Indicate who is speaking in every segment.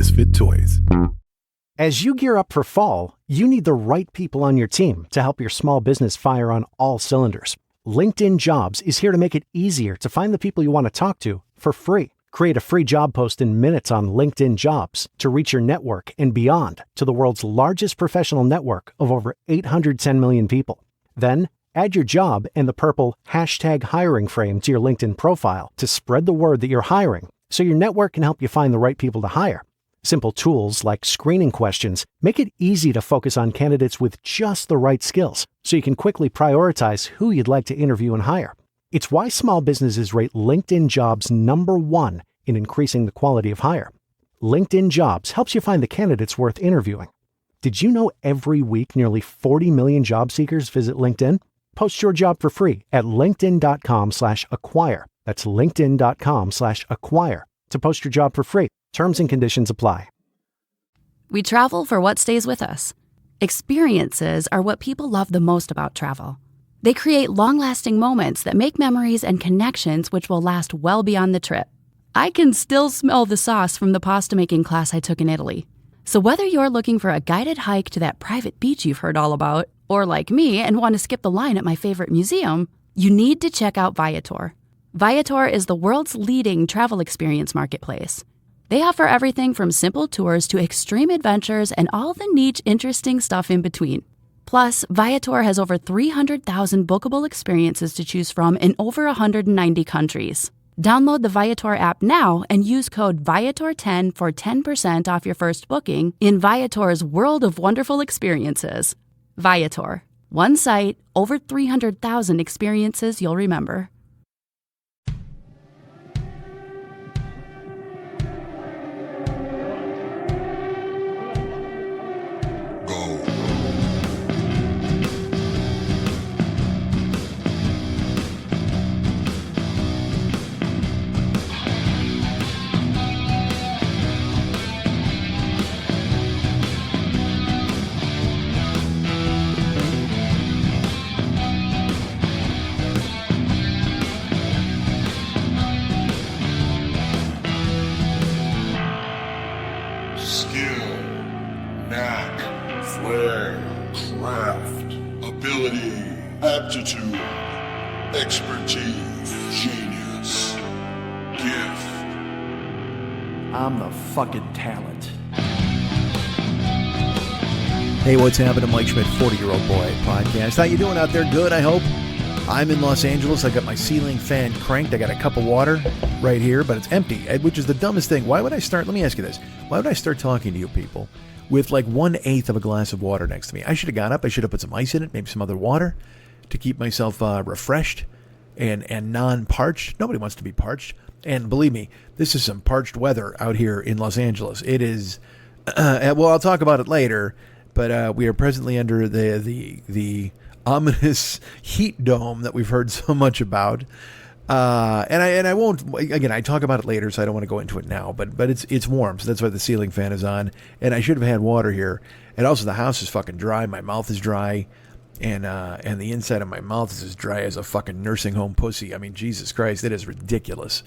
Speaker 1: Misfit Toys.
Speaker 2: As you gear up for fall, you need the right people on your team to help your small business fire on all cylinders. LinkedIn Jobs is here to make it easier to find the people you want to talk to for free. Create a free job post in minutes on LinkedIn Jobs to reach your network and beyond to the world's largest professional network of over 810 million people. Then, add your job and the purple #hiring frame to your LinkedIn profile to spread the word that you're hiring so your network can help you find the right people to hire. Simple tools like screening questions make it easy to focus on candidates with just the right skills so you can quickly prioritize who you'd like to interview and hire. It's why small businesses rate LinkedIn Jobs #1 in increasing the quality of hire. LinkedIn Jobs helps you find the candidates worth interviewing. Did you know every week nearly 40 million job seekers visit LinkedIn? Post your job for free at linkedin.com/acquire. That's linkedin.com/acquire to post your job for free. Terms and conditions apply.
Speaker 3: We travel for what stays with us. Experiences are what people love the most about travel. They create long-lasting moments that make memories and connections which will last well beyond the trip. I can still smell the sauce from the pasta making class I took in Italy. So whether you're looking for a guided hike to that private beach you've heard all about, or like me and want to skip the line at my favorite museum, you need to check out Viator. Viator is the world's leading travel experience marketplace. They offer everything from simple tours to extreme adventures and all the niche, interesting stuff in between. Plus, Viator has over 300,000 bookable experiences to choose from in over 190 countries. Download the Viator app now and use code Viator10 for 10% off your first booking in Viator's world of wonderful experiences. Viator. One site, over 300,000 experiences you'll remember.
Speaker 4: Aptitude, expertise, genius, gift.
Speaker 5: I'm the fucking talent.
Speaker 6: Hey, what's happening? Mike Schmidt, 40-Year-Old Boy podcast. How you doing out there? Good, I hope. I'm in Los Angeles. I got my ceiling fan cranked. I got a cup of water right here, but it's empty, which is the dumbest thing. Why would I start? Let me ask you this. Why would I start talking to you people with like 1/8 of a glass of water next to me? I should have got up. I should have put some ice in it, maybe some other water to keep myself refreshed and non-parched. Nobody wants to be parched. And believe me, this is some parched weather out here in Los Angeles. It is, well, I'll talk about it later, but we are presently under the ominous heat dome that we've heard so much about. And I won't, again, I talk about it later, so I don't want to go into it now, but it's warm, so that's why the ceiling fan is on. And I should have had water here. And also the house is fucking dry. My mouth is dry. And the inside of my mouth is as dry as a fucking nursing home pussy. I mean, Jesus Christ, it is ridiculous.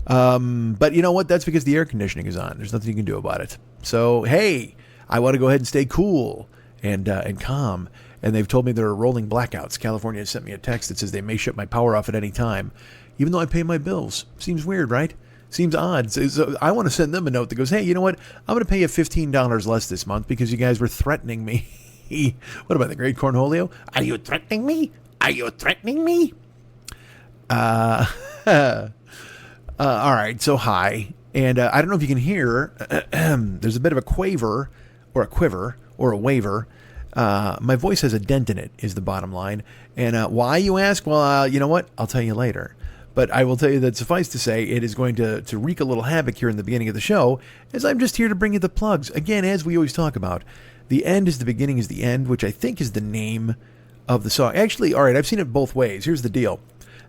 Speaker 6: But you know what? That's because the air conditioning is on. There's nothing you can do about it. So, hey, I want to go ahead and stay cool and calm. And they've told me there are rolling blackouts. California has sent me a text that says they may shut my power off at any time, even though I pay my bills. Seems weird, right? Seems odd. So I want to send them a note that goes, hey, you know what? I'm going to pay you $15 less this month because you guys were threatening me. What about the great Cornholio? Are you threatening me? Are you threatening me? All right, so hi. And I don't know if you can hear, there's a bit of a quaver or a quiver or a waver. My voice has a dent in it is the bottom line. And why, you ask? Well, you know what? I'll tell you later. But I will tell you that suffice to say, it is going to wreak a little havoc here in the beginning of the show, as I'm just here to bring you the plugs. Again, as we always talk about, the end is the beginning is the end, which I think is the name of the song. Actually, all right, I've seen it both ways. Here's the deal.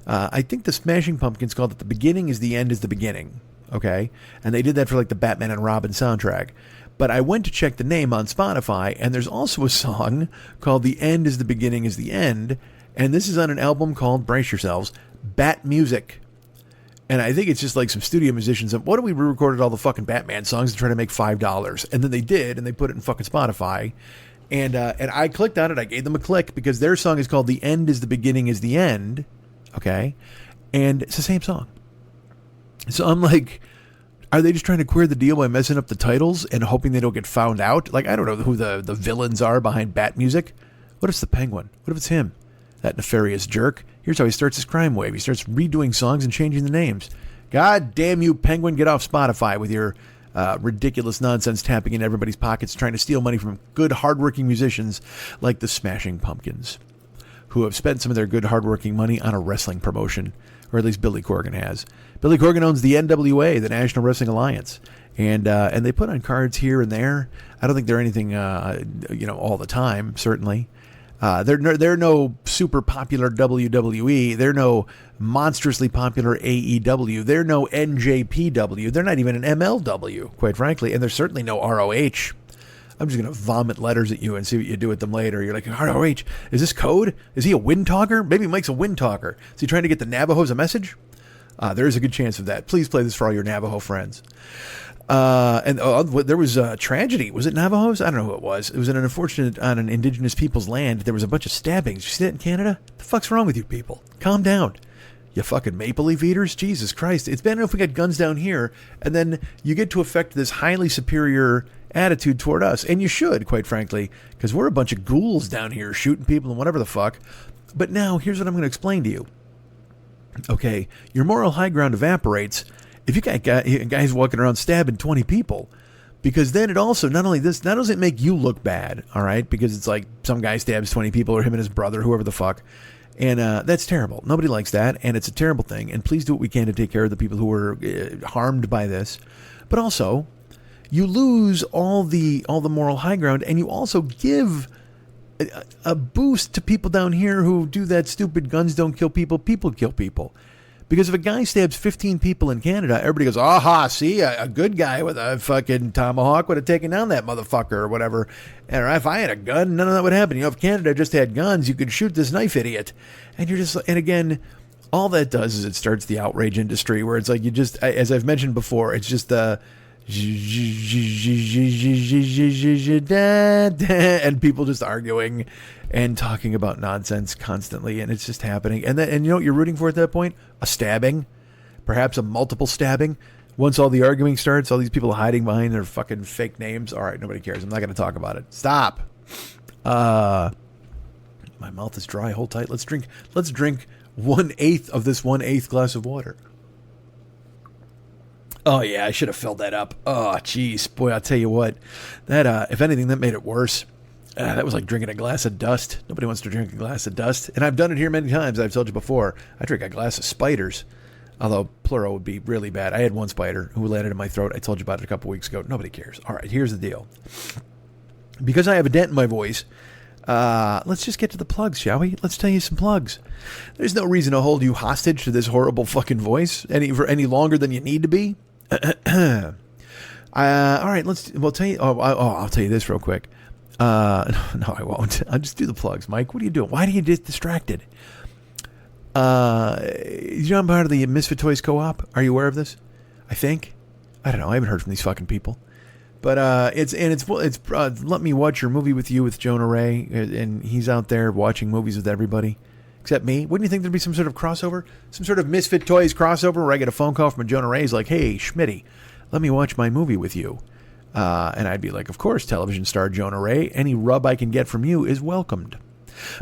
Speaker 6: I think the Smashing Pumpkins called it The Beginning is the End is the Beginning. Okay? And they did that for like the Batman and Robin soundtrack. But I went to check the name on Spotify, and there's also a song called The End is the Beginning is the End. And this is on an album called, brace yourselves, Bat Music. And I think it's just like some studio musicians. What if we re-recorded all the fucking Batman songs and try to make $5? And then they did, and they put it in fucking Spotify. And I clicked on it. I gave them a click because their song is called "The End Is the Beginning Is the End." Okay, and it's the same song. So I'm like, are they just trying to queer the deal by messing up the titles and hoping they don't get found out? Like, I don't know who the villains are behind Bat Music. What if it's the Penguin? What if it's him? That nefarious jerk. Here's how he starts his crime wave. He starts redoing songs and changing the names. God damn you, Penguin, get off Spotify with your ridiculous nonsense tapping in everybody's pockets, trying to steal money from good, hardworking musicians like the Smashing Pumpkins, who have spent some of their good, hardworking money on a wrestling promotion, or at least Billy Corgan has. Billy Corgan owns the NWA, the National Wrestling Alliance, and they put on cards here and there. I don't think they're anything, all the time, certainly. They're no super popular WWE. They're no monstrously popular AEW. They're no NJPW. They're not even an MLW, quite frankly. And there's certainly no ROH. I'm just going to vomit letters at you and see what you do with them later. You're like, ROH, is this code? Is he a wind talker? Maybe Mike's a wind talker. Is he trying to get the Navajos a message? There is a good chance of that. Please play this for all your Navajo friends. There was a tragedy. Was it Navajos? I don't know who it was. It was on an indigenous people's land. There was a bunch of stabbings. You see that in Canada? The fuck's wrong with you people? Calm down. You fucking maple leaf eaters. Jesus Christ. It's bad enough we got guns down here, and then you get to affect this highly superior attitude toward us. And you should, quite frankly, because we're a bunch of ghouls down here shooting people and whatever the fuck. But now, here's what I'm going to explain to you. Okay, your moral high ground evaporates if you got guys walking around stabbing 20 people, because then it also, not only does it make you look bad, all right, because it's like some guy stabs 20 people, or him and his brother, whoever the fuck, and that's terrible. Nobody likes that, and it's a terrible thing, and please do what we can to take care of the people who were harmed by this. But also, you lose all the moral high ground, and you also give a boost to people down here who do that stupid guns don't kill people, people kill people. Because if a guy stabs 15 people in Canada, everybody goes, aha, see, a good guy with a fucking tomahawk would have taken down that motherfucker or whatever. And if I had a gun, none of that would happen. If Canada just had guns, you could shoot this knife idiot. And again, all that does is it starts the outrage industry where it's like you just, as I've mentioned before, it's just the and people just arguing and talking about nonsense constantly, and it's just happening. And you know what you're rooting for at that point? A stabbing, perhaps a multiple stabbing. Once all the arguing starts, all these people hiding behind their fucking fake names. All right, nobody cares. I'm not going to talk about it. Stop. My mouth is dry. Hold tight. Let's drink 1/8 of this 1/8 glass of water. Oh, yeah, I should have filled that up. Oh, jeez. Boy, I'll tell you what. That, if anything, that made it worse. That was like drinking a glass of dust. Nobody wants to drink a glass of dust. And I've done it here many times. I've told you before. I drink a glass of spiders. Although plural would be really bad. I had one spider who landed in my throat. I told you about it a couple weeks ago. Nobody cares. All right, here's the deal. Because I have a dent in my voice, let's just get to the plugs, shall we? Let's tell you some plugs. There's no reason to hold you hostage to this horrible fucking voice for any longer than you need to be. All right, I'll tell you. I'll tell you this real quick. No, I won't. I'll just do the plugs. Mike, what are you doing? Why do you get distracted? You know, I'm part of the Misfit Toys Co-op. Are you aware of this? I think. I don't know. I haven't heard from these fucking people. But it's let me watch your movie with you with Jonah Ray, and he's out there watching movies with everybody except me. Wouldn't you think there'd be some sort of crossover, some sort of Misfit Toys crossover where I get a phone call from a Jonah Ray? He's like, "Hey, Schmitty, let me watch my movie with you," and I'd be like, "Of course, television star Jonah Ray. Any rub I can get from you is welcomed."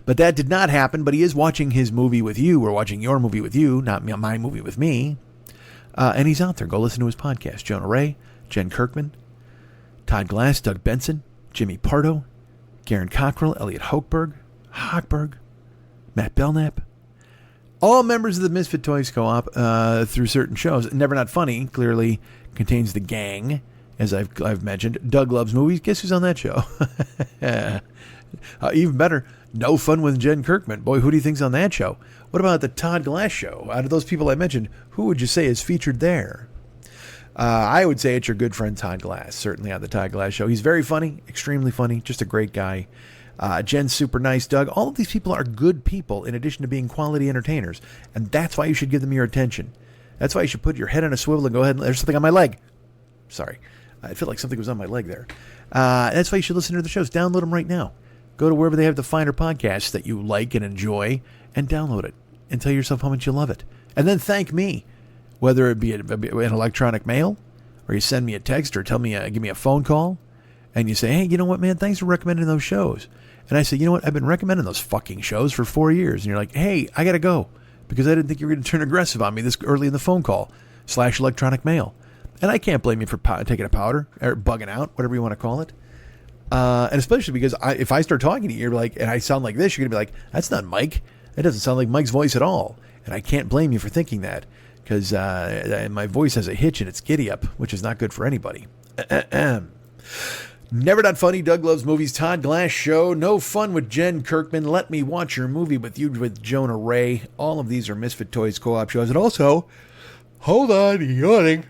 Speaker 6: But that did not happen. But he is watching his movie with you. We're watching your movie with you, not my movie with me. And he's out there. Go listen to his podcast. Jonah Ray, Jen Kirkman, Todd Glass, Doug Benson, Jimmy Pardo, Garen Cockrell, Elliot Hochberg, Matt Belknap. All members of the Misfit Toys Co-op through certain shows. Never Not Funny clearly contains the gang, as I've mentioned. Doug Loves Movies. Guess who's on that show? Even better, No Fun with Jen Kirkman. Boy, who do you think's on that show? What about the Todd Glass show? Out of those people I mentioned, who would you say is featured there? I would say it's your good friend Todd Glass, certainly on the Todd Glass show. He's very funny, extremely funny, just a great guy. Jen's super nice. Doug, all of these people are good people in addition to being quality entertainers. And that's why you should give them your attention. That's why you should put your head on a swivel and go ahead and... There's something on my leg. Sorry. I feel like something was on my leg there. That's why you should listen to the shows. Download them right now. Go to wherever they have the finer podcasts that you like and enjoy and download it and tell yourself how much you love it. And then thank me, whether it be an electronic mail or you send me a text or give me a phone call and you say, hey, you know what, man, thanks for recommending those shows. And I say, you know what, I've been recommending those fucking shows for 4 years. And you're like, hey, I got to go because I didn't think you were going to turn aggressive on me this early in the phone call / electronic mail. And I can't blame you for taking a powder or bugging out, whatever you want to call it. And especially because if I start talking to you, you're like, and I sound like this, you're going to be like, that's not Mike. That doesn't sound like Mike's voice at all. And I can't blame you for thinking that because my voice has a hitch in its giddy up, which is not good for anybody. Never Not Funny, Doug Loves Movies, Todd Glass Show, No Fun with Jen Kirkman, Let Me Watch Your Movie with You with Jonah Ray. All of these are Misfit Toys co-op shows. And also, hold on, yawning.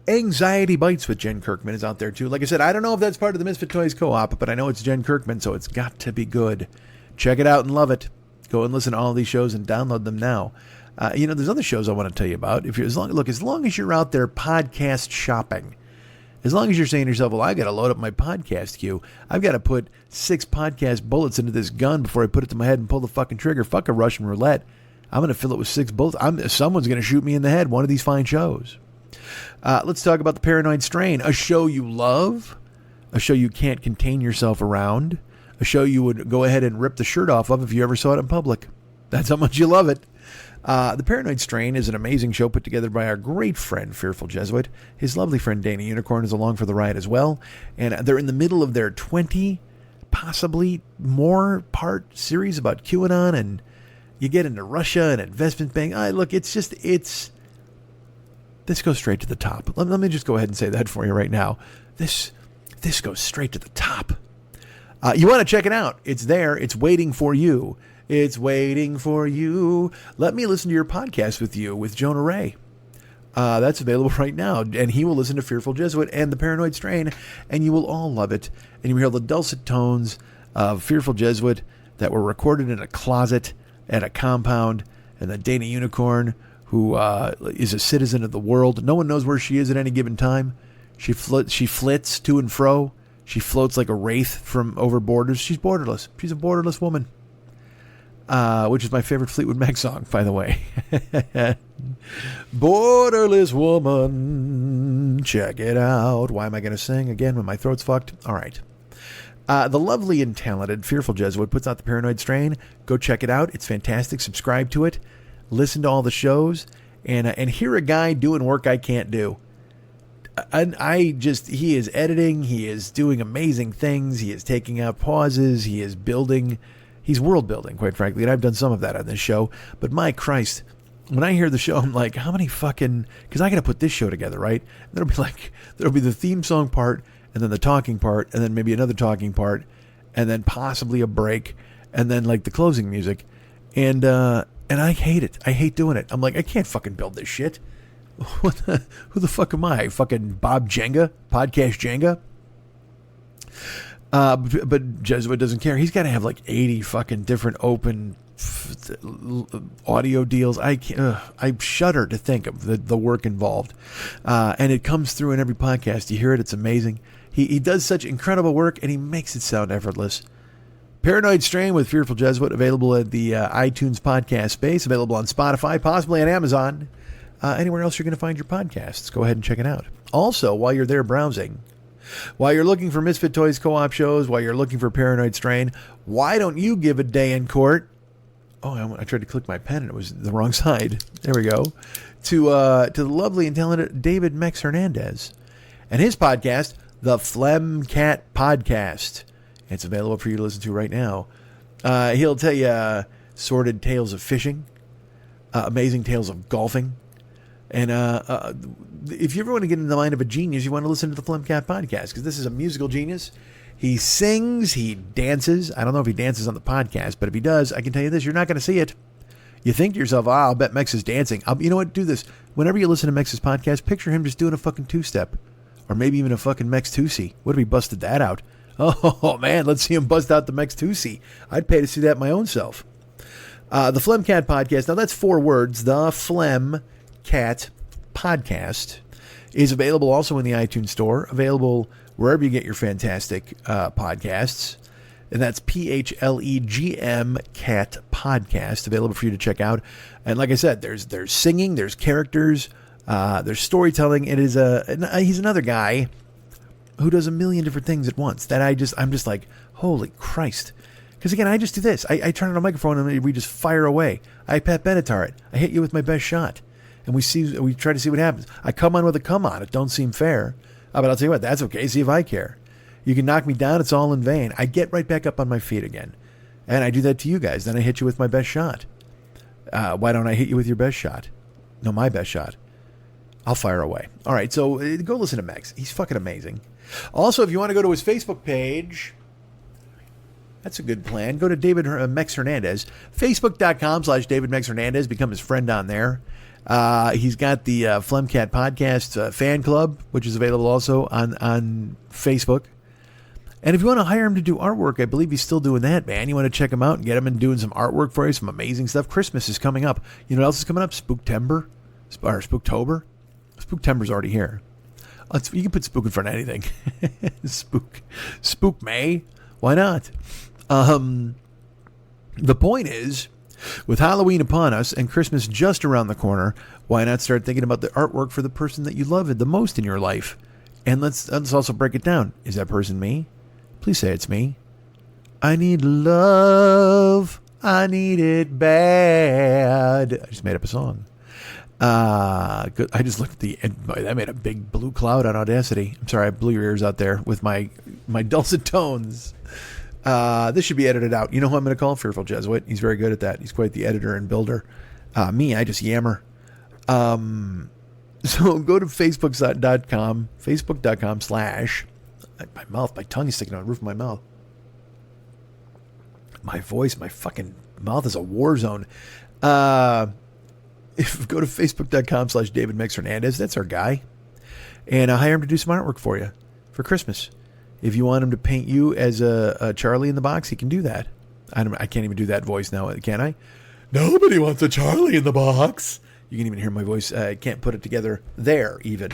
Speaker 6: Anxiety Bites with Jen Kirkman is out there too. Like I said, I don't know if that's part of the Misfit Toys co-op, but I know it's Jen Kirkman, so it's got to be good. Check it out and love it. Go and listen to all of these shows and download them now. There's other shows I want to tell you about. As long as you're out there podcast shopping, as long as you're saying to yourself, well, I got to load up my podcast queue. I've got to put 6 podcast bullets into this gun before I put it to my head and pull the fucking trigger. Fuck a Russian roulette. I'm going to fill it with 6 bullets. Someone's going to shoot me in the head one of these fine shows. Let's talk about The Paranoid Strain, a show you love, a show you can't contain yourself around, a show you would go ahead and rip the shirt off of if you ever saw it in public. That's how much you love it. The Paranoid Strain is an amazing show put together by our great friend, Fearful Jesuit. His lovely friend, Dana Unicorn, is along for the ride as well. And they're in the middle of their 20, possibly more part series about QAnon. And you get into Russia and investment bank. This goes straight to the top. Let me just go ahead and say that for you right now. This goes straight to the top. You want to check it out. It's there. It's waiting for you. It's waiting for you. Let me listen to your podcast with you, with Jonah Ray. That's available right now. And he will listen to Fearful Jesuit and The Paranoid Strain, and you will all love it. And you will hear the dulcet tones of Fearful Jesuit that were recorded in a closet at a compound, and the Dana Unicorn, who is a citizen of the world. No one knows where she is at any given time. She flits to and fro. She floats like a wraith from over borders. She's borderless. She's a borderless woman. Which is my favorite Fleetwood Mac song, by the way. Borderless woman, check it out. Why am I going to sing again when my throat's fucked? All right. The lovely and talented Fearful Jesuit puts out The Paranoid Strain. Go check it out. It's fantastic. Subscribe to it. Listen to all the shows. And hear a guy doing work I can't do. And he is editing. He is doing amazing things. He is taking out pauses. He is building. He's world building, quite frankly. And I've done some of that on this show. But my Christ, when I hear the show, I'm like, how many fucking, because I got to put this show together, right? And there'll be the theme song part, and then the talking part, and then maybe another talking part, and then possibly a break, and then like the closing music. And I hate it. I hate doing it. I'm like, I can't fucking build this shit. Who the fuck am I? Fucking Bob Jenga? Podcast Jenga? But Jesuit doesn't care. He's got to have like 80 fucking different open audio deals. I shudder to think of the work involved. And it comes through in every podcast. You hear it. It's amazing. He does such incredible work, and he makes it sound effortless. Paranoid Strain with Fearful Jesuit, available at the iTunes podcast space, available on Spotify, possibly on Amazon. Anywhere else you're going to find your podcasts, go ahead and check it out. Also, while you're there browsing, while you're looking for Misfit Toys co-op shows, while you're looking for Paranoid Strain, why don't you give a day in court? Oh, I tried to click my pen and it was the wrong side. There we go. To the lovely and talented David Mex Hernandez and his podcast, The Phlegm Cat Podcast. It's available for you to listen to right now. He'll tell you sordid tales of fishing, amazing tales of golfing. And if you ever want to get in the mind of a genius, you want to listen to the Phlegm Cat Podcast, because this is a musical genius. He sings, he dances. I don't know if he dances on the podcast, but if he does, I can tell you this, you're not going to see it. You think to yourself, I'll bet Mex is dancing. You know what? Do this. Whenever you listen to Mex's podcast, picture him just doing a fucking two-step. Or maybe even a fucking Mex 2C. What if he busted that out? Oh, man, let's see him bust out the Mex 2C. I'd pay to see that my own self. The Phlegm Cat Podcast. Now, that's 4 words. The Phlegm Cat Podcast is available also in the iTunes Store, available wherever you get your fantastic podcasts. And that's PHLEGM Cat Podcast, available for you to check out. And like I said, there's singing, there's characters, there's storytelling. He's another guy who does a million different things at once that I'm just like, holy Christ. Because again, I just do this. I turn on a microphone and we just fire away. I Pat Benatar it. I hit you with my best shot. And we try to see what happens. I come on with a come on. It don't seem fair. But I'll tell you what, that's okay. See if I care. You can knock me down. It's all in vain. I get right back up on my feet again. And I do that to you guys. Then I hit you with my best shot. Why don't I hit you with your best shot? No, my best shot. I'll fire away. All right, so go listen to Mex. He's fucking amazing. Also, if you want to go to his Facebook page, that's a good plan. Go to David Mex Hernandez. Facebook.com/David Mex Hernandez. Become his friend on there. He's got the Flemcat Podcast fan club, which is available also on Facebook. And if you want to hire him to do artwork, I believe he's still doing that, man. You want to check him out and get him in doing some artwork for you, some amazing stuff. Christmas is coming up. You know what else is coming up? Spooktober. Spooktober's already here. You can put spook in front of anything. Spook May. Why not? The point is, with Halloween upon us and Christmas just around the corner, why not start thinking about the artwork for the person that you love the most in your life? And let's also break it down. Is that person me? Please say it's me. I need love. I need it bad. I just made up a song. Good. I just looked at that made a big blue cloud on Audacity. I'm sorry, I blew your ears out there with my dulcet tones. This should be edited out. You know who I'm going to call? Fearful Jesuit. He's very good at that. He's quite the editor and builder. Me, I just yammer. So go to facebook.com, my tongue is sticking on the roof of my mouth. My voice, my fucking mouth is a war zone. Go to facebook.com/David Mex Hernandez. That's our guy. And hire him to do some artwork for you for Christmas. If you want him to paint you as a Charlie in the box, he can do that. I can't even do that voice now, can I? Nobody wants a Charlie in the box. You can even hear my voice. I can't put it together there, even.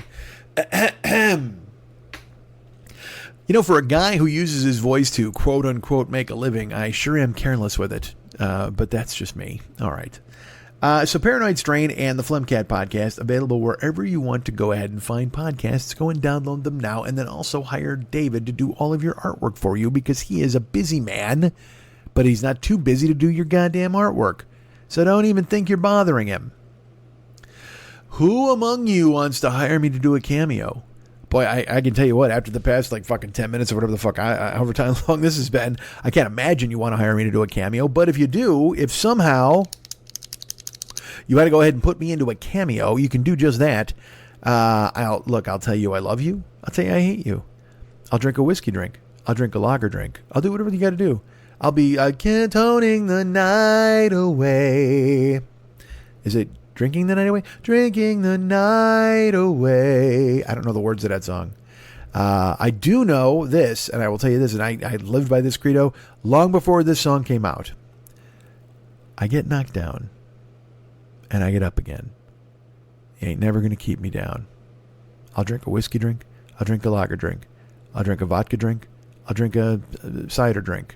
Speaker 6: You know, for a guy who uses his voice to quote-unquote make a living, I sure am careless with it. But that's just me. All right. So Paranoid Strain and the Flemcat Podcast, available wherever you want to go ahead and find podcasts. Go and download them now, and then also hire David to do all of your artwork for you, because he is a busy man, but he's not too busy to do your goddamn artwork. So don't even think you're bothering him. Who among you wants to hire me to do a cameo? Boy, I can tell you what, after the past fucking 10 minutes or whatever the fuck, however time long this has been, I can't imagine you want to hire me to do a cameo. But if you do, if somehow you got to go ahead and put me into a cameo, you can do just that. I'll tell you I love you. I'll tell you I hate you. I'll drink a whiskey drink. I'll drink a lager drink. I'll do whatever you got to do. I'll be cantoning the night away. Is it drinking the night away? Drinking the night away. I don't know the words of that song. I do know this, and I will tell you this, and I lived by this credo long before this song came out. I get knocked down, and I get up again. You ain't never going to keep me down. I'll drink a whiskey drink. I'll drink a lager drink. I'll drink a vodka drink. I'll drink a cider drink.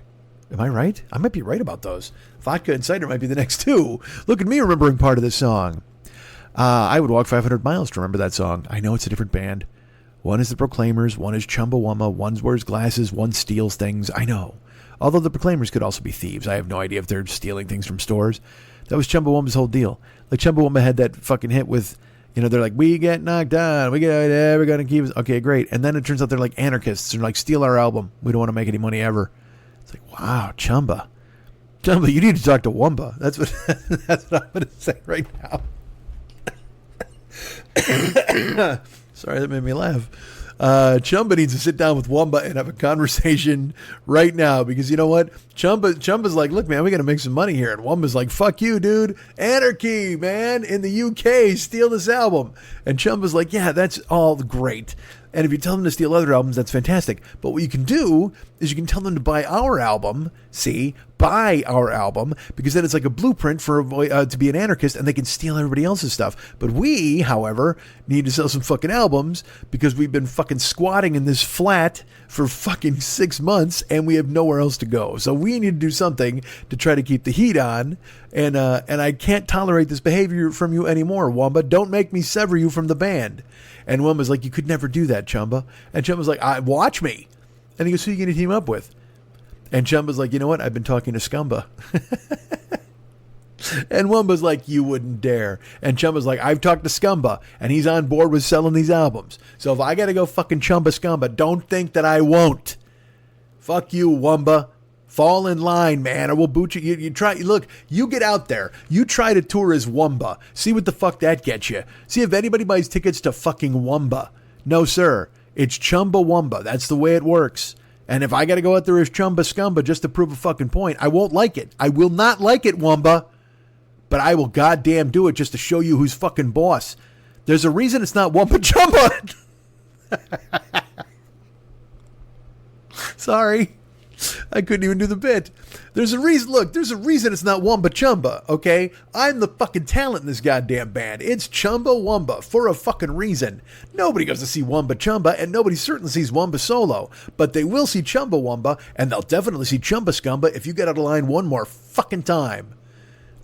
Speaker 6: Am I right? I might be right about those. Vodka and cider might be the next two. Look at me remembering part of this song. I would walk 500 miles to remember that song. I know it's a different band. One is the Proclaimers. One is Chumbawamba. One wears glasses. One steals things. I know. Although the Proclaimers could also be thieves. I have no idea if they're stealing things from stores. That was Chumbawamba's whole deal. Like, Chumbawamba had that fucking hit with, they're like, we get knocked down. We get never going to keep us. Okay, great. And then it turns out they're like anarchists. They're like, steal our album. We don't want to make any money ever. It's like, wow, Chumba, you need to talk to Wumba. That's what I'm going to say right now. Sorry, that made me laugh. Chumba needs to sit down with Wumba and have a conversation right now, because you know what? Chumba's like, look, man, we got to make some money here. And Wumba's like, fuck you, dude. Anarchy, man. In the UK, steal this album. And Chumba's like, yeah, that's all great. And if you tell them to steal other albums, that's fantastic. But what you can do is you can tell them to buy our album. See, buy our album, because then it's like a blueprint for to be an anarchist, and they can steal everybody else's stuff. But we, however, need to sell some fucking albums because we've been fucking squatting in this flat for fucking 6 months, and we have nowhere else to go. So we need to do something to try to keep the heat on. And I can't tolerate this behavior from you anymore, Wamba. Don't make me sever you from the band. And Wamba's like, you could never do that, Chumba. And Chumba's like, watch me. And he goes, who are you going to team up with? And Chumba's like, you know what? I've been talking to Scumba. And Wamba's like, you wouldn't dare. And Chumba's like, I've talked to Scumba, and he's on board with selling these albums. So if I got to go fucking Chumba Scumba, don't think that I won't. Fuck you, Wamba. Fall in line, man, or we'll boot you. You try. Look, you get out there. You try to tour as Wamba. See what the fuck that gets you. See if anybody buys tickets to fucking Wamba. No, sir. It's Chumbawamba. That's the way it works. And if I got to go out there as Chumba Scumba just to prove a fucking point, I won't like it. I will not like it, Wamba. But I will goddamn do it just to show you who's fucking boss. There's a reason it's not Wumpa Chumba. Sorry. I couldn't even do the bit. There's a reason. Look, there's a reason it's not Wumba Chumba, okay? I'm the fucking talent in this goddamn band. It's Chumbawamba for a fucking reason. Nobody goes to see Wumba Chumba, and nobody certainly sees Wumba solo. But they will see Chumbawamba, and they'll definitely see Chumba Scumba if you get out of line one more fucking time.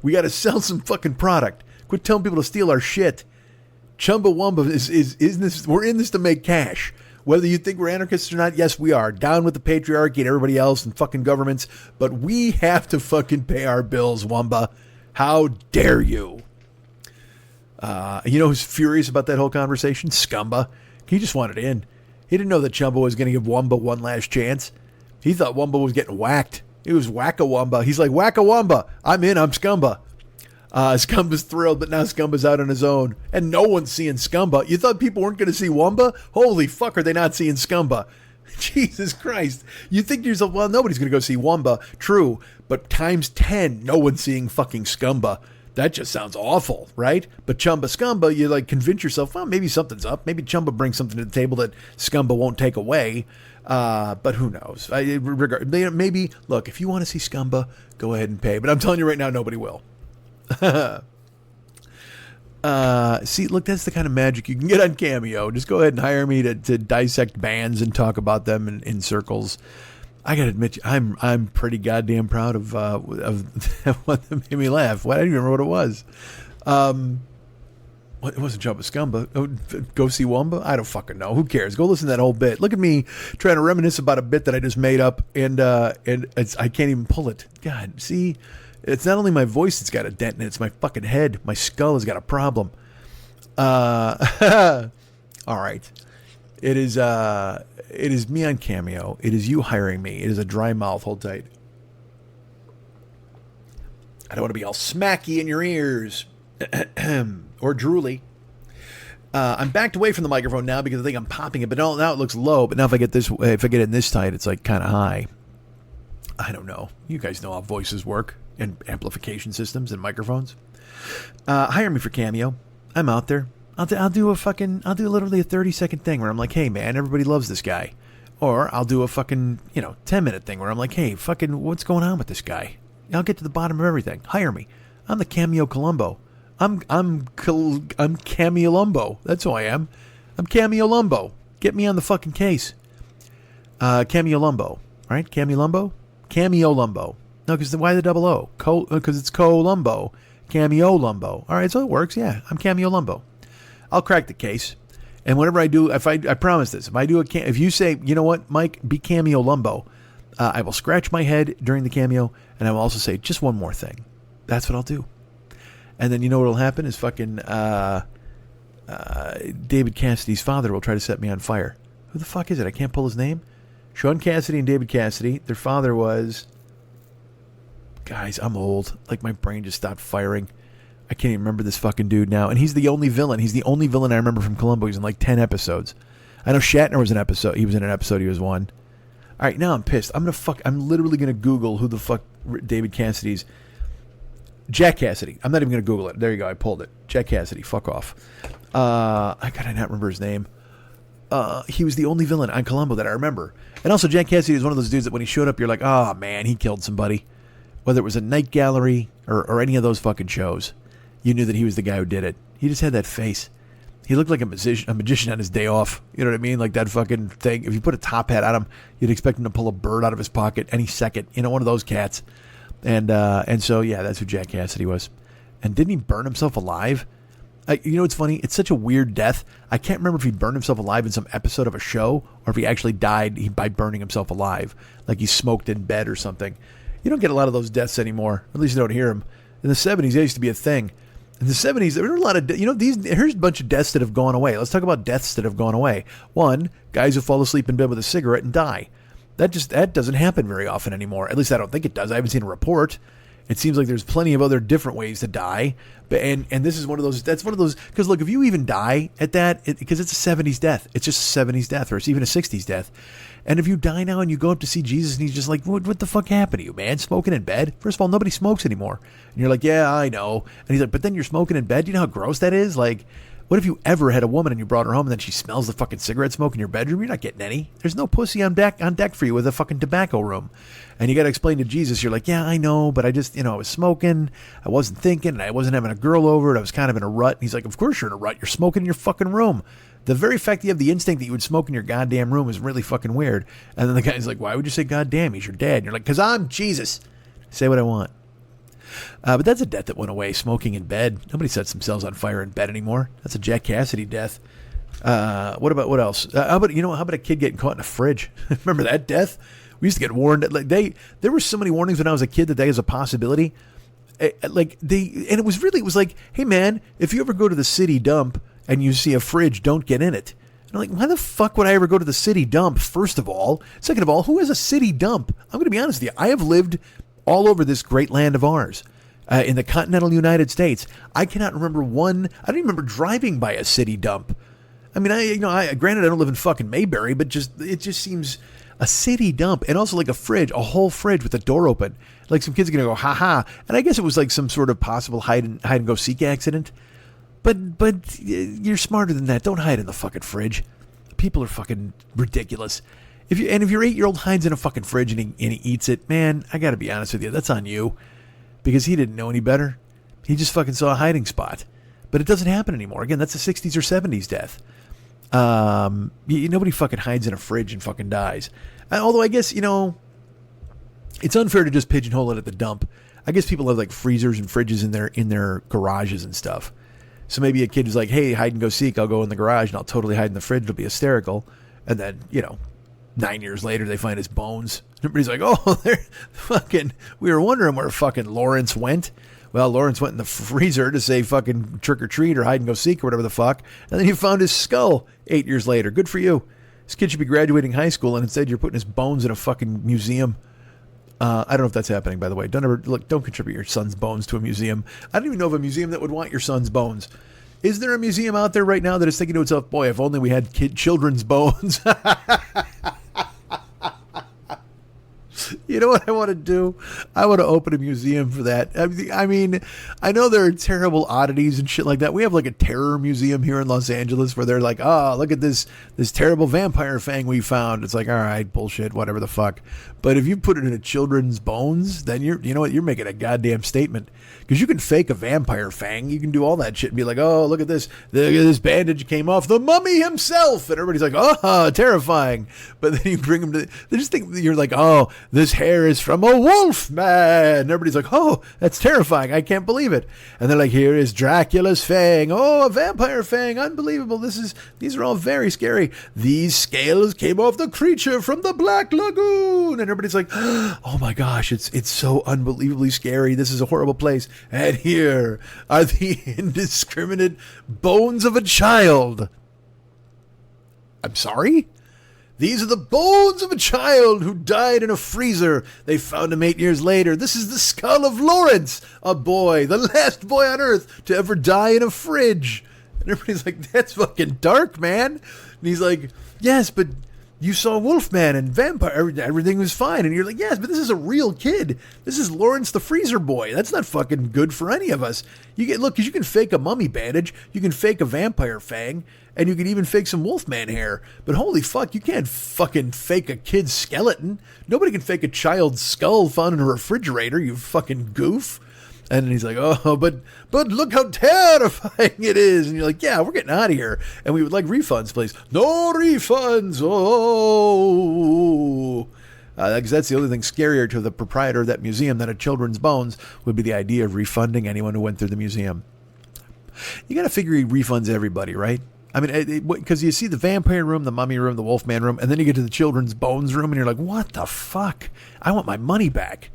Speaker 6: We got to sell some fucking product. Quit telling people to steal our shit. Chumbawamba is this. We're in this to make cash. Whether you think we're anarchists or not, yes, we are. Down with the patriarchy and everybody else and fucking governments. But we have to fucking pay our bills, Wamba. How dare you? You know who's furious about that whole conversation? Scumba. He just wanted in. He didn't know that Chumba was going to give Wamba one last chance. He thought Wamba was getting whacked. It was Whack-a-Wamba. He's like, Whack-a-Wamba. I'm in. I'm Scumba. Scumba's thrilled, but now Scumba's out on his own. And no one's seeing Scumba. You thought people weren't going to see Wamba? Holy fuck, are they not seeing Scumba? Jesus Christ. You think to yourself, well, nobody's going to go see Wamba. True, but times 10, no one's seeing fucking Scumba. That just sounds awful, right? But Chumba Scumba, you like convince yourself, well, maybe something's up. Maybe Chumba brings something to the table that Scumba won't take away. But who knows? Maybe, look, if you want to see Scumba, go ahead and pay. But I'm telling you right now, nobody will. See, look, that's the kind of magic you can get on Cameo. Just go ahead and hire me to dissect bands and talk about them in circles. I gotta admit, I'm pretty goddamn proud of what made me laugh. I don't even remember what it was. It wasn't Chumba Scumba. Oh, go see Wumba? I don't fucking know. Who cares? Go listen to that whole bit. Look at me trying to reminisce about a bit that I just made up, and I can't even pull it. God, see. It's not only my voice that's got a dent in it, it's my fucking head. My skull has got a problem. All right. It is me on Cameo. It is you hiring me. It is a dry mouth. Hold tight. I don't want to be all smacky in your ears. Or drooly. I'm backed away from the microphone now because I think I'm popping it, but now it looks low. But now if I get it in this tight, it's like kind of high. I don't know. You guys know how voices work and amplification systems and microphones. Hire me for Cameo. I'm out there. I'll do literally a 30-second thing where I'm like, hey man, everybody loves this guy. Or I'll do a fucking 10-minute thing where I'm like, hey, fucking what's going on with this guy? I'll get to the bottom of everything. Hire me. I'm the Cameo Columbo. I'm Cameo Lumbo. That's who I am. I'm Cameo Lumbo. Get me on the fucking case. Cameo Lumbo, right? Cameo Lumbo. Cameo Lumbo. No, because why the double O? Because it's Columbo. Cameo Lumbo. All right, so it works. Yeah, I'm Cameo Lumbo. I'll crack the case. And whenever I do, I promise this. If you say, you know what, Mike, be Cameo Lumbo, I will scratch my head during the cameo, and I will also say just one more thing. That's what I'll do. And then you know what'll happen is fucking David Cassidy's father will try to set me on fire. Who the fuck is it? I can't pull his name. Sean Cassidy and David Cassidy. Their father was... Guys, I'm old. Like, my brain just stopped firing. I can't even remember this fucking dude now. And he's the only villain. He's the only villain I remember from Columbo. He's in like 10 episodes. I know Shatner was in an episode. He was in an episode. He was one. All right, now I'm pissed. I'm literally going to Google who the fuck David Cassidy's... Jack Cassidy. I'm not even going to Google it. There you go. I pulled it. Jack Cassidy. Fuck off. I gotta not remember his name. he was the only villain on Columbo that I remember. And also Jack Cassidy was one of those dudes that when he showed up, you're like, oh man, he killed somebody. Whether it was a Night Gallery or any of those fucking shows, you knew that he was the guy who did it. He just had that face. He looked like a magician on his day off. You know what I mean? Like that fucking thing. If you put a top hat on him, you'd expect him to pull a bird out of his pocket any second. You know, one of those cats. And so, yeah, that's who Jack Cassidy was. And didn't he burn himself alive? You know, it's funny. It's such a weird death. I can't remember if he burned himself alive in some episode of a show or if he actually died by burning himself alive. Like he smoked in bed or something. You don't get a lot of those deaths anymore. At least you don't hear them. In the 70s, they used to be a thing. In the 70s, there were a lot of, here's a bunch of deaths that have gone away. Let's talk about deaths that have gone away. One, guys who fall asleep in bed with a cigarette and die. That doesn't happen very often anymore. At least I don't think it does. I haven't seen a report. It seems like there's plenty of other different ways to die. But and this is one of those, that's one of those, because look, if you even die at that, because it's a 70s death, it's just a 70s death, or it's even a 60s death. And if you die now and you go up to see Jesus and he's just like, what the fuck happened to you, man? Smoking in bed? First of all, nobody smokes anymore. And you're like, yeah, I know. And he's like, but then you're smoking in bed? Do you know how gross that is? Like, what if you ever had a woman and you brought her home and then she smells the fucking cigarette smoke in your bedroom? You're not getting any. There's no pussy on deck for you with a fucking tobacco room. And you got to explain to Jesus, you're like, yeah, I know, but I just, I was smoking, I wasn't thinking, and I wasn't having a girl over, and I was kind of in a rut. And he's like, of course you're in a rut. You're smoking in your fucking room. The very fact that you have the instinct that you would smoke in your goddamn room is really fucking weird. And then the guy's like, why would you say goddamn? He's your dad. And you're like, because I'm Jesus. Say what I want. But that's a death that went away, smoking in bed. Nobody sets themselves on fire in bed anymore. That's a Jack Cassidy death. What else? How about a kid getting caught in a fridge? Remember that death? We used to get warned. There were so many warnings when I was a kid that was a possibility. And it was like, hey man, if you ever go to the city dump and you see a fridge, don't get in it. And I'm like, why the fuck would I ever go to the city dump, first of all? Second of all, who has a city dump? I'm going to be honest with you. I have lived all over this great land of ours, in the continental United States. I cannot remember one. I don't even remember driving by a city dump. I mean, granted, I don't live in fucking Mayberry, but it just seems a city dump, and also like a fridge, a whole fridge with the door open. Like some kids are going to go, ha ha. And I guess it was like some sort of possible hide and go seek accident. But you're smarter than that. Don't hide in the fucking fridge. People are fucking ridiculous. If your 8-year-old hides in a fucking fridge and he eats it, man, I got to be honest with you, that's on you, because he didn't know any better. He just fucking saw a hiding spot. But it doesn't happen anymore. Again, that's a 60s or 70s death. Nobody fucking hides in a fridge and fucking dies. Although I guess, it's unfair to just pigeonhole it at the dump. I guess people have like freezers and fridges in their garages and stuff. So maybe a kid is like, hey, hide and go seek. I'll go in the garage and I'll totally hide in the fridge. It'll be hysterical. And then, 9 years later, they find his bones. Everybody's like, oh, we were wondering where fucking Lawrence went. Well, Lawrence went in the freezer to say fucking trick or treat or hide and go seek or whatever the fuck. And then you found his skull 8 years later. Good for you. This kid should be graduating high school, and instead you're putting his bones in a fucking museum. I don't know if that's happening, by the way. Don't contribute your son's bones to a museum. I don't even know of a museum that would want your son's bones. Is there a museum out there right now that is thinking to itself, boy, if only we had children's bones? You know what I want to do? I want to open a museum for that. I mean, I know there are terrible oddities and shit like that. We have like a terror museum here in Los Angeles where they're like, oh, look at this terrible vampire fang we found. It's like, all right, bullshit, whatever the fuck. But if you put it in a children's bones, then you know what? You're making a goddamn statement. Because you can fake a vampire fang. You can do all that shit and be like, oh, look at this. This bandage came off the mummy himself. And everybody's like, oh, terrifying. But then you bring them to, they just think you're like, oh, this hair is from a wolf man. And everybody's like, oh, that's terrifying. I can't believe it. And they're like, here is Dracula's fang. Oh, a vampire fang. Unbelievable. These are all very scary. These scales came off the creature from the Black Lagoon. And everybody's like, oh my gosh, it's so unbelievably scary. This is a horrible place. And here are the indiscriminate bones of a child. I'm sorry? These are the bones of a child who died in a freezer. They found him 8 years later. This is the skull of Lawrence, a boy, the last boy on earth to ever die in a fridge. And everybody's like, that's fucking dark, man. And he's like, yes, but you saw Wolfman and Vampire, everything was fine. And you're like, yes, but this is a real kid. This is Lawrence the Freezer Boy. That's not fucking good for any of us. Look, because you can fake a mummy bandage, you can fake a vampire fang, and you can even fake some Wolfman hair. But holy fuck, you can't fucking fake a kid's skeleton. Nobody can fake a child's skull found in a refrigerator, you fucking goof. And he's like, oh, but look how terrifying it is. And you're like, yeah, we're getting out of here. And we would like refunds, please. No refunds. Oh. Because that's the only thing scarier to the proprietor of that museum than a children's bones would be the idea of refunding anyone who went through the museum. You got to figure he refunds everybody, right? I mean, because you see the vampire room, the mummy room, the Wolfman room, and then you get to the children's bones room, and you're like, what the fuck? I want my money back.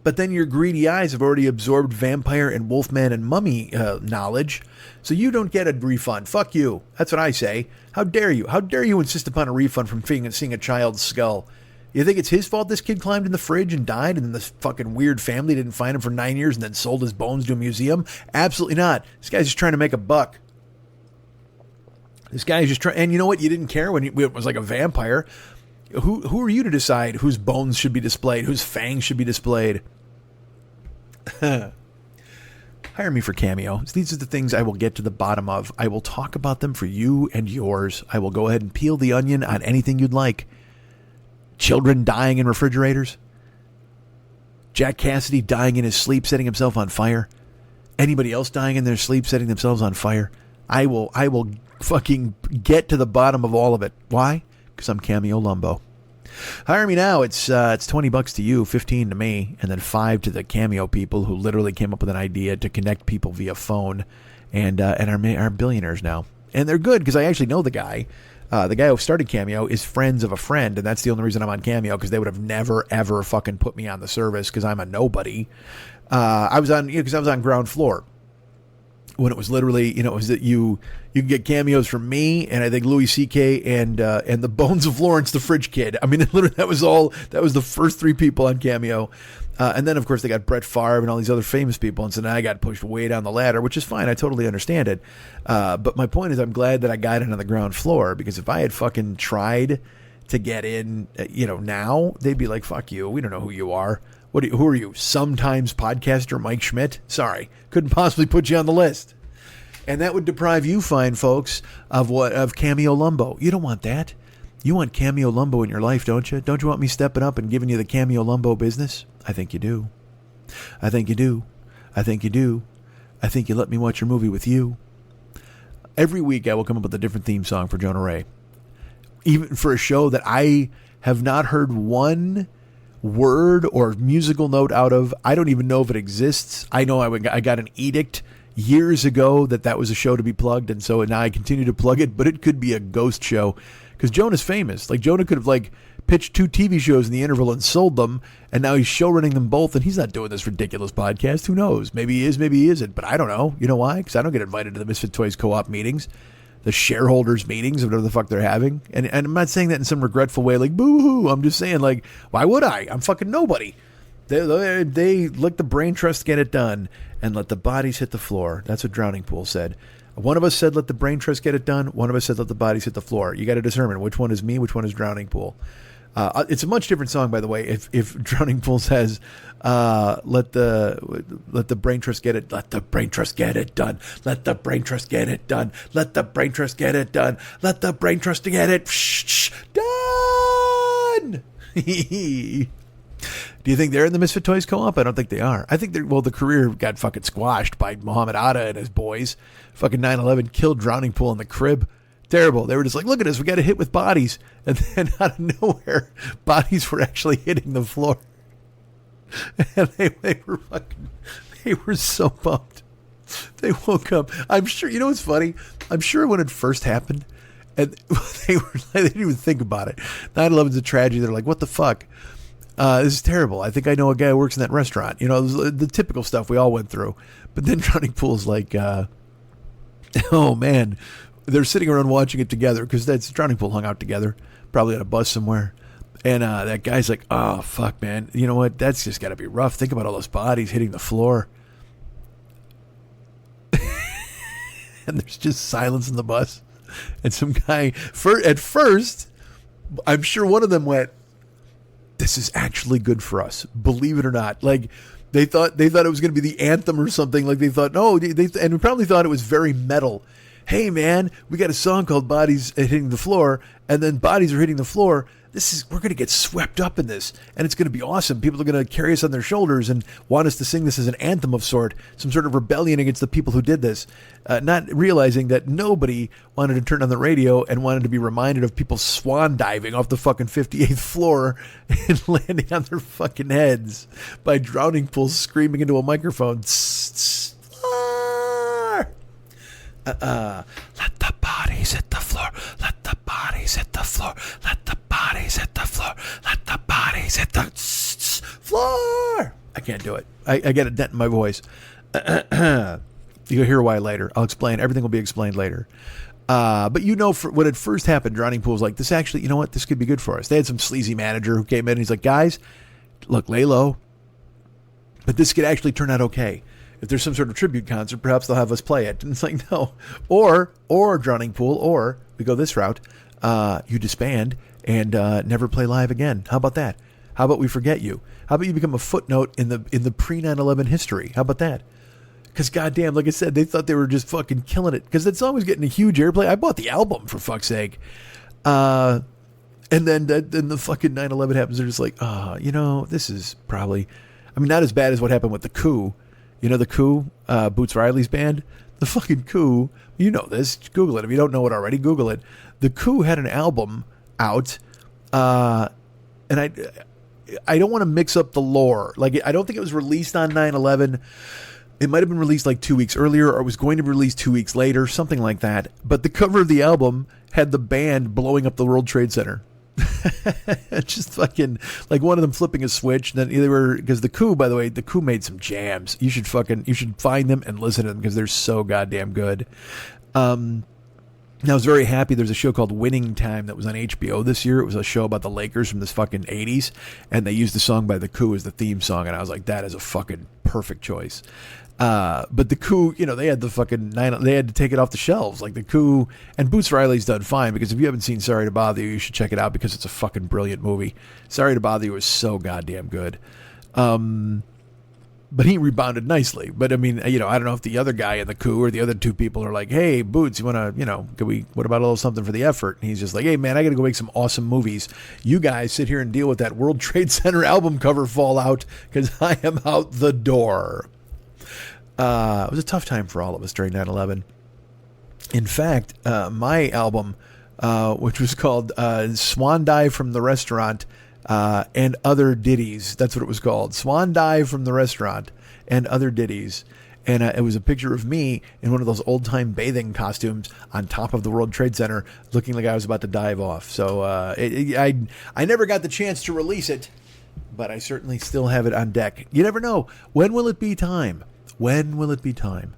Speaker 6: But then your greedy eyes have already absorbed vampire and Wolfman and mummy knowledge, so you don't get a refund. Fuck you. That's what I say. How dare you? How dare you insist upon a refund from seeing a child's skull? You think it's his fault this kid climbed in the fridge and died, and then this fucking weird family didn't find him for 9 years and then sold his bones to a museum? Absolutely not. This guy's just trying to make a buck. This guy's just trying, and you know what? You didn't care when it was like a vampire. Who are you to decide whose bones should be displayed, whose fangs should be displayed? Hire me for Cameo. These are the things I will get to the bottom of. I will talk about them for you and yours. I will go ahead and peel the onion on anything you'd like. Children dying in refrigerators. Jack Cassidy dying in his sleep, setting himself on fire. Anybody else dying in their sleep, setting themselves on fire. I will fucking get to the bottom of all of it. Why? Because I'm Cameo Lumbo. Hire me now. It's $20 to you, $15 to me, and then $5 to the Cameo people who literally came up with an idea to connect people via phone, and are billionaires now. And they're good because I actually know the guy. The guy who started Cameo is friends of a friend, and that's the only reason I'm on Cameo, because they would have never ever fucking put me on the service because I'm a nobody. I was on ground floor when it was literally, it was that you can get cameos from me and I think Louis C.K. and the Bones of Lawrence the Fridge Kid. I mean, literally that was the first 3 people on Cameo. And then, of course, they got Brett Favre and all these other famous people. And so now I got pushed way down the ladder, which is fine. I totally understand it. But my point is I'm glad that I got in on the ground floor, because if I had fucking tried to get in, now, they'd be like, fuck you. We don't know who you are. Who are you? Sometimes podcaster Mike Schmidt? Sorry. Couldn't possibly put you on the list. And that would deprive you fine folks of Cameo Lumbo. You don't want that. You want Cameo Lumbo in your life, don't you? Don't you want me stepping up and giving you the Cameo Lumbo business? I think you do. I think you do. I think you do. I think you let me watch your movie with you. Every week I will come up with a different theme song for Jonah Ray. Even for a show that I have not heard one word or musical note out of. I don't even know if it exists. I know I got an edict years ago that was a show to be plugged, and so now I continue to plug it, but it could be a ghost show, because Jonah's famous. Like, Jonah could have pitched 2 TV shows in the interval and sold them, and now he's show running them both, and he's not doing this ridiculous podcast. Who knows? Maybe he is, maybe he isn't, but I don't know. You know why? Because I don't get invited to the Misfit Toys co-op meetings, the shareholders meetings, whatever the fuck they're having. And I'm not saying that in some regretful way, like, boo-hoo. I'm just saying, like, why would I? I'm fucking nobody. They let the brain trust get it done and let the bodies hit the floor. That's what Drowning Pool said. One of us said, let the brain trust get it done. One of us said, let the bodies hit the floor. You got to determine which one is me, which one is Drowning Pool. It's a much different song, by the way. If Drowning Pool says, let the brain trust get it, let the brain trust get it done, let the brain trust get it done, let the brain trust get it done, let the brain trust get it done. Do you think they're in the Misfit Toys co-op? I don't think they are. I think the career got fucking squashed by Muhammad Atta and his boys. Fucking 9/11 killed Drowning Pool in the crib. Terrible. They were just like, look at us, we got a hit with bodies. And then out of nowhere, bodies were actually hitting the floor. And they were so pumped. They woke up. I'm sure, you know what's funny? I'm sure when it first happened, and they didn't even think about it. 9/11's a tragedy. They're like, what the fuck? This is terrible. I think I know a guy who works in that restaurant. The typical stuff we all went through. But then Drowning Pool's like, oh man, they're sitting around watching it together, because that's Drowning Pool hung out together, probably on a bus somewhere. And that guy's like, oh fuck, man, you know what? That's just got to be rough. Think about all those bodies hitting the floor. And there's just silence in the bus. And some guy, at first, I'm sure one of them went, this is actually good for us. Believe it or not. Like, they thought it was going to be the anthem or something. Like, they thought, no, and we probably thought it was very metal. Hey, man, we got a song called Bodies Hitting the Floor, and then Bodies Are Hitting the Floor. We're going to get swept up in this, and it's going to be awesome. People are going to carry us on their shoulders and want us to sing this as an anthem of some sort of rebellion against the people who did this, not realizing that nobody wanted to turn on the radio and wanted to be reminded of people swan diving off the fucking 58th floor and landing on their fucking heads by drowning pools screaming into a microphone. Let the bodies hit the floor. Let the bodies hit the floor. Let the bodies hit the floor. Let the bodies hit the floor. I can't do it. I get a dent in my voice. You'll hear why later. I'll explain. Everything will be explained later. But when it first happened, Drowning Pool was like, this actually, you know what? This could be good for us. They had some sleazy manager who came in and he's like, guys, look, lay low. But this could actually turn out okay. If there's some sort of tribute concert, perhaps they'll have us play it. And it's like, no. Or Drowning Pool, or we go this route. You disband and never play live again. How about that? How about we forget you? How about you become a footnote in the pre-9/11 history? How about that? Because goddamn, like I said, they thought they were just fucking killing it. Because that song was getting a huge airplay. I bought the album, for fuck's sake. And then the fucking 9/11 happens. They're just like, this is probably, not as bad as what happened with the Coup. You know the Coup, Boots Riley's band? The fucking Coup, you know this, Google it. If you don't know it already, Google it. The Coup had an album out, and I don't want to mix up the lore. Like, I don't think it was released on 9/11. It might have been released like 2 weeks earlier, or it was going to be released 2 weeks later, something like that. But the cover of the album had the band blowing up the World Trade Center. Just fucking like one of them flipping a switch. And then they were, because the Coup, by the way, the Coup made some jams. You should find them and listen to them because they're so goddamn good. I was very happy. There's a show called Winning Time that was on HBO this year. It was a show about the Lakers from this fucking 80s, and they used the song by the Coup as the theme song, and I was like, that is a fucking perfect choice. But the Coup, they had the fucking they had to take it off the shelves. Like the Coup, and Boots Riley's done fine, because if you haven't seen Sorry to Bother You, you should check it out because it's a fucking brilliant movie. Sorry to Bother You was so goddamn good. But he rebounded nicely. But I don't know if the other guy in the Coup or the other two people are like, hey, Boots, you want to, what about a little something for the effort? And he's just like, hey, man, I got to go make some awesome movies. You guys sit here and deal with that World Trade Center album cover fallout because I am out the door. It was a tough time for all of us during 9/11. In fact, my album, which was called Swan Dive from the Restaurant, and Other Ditties. That's what it was called. Swan Dive from the Restaurant and Other Ditties. And it was a picture of me in one of those old-time bathing costumes on top of the World Trade Center looking like I was about to dive off. So I never got the chance to release it, but I certainly still have it on deck. You never know. When will it be time? When will it be time?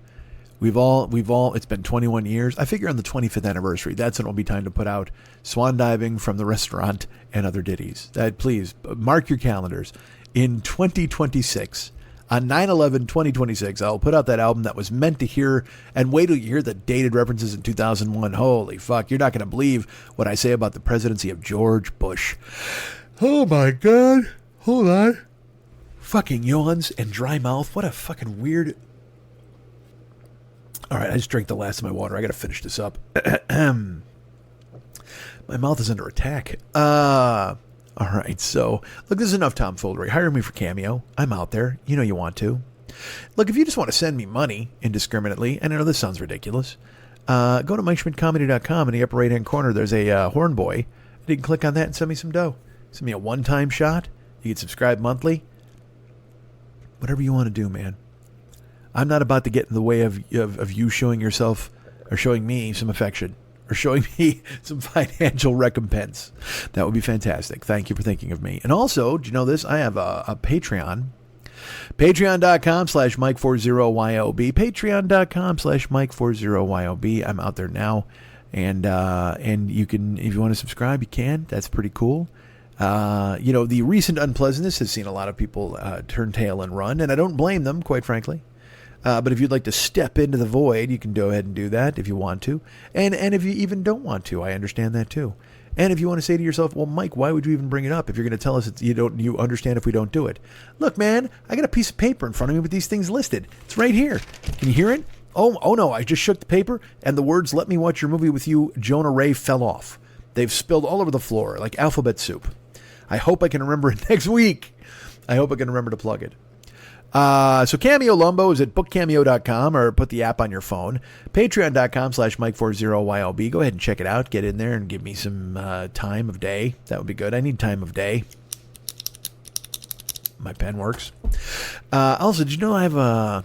Speaker 6: We've all, it's been 21 years. I figure on the 25th anniversary, that's when it'll be time to put out Swan Diving from the Restaurant and Other Ditties. Please, mark your calendars. In 2026, on 9/11/2026, I'll put out that album that was meant to hear, and wait till you hear the dated references in 2001. Holy fuck, you're not going to believe what I say about the presidency of George Bush. Oh my God. Hold on. Fucking yawns and dry mouth. What a fucking weird... All right, I just drank the last of my water. I got to finish this up. My mouth is under attack. All right, so look, this is enough tomfoolery. Hire me for Cameo. I'm out there. You know you want to. Look, if you just want to send me money indiscriminately, and I know this sounds ridiculous, go to MikeSchmidtComedy.com. In the upper right-hand corner, there's a horn boy. And you can click on that and send me some dough. Send me a one-time shot. You can subscribe monthly. Whatever you want to do, man. I'm not about to get in the way of you showing yourself or showing me some affection or showing me some financial recompense. That would be fantastic. Thank you for thinking of me. And also, do you know this? I have a Patreon. Patreon.com/Mike40YOB. Patreon.com/Mike40YOB. I'm out there now. And you can, if you want to subscribe, you can. That's pretty cool. The recent unpleasantness has seen a lot of people turn tail and run, and I don't blame them, quite frankly. But if you'd like to step into the void, you can go ahead and do that if you want to. And if you even don't want to, I understand that too. And if you want to say to yourself, well, Mike, why would you even bring it up if you're going to tell us you understand if we don't do it? Look, man, I got a piece of paper in front of me with these things listed. It's right here. Can you hear it? Oh no, I just shook the paper and the words, "Let me watch your movie with you, Jonah Ray," fell off. They've spilled all over the floor like alphabet soup. I hope I can remember it next week. I hope I can remember to plug it. So Cameo Lumbo is at bookcameo.com or put the app on your phone. Patreon.com/Mike40YLB. Go ahead and check it out. Get in there and give me some time of day. That would be good. I need time of day. My pen works. Also, did you know I have a...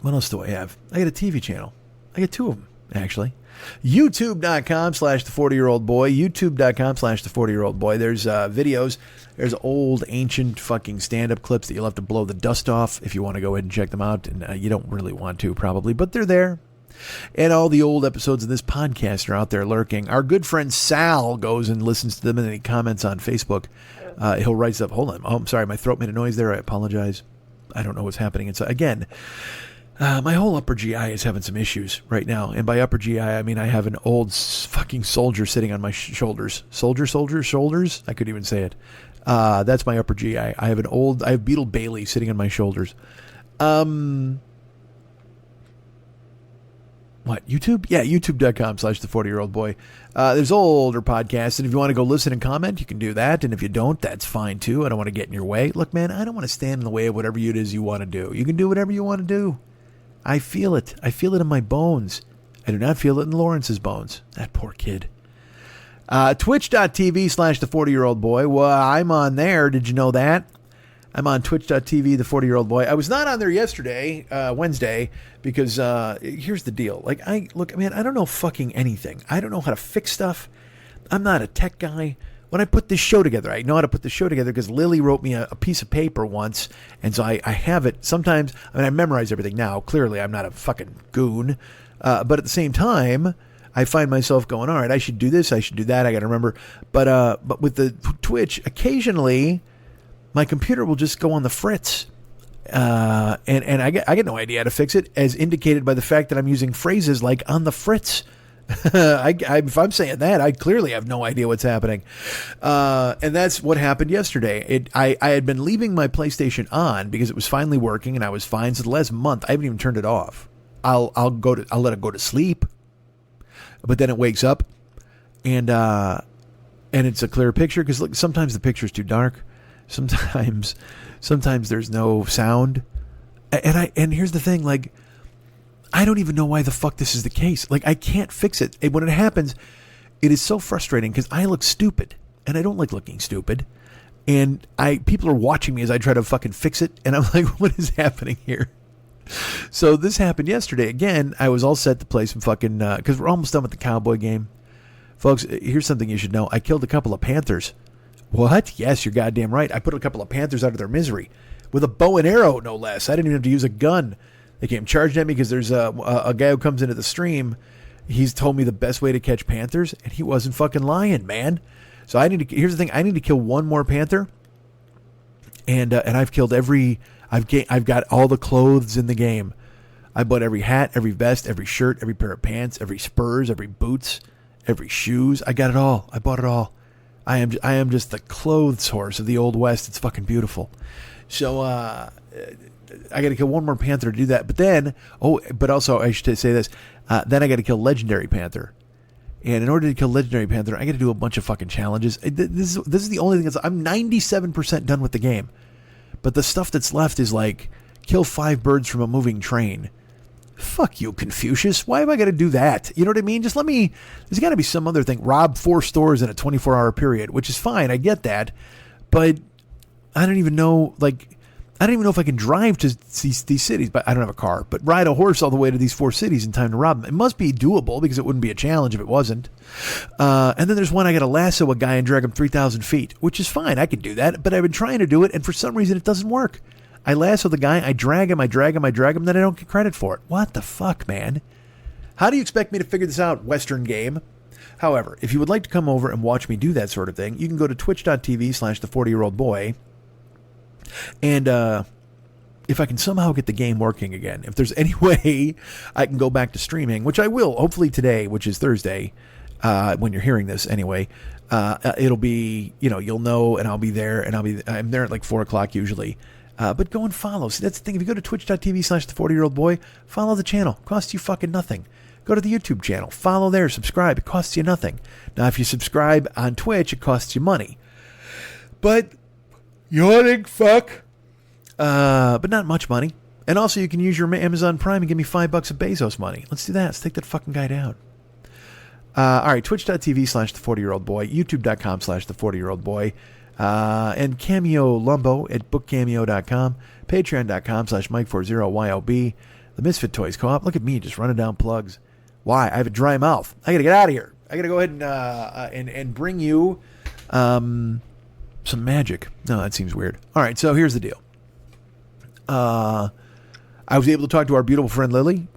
Speaker 6: What else do I have? I got a TV channel. I got two of them, actually. YouTube.com/the40year-old boy. YouTube.com/the40year-old boy. There's videos. There's old, ancient fucking stand-up clips that you'll have to blow the dust off if you want to go ahead and check them out. And you don't really want to, probably, but they're there. And all the old episodes of this podcast are out there lurking. Our good friend Sal goes and listens to them, and then he comments on Facebook. He'll write stuff. Hold on. Oh, I'm sorry. My throat made a noise there. I apologize. I don't know what's happening. And so, again... my whole upper GI is having some issues right now. And by upper GI, I mean I have an old fucking soldier sitting on my shoulders. Shoulders? I couldn't even say it. That's my upper GI. I have Beetle Bailey sitting on my shoulders. What? YouTube? Yeah, youtube.com/the40year-old boy. There's older podcasts, and if you want to go listen and comment, you can do that. And if you don't, that's fine too. I don't want to get in your way. Look, man, I don't want to stand in the way of whatever it is you want to do. You can do whatever you want to do. I feel it. I feel it in my bones. I do not feel it in Lawrence's bones. That poor kid. Twitch.tv/the40year-old boy. Well, I'm on there. Did you know that? I'm on twitch.tv, the 40-year-old boy. I was not on there yesterday, Wednesday, because here's the deal. Look, man, I don't know fucking anything. I don't know how to fix stuff. I'm not a tech guy. When I put this show together, I know how to put the show together because Lily wrote me a piece of paper once, and so I have it. Sometimes, I memorize everything now. Clearly, I'm not a fucking goon. But at the same time, I find myself going, all right, I should do this, I should do that, I got to remember. But with the Twitch, occasionally, my computer will just go on the fritz. And I get no idea how to fix it, as indicated by the fact that I'm using phrases like "on the fritz." If I'm saying that, I clearly have no idea what's happening. And that's what happened yesterday. I had been leaving my PlayStation on because it was finally working and I was fine. So the last month, I haven't even turned it off. I'll let it go to sleep, but then it wakes up and it's a clear picture. Cause look, sometimes the picture's too dark. Sometimes there's no sound. And here's the thing, like, I don't even know why the fuck this is the case. Like, I can't fix it. And when it happens, it is so frustrating because I look stupid and I don't like looking stupid. And people are watching me as I try to fucking fix it. And I'm like, what is happening here? So this happened yesterday. Again, I was all set to play some fucking, cause we're almost done with the Cowboy game. Folks, here's something you should know. I killed a couple of Panthers. What? Yes, you're goddamn right. I put a couple of Panthers out of their misery with a bow and arrow, no less. I didn't even have to use a gun. They came charging at me because there's a guy who comes into the stream. He's told me the best way to catch Panthers, and he wasn't fucking lying, man. So here's the thing. I need to kill one more Panther, and I've killed I've got all the clothes in the game. I bought every hat, every vest, every shirt, every pair of pants, every spurs, every boots, every shoes. I got it all. I bought it all. I am just the clothes horse of the Old West. It's fucking beautiful. So I got to kill one more Panther to do that. But also I should say this. Then I got to kill Legendary Panther. And in order to kill Legendary Panther, I got to do a bunch of fucking challenges. This is the only thing I'm 97% done with the game. But the stuff that's left is like kill 5 birds from a moving train. Fuck you, Confucius. Why have I got to do that? You know what I mean? There's got to be some other thing. Rob 4 stores in a 24-hour period, which is fine. I get that. But I don't even know if I can drive to these cities. But I don't have a car. But ride a horse all the way to these 4 cities in time to rob them. It must be doable because it wouldn't be a challenge if it wasn't. And then there's one I got to lasso a guy and drag him 3,000 feet, which is fine. I could do that. But I've been trying to do it, and for some reason it doesn't work. I lasso the guy, I drag him, then I don't get credit for it. What the fuck, man? How do you expect me to figure this out, Western game? However, if you would like to come over and watch me do that sort of thing, you can go to twitch.tv/the40year-old boy. And if I can somehow get the game working again, if there's any way I can go back to streaming, which I will, hopefully today, which is Thursday, when you're hearing this anyway. It'll be, you'll know, and I'll be there, and I'm there at like 4:00 usually. But go and follow. See, that's the thing. If you go to twitch.tv/the40year-old boy, follow the channel. It costs you fucking nothing. Go to the YouTube channel. Follow there. Subscribe. It costs you nothing. Now, if you subscribe on Twitch, it costs you money. But yawning fuck. But not much money. And also, you can use your Amazon Prime and give me $5 of Bezos money. Let's do that. Let's take that fucking guy down. All right, twitch.tv/the40year-old boy, youtube.com/the40year-old boy, and Cameo Lumbo at bookcameo.com, patreon.com/Mike40YLB, the Misfit Toys Co-op. Look at me just running down plugs. Why? I have a dry mouth. I got to get out of here. I got to go ahead and bring you some magic. No, that seems weird. All right, so here's the deal. I was able to talk to our beautiful friend Lily,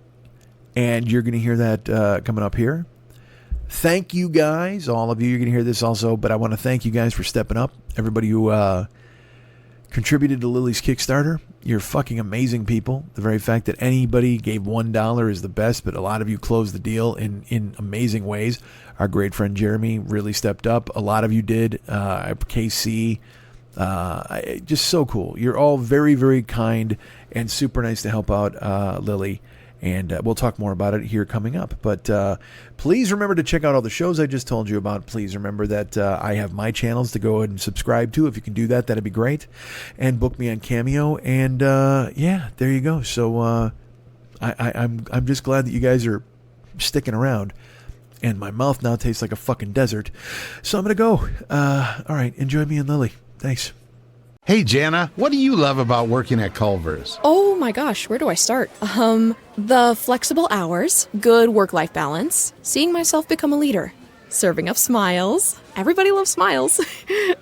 Speaker 6: and you're going to hear that coming up here. Thank you guys, all of you. You're going to hear this also, but I want to thank you guys for stepping up. Everybody who contributed to Lily's Kickstarter. You're fucking amazing people. The very fact that anybody gave $1 is the best, but a lot of you closed the deal in amazing ways. Our great friend Jeremy really stepped up. A lot of you did. KC, just so cool. You're all very, very kind and super nice to help out Lily. And we'll talk more about it here coming up. But please remember to check out all the shows I just told you about. Please remember that I have my channels to go ahead and subscribe to. If you can do that, that'd be great. And book me on Cameo. And yeah, there you go. So I'm just glad that you guys are sticking around. And my mouth now tastes like a fucking desert. So I'm going to go. All right. Enjoy me and Lily. Thanks.
Speaker 1: Hey, Jana, what do you love about working at Culver's?
Speaker 7: Oh my gosh, where do I start? The flexible hours, good work-life balance, seeing myself become a leader, serving up smiles. Everybody loves smiles.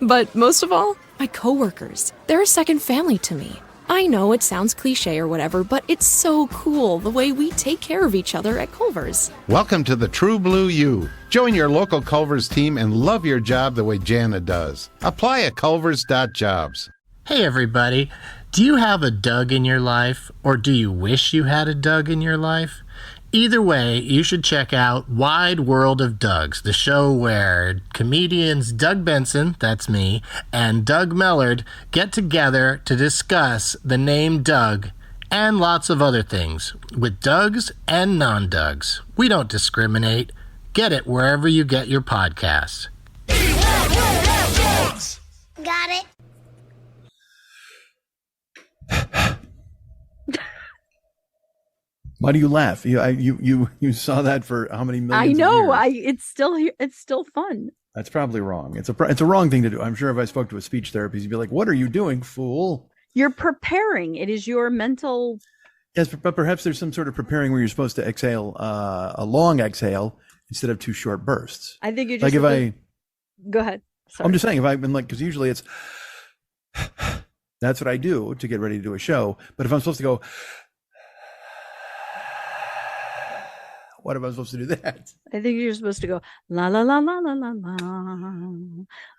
Speaker 7: But most of all, my coworkers. They're a second family to me. I know it sounds cliche or whatever, but it's so cool the way we take care of each other at Culver's.
Speaker 1: Welcome to the True Blue You. Join your local Culver's team and love your job the way Jana does. Apply at culvers.jobs.
Speaker 8: Hey everybody, do you have a Doug in your life, or do you wish you had a Doug in your life? Either way, you should check out Wide World of Dougs, the show where comedians Doug Benson, that's me, and Doug Mellard get together to discuss the name Doug and lots of other things, with Dougs and non-Dougs. We don't discriminate. Get it wherever you get your podcasts.
Speaker 9: Got it.
Speaker 6: Why do you laugh? You saw that for how many millions?
Speaker 10: I know.
Speaker 6: Of years?
Speaker 10: It's still fun.
Speaker 6: That's probably wrong. It's a wrong thing to do. I'm sure if I spoke to a speech therapist, he'd be like, "What are you doing, fool?"
Speaker 10: You're preparing. It is your mental.
Speaker 6: Yes, but perhaps there's some sort of preparing where you're supposed to exhale a long exhale instead of two short bursts.
Speaker 10: I think you just
Speaker 6: like if I
Speaker 10: go ahead. Sorry.
Speaker 6: I'm just saying if I've been like, because usually it's that's what I do to get ready to do a show. But if I'm supposed to go. What am I supposed to do that?
Speaker 10: I think you're supposed to go la la la la la la la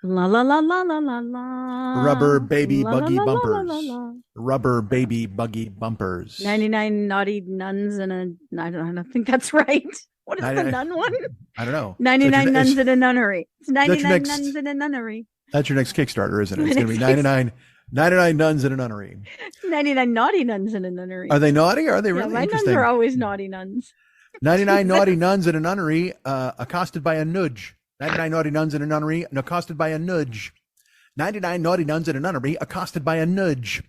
Speaker 10: la la la la la la la.
Speaker 6: Rubber baby buggy bumpers. Rubber baby buggy bumpers.
Speaker 10: 99 naughty nuns and a. I don't think that's right. What is the nun one?
Speaker 6: I don't know.
Speaker 10: 99 nuns in a nunnery. It's 99 nuns in a nunnery.
Speaker 6: That's your next Kickstarter, isn't it? It's going to be 99 nuns in a nunnery.
Speaker 10: 99 naughty nuns in a nunnery.
Speaker 6: Are they naughty? Or are they really?
Speaker 10: My nuns are always naughty nuns.
Speaker 6: 99 naughty nuns in a nunnery accosted by a nudge. 99 naughty nuns in a nunnery accosted by a nudge. 99 naughty nuns in a nunnery accosted by a nudge.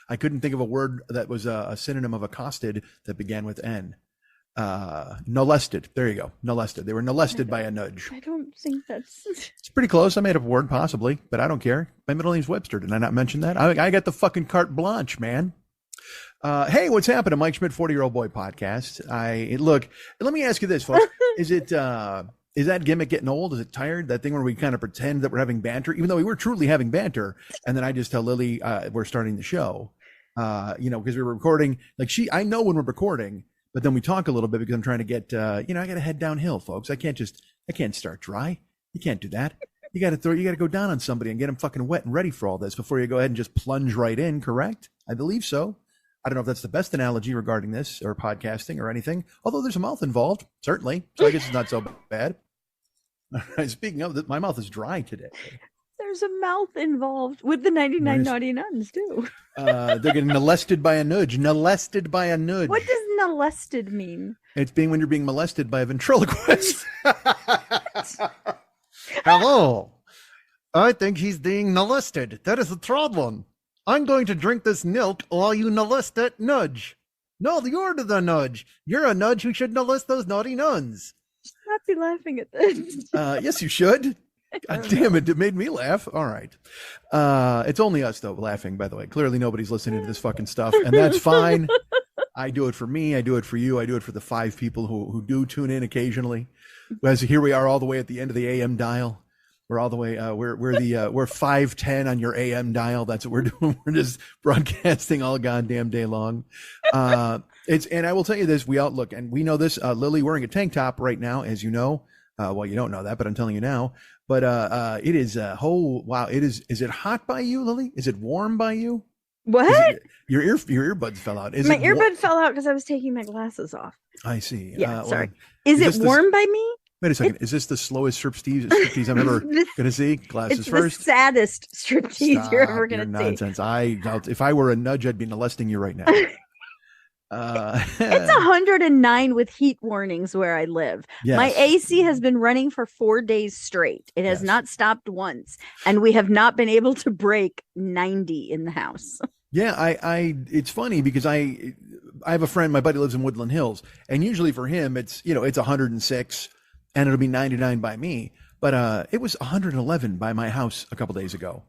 Speaker 6: I couldn't think of a word that was a synonym of accosted that began with N. Molested. There you go. Molested. They were molested by a nudge.
Speaker 10: I don't think that's...
Speaker 6: It's pretty close. I made up a word possibly, but I don't care. My middle name's Webster. Did I not mention that? I got the fucking carte blanche, man. Hey, what's happening? Mike Schmidt, 40-Year-Old Boy podcast. Look, let me ask you this, folks. Is that gimmick getting old? Is it tired? That thing where we kind of pretend that we're having banter, even though we were truly having banter. And then I just tell Lily, we're starting the show, because we're recording. I know when we're recording, but then we talk a little bit because I'm trying to get, I got to head downhill, folks. I can't start dry. You can't do that. You got to go down on somebody and get them fucking wet and ready for all this before you go ahead and just plunge right in. Correct? I believe so. I don't know if that's the best analogy regarding this or podcasting or anything, although there's a mouth involved, certainly. So I guess it's not so bad. Speaking of that, my mouth is dry today.
Speaker 10: There's a mouth involved with the 99
Speaker 6: There's-
Speaker 10: Naughty Nuns, too.
Speaker 6: They're getting molested by a nudge. Molested by a nudge.
Speaker 10: What does molested mean?
Speaker 6: It's when you're being molested by a ventriloquist. Hello. I think he's being molested. That is the problem. I'm going to drink this milk while you molest that nudge. No, you're the nudge. You're a nudge who should molest those naughty nuns.
Speaker 10: Should not be laughing at this.
Speaker 6: Yes, you should. God damn it. It made me laugh. All right. It's only us, though, laughing, by the way. Clearly, nobody's listening to this fucking stuff, and that's fine. I do it for me. I do it for you. I do it for the 5 people who do tune in occasionally. As here we are all the way at the end of the AM dial. We're all the way. We're 510 on your AM dial. That's what we're doing. We're just broadcasting all goddamn day long. And I will tell you this. We outlook, and we know this. Lily wearing a tank top right now, as you know. Well, you don't know that, but I'm telling you now. But it is wow. It is. Is it hot by you, Lily? Is it warm by you?
Speaker 10: What?
Speaker 6: Your earbuds fell out.
Speaker 10: My earbud fell out because I was taking my glasses off.
Speaker 6: I see.
Speaker 10: Yeah, sorry.
Speaker 6: Well,
Speaker 10: is it warm by me?
Speaker 6: Wait a second. Is this the slowest striptease I'm ever going to see? Glasses
Speaker 10: it's
Speaker 6: first.
Speaker 10: The saddest striptease you're ever going to see.
Speaker 6: Nonsense. If I were a nudge, I'd be molesting you right now.
Speaker 10: It's 109 with heat warnings where I live.
Speaker 6: Yes.
Speaker 10: My AC has been running for 4 days straight. It has not stopped once, and we have not been able to break 90 in the house.
Speaker 6: Yeah, it's funny because I have a friend, my buddy lives in Woodland Hills, and usually for him it's 106 and it'll be 99 by me, but it was 111 by my house a couple days ago.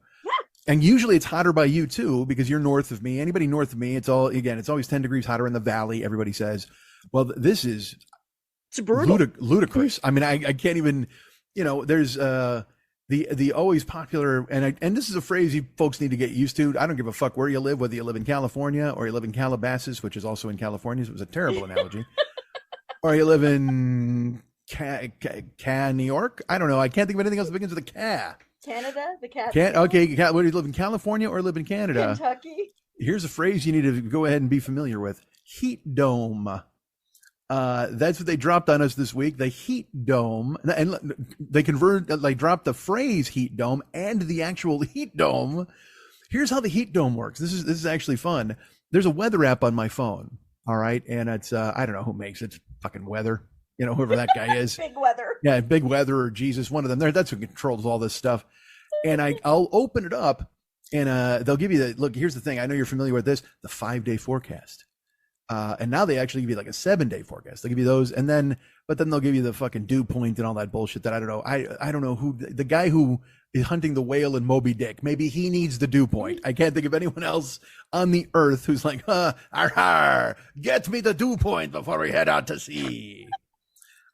Speaker 6: And usually it's hotter by you too, because you're north of me. Anybody north of me, it's always 10 degrees hotter in the valley, everybody says. Well, this is ludicrous. I mean, I can't even, there's the always popular, and this is a phrase you folks need to get used to. I don't give a fuck where you live, whether you live in California or you live in Calabasas, which is also in California. So it was a terrible analogy. Or you live in New York. I don't know. I can't think of anything else that begins with a Ca.
Speaker 10: Canada, the cat.
Speaker 6: Okay, where do you live in California or live in Canada?
Speaker 10: Kentucky.
Speaker 6: Here's a phrase you need to go ahead and be familiar with: heat dome. That's what they dropped on us this week. The heat dome, and they dropped the phrase heat dome and the actual heat dome. Here's how the heat dome works. This is actually fun. There's a weather app on my phone. All right, and it's I don't know who makes it. Fucking weather. Whoever that guy is.
Speaker 10: Big Weather.
Speaker 6: Yeah, Big Weather or Jesus, one of them. That's who controls all this stuff. And I'll open it up, and they'll give you look. Here's the thing. I know you're familiar with this. The 5-day forecast. And now they actually give you like a 7-day forecast. They'll give you those, but then they'll give you the fucking dew point and all that bullshit that I don't know. I don't know who the guy who is hunting the whale in Moby Dick. Maybe he needs the dew point. I can't think of anyone else on the earth who's like, get me the dew point before we head out to sea.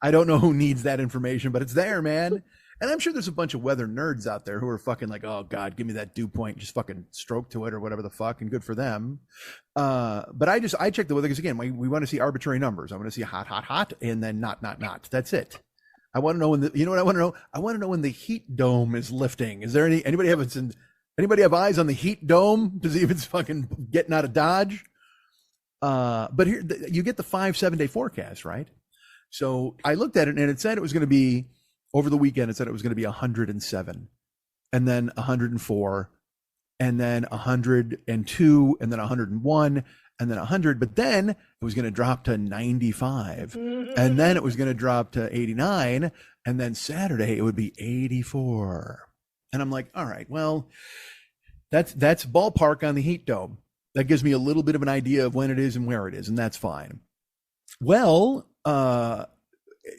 Speaker 6: I don't know who needs that information, but it's there, man. And I'm sure there's a bunch of weather nerds out there who are fucking like, oh God, give me that dew point, just fucking stroke to it or whatever the fuck, and good for them. But I check the weather because again, we want to see arbitrary numbers. I want to see hot, and then not. That's it. I want to know you know what I want to know? I want to know when the heat dome is lifting. Is there anybody have eyes on the heat dome to see if it's fucking getting out of Dodge? But here you get the 5-7 day forecast, right? So I looked at it and it said it was going to be over the weekend. It said it was going to be 107 and then 104 and then 102 and then 101 and then 100. But then it was going to drop to 95 and then it was going to drop to 89. And then Saturday it would be 84. And I'm like, all right, well, that's ballpark on the heat dome. That gives me a little bit of an idea of when it is and where it is. And that's fine. Well,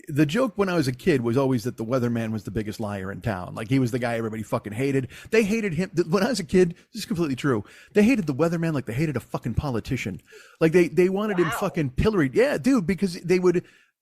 Speaker 6: the joke when I was a kid was always that the weatherman was the biggest liar in town. Like he was the guy everybody fucking hated. They hated him. When I was a kid, this is completely true. They hated the weatherman like they hated a fucking politician. Like they wanted him fucking pilloried. Yeah, dude, because it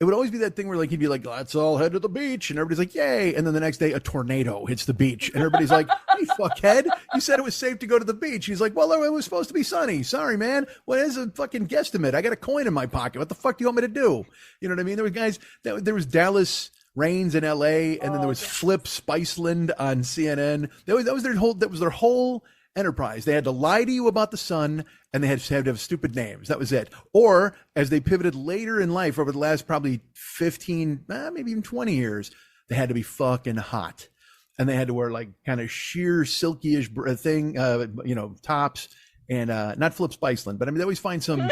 Speaker 6: would always be that thing where like he'd be like, let's all head to the beach, and everybody's like, yay, and then the next day a tornado hits the beach and everybody's like, hey fuckhead, you said it was safe to go to the beach. He's like, well, it was supposed to be sunny. Sorry, man. What is a fucking guesstimate? I got a coin in my pocket. What the fuck do you want me to do? You know what I mean? There were guys there was Dallas Rains in LA, and then there was Flip Spiceland on CNN. That was their whole enterprise. They had to lie to you about the sun, and they had to have stupid names. That was it. Or as they pivoted later in life over the last probably 15, maybe even 20 years, They had to be fucking hot. And they had to wear like kind of sheer silky-ish thing, tops, and not Flip Spiceland, but I mean, they always find some.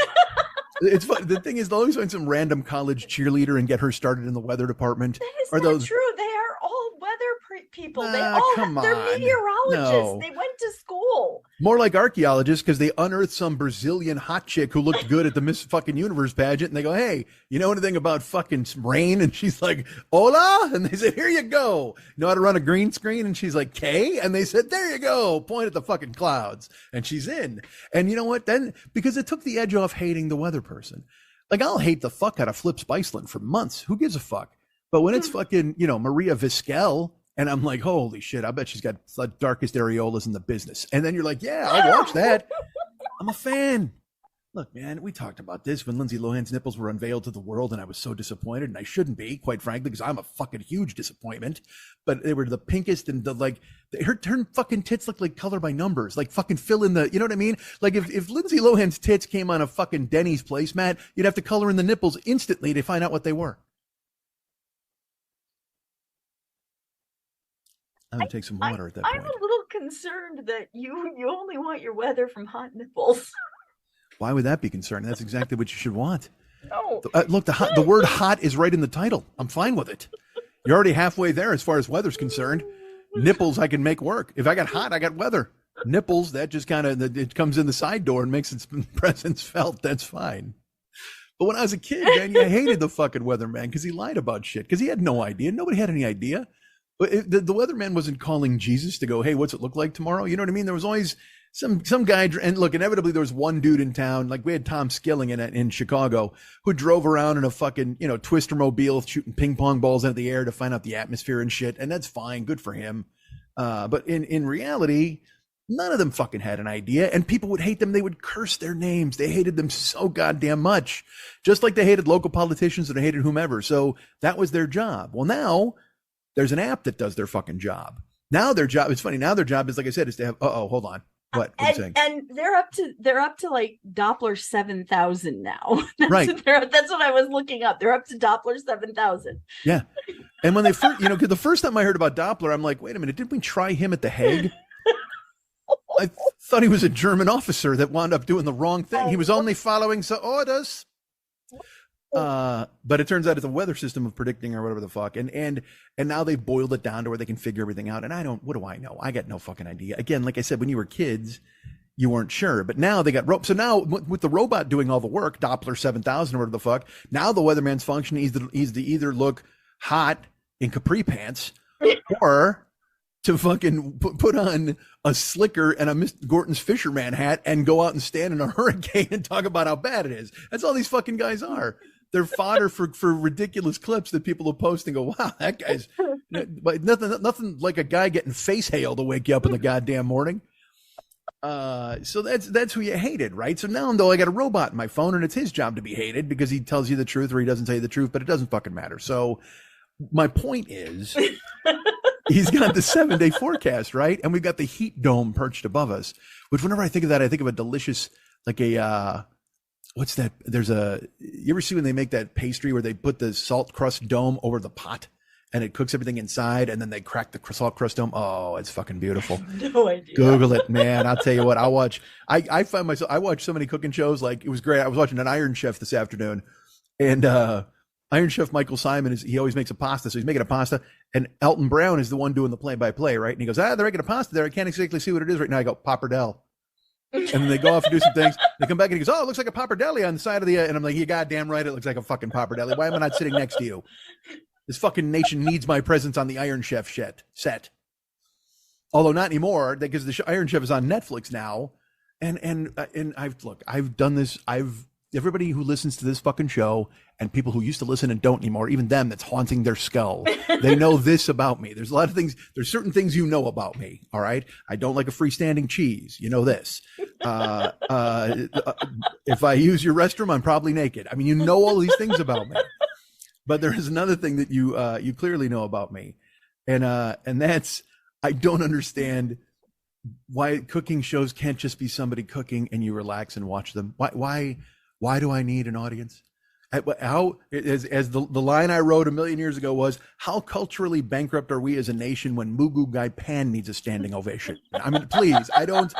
Speaker 6: It's fun. The thing is, they'll always find some random college cheerleader and get her started in the weather department.
Speaker 10: That is not true. They are all weather people. They're meteorologists.
Speaker 6: No.
Speaker 10: They went to school.
Speaker 6: More like archaeologists, because they unearthed some Brazilian hot chick who looked good at the Miss fucking Universe pageant, and they go, "Hey, you know anything about fucking rain?" And she's like, "Hola," and they said, "Here you go. You know how to run a green screen?" And she's like, "K," and they said, "There you go. Point at the fucking clouds," and she's in. And you know what? Then because it took the edge off hating the weather person. Like I'll hate the fuck out of Flip Spiceland for months. Who gives a fuck? But when it's fucking Maria Vizquel. And I'm like, holy shit, I bet she's got the darkest areolas in the business. And then you're like, yeah, I'll watch that. I'm a fan. Look, man, we talked about this when Lindsay Lohan's nipples were unveiled to the world, and I was so disappointed, and I shouldn't be, quite frankly, because I'm a fucking huge disappointment. But they were the pinkest, and her fucking tits looked like color by numbers, like fucking fill in the, you know what I mean? Like if Lindsay Lohan's tits came on a fucking Denny's placemat, you'd have to color in the nipples instantly to find out what they were. I'm gonna take some water at that point.
Speaker 10: I'm a little concerned that you only want your weather from hot nipples.
Speaker 6: Why would that be concerning? That's exactly what you should want.
Speaker 10: No.
Speaker 6: Look, the word hot is right in the title. I'm fine with it. You're already halfway there as far as weather's concerned. Nipples I can make work. If I got hot, I got weather. Nipples, that just kind of, it comes in the side door and makes its presence felt. That's fine. But when I was a kid, man, I hated the fucking weatherman because he lied about shit. Because he had no idea. Nobody had any idea. The weatherman wasn't calling Jesus to go, hey, what's it look like tomorrow? You know what I mean? There was always some guy, and look, inevitably there was one dude in town, like we had Tom Skilling in Chicago, who drove around in a fucking, twister mobile shooting ping pong balls into the air to find out the atmosphere and shit. And that's fine. Good for him. But in reality, none of them fucking had an idea, and people would hate them. They would curse their names. They hated them so goddamn much, just like they hated local politicians and they hated whomever. So that was their job. Well, now there's an app that does their fucking job. Now their job, it's funny. Now their job is, like I said, is to have, hold on. What are you saying?
Speaker 10: And they're up to like Doppler 7,000 now.
Speaker 6: Right.
Speaker 10: That's what I was looking up. They're up to Doppler 7,000.
Speaker 6: Yeah. And when they first, because the first time I heard about Doppler, I'm like, wait a minute, didn't we try him at The Hague? I thought he was a German officer that wound up doing the wrong thing. He was only following some orders. But it turns out it's a weather system of predicting or whatever the fuck. And now they've boiled it down to where they can figure everything out. And what do I know? I got no fucking idea. Again, like I said, when you were kids, you weren't sure. But now they got so now with the robot doing all the work, Doppler 7,000 or whatever the fuck, now the weatherman's function is to either look hot in capri pants or to fucking put on a slicker and a Mr. Gorton's fisherman hat and go out and stand in a hurricane and talk about how bad it is. That's all these fucking guys are. They're fodder for ridiculous clips that people will post and go, wow, that guy's nothing like a guy getting face hail to wake you up in the goddamn morning. So that's who you hated, right? So now though I got a robot in my phone and it's his job to be hated because he tells you the truth or he doesn't tell you the truth, but it doesn't fucking matter. So my point is he's got the 7-day forecast, right? And we've got the heat dome perched above us, which whenever I think of that, I think of a delicious, like what's that? You ever see when they make that pastry where they put the salt crust dome over the pot and it cooks everything inside and then they crack the salt crust dome? Oh, it's fucking beautiful.
Speaker 10: No idea.
Speaker 6: Google it, man. I'll tell you what, I find myself, I watch so many cooking shows. Like it was great. I was watching an Iron Chef this afternoon and, Iron Chef Michael Simon he always makes a pasta. So he's making a pasta and Elton Brown is the one doing the play by play, right? And he goes, they're making a pasta there. I can't exactly see what it is right now. I go, pappardelle. And then they go off and do some things. They come back and he goes, oh, it looks like a pappardelle on the side of the, and I'm like, you goddamn right. It looks like a fucking pappardelle. Why am I not sitting next to you? This fucking nation needs my presence on the Iron Chef set. Although not anymore because the Iron Chef is on Netflix now. And I've done this. Everybody who listens to this fucking show and people who used to listen and don't anymore, even them that's haunting their skull, they know this about me. There's a lot of things. There's certain things you know about me. All right. I don't like a freestanding cheese. You know this. If I use your restroom, I'm probably naked. I mean, you know all these things about me. But there is another thing that you clearly know about me. And that's, I don't understand why cooking shows can't just be somebody cooking and you relax and watch them. Why do I need an audience? How, as the line I wrote a million years ago was, how culturally bankrupt are we as a nation when Mugu Gai Pan needs a standing ovation? I mean, please, I don't,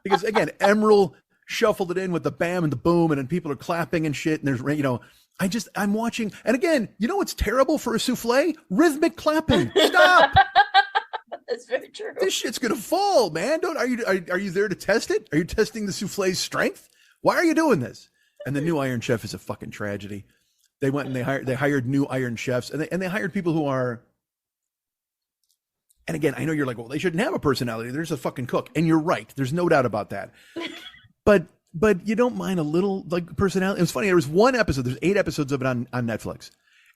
Speaker 6: because again, Emerald shuffled it in with the bam and the boom, and then people are clapping and shit, and there's, I'm watching, and again, what's terrible for a souffle? Rhythmic clapping. Stop.
Speaker 9: That's very true.
Speaker 6: This shit's gonna fall, man. Are you there to test it? Are you testing the souffle's strength? Why are you doing this? And the new Iron Chef is a fucking tragedy. They went and they hired new Iron Chefs, and they hired people who are. And again, I know you're like, well, they shouldn't have a personality. They're just a fucking cook, and you're right. There's no doubt about that. But you don't mind a little like personality. It was funny. There was one episode. There's 8 episodes of it on Netflix,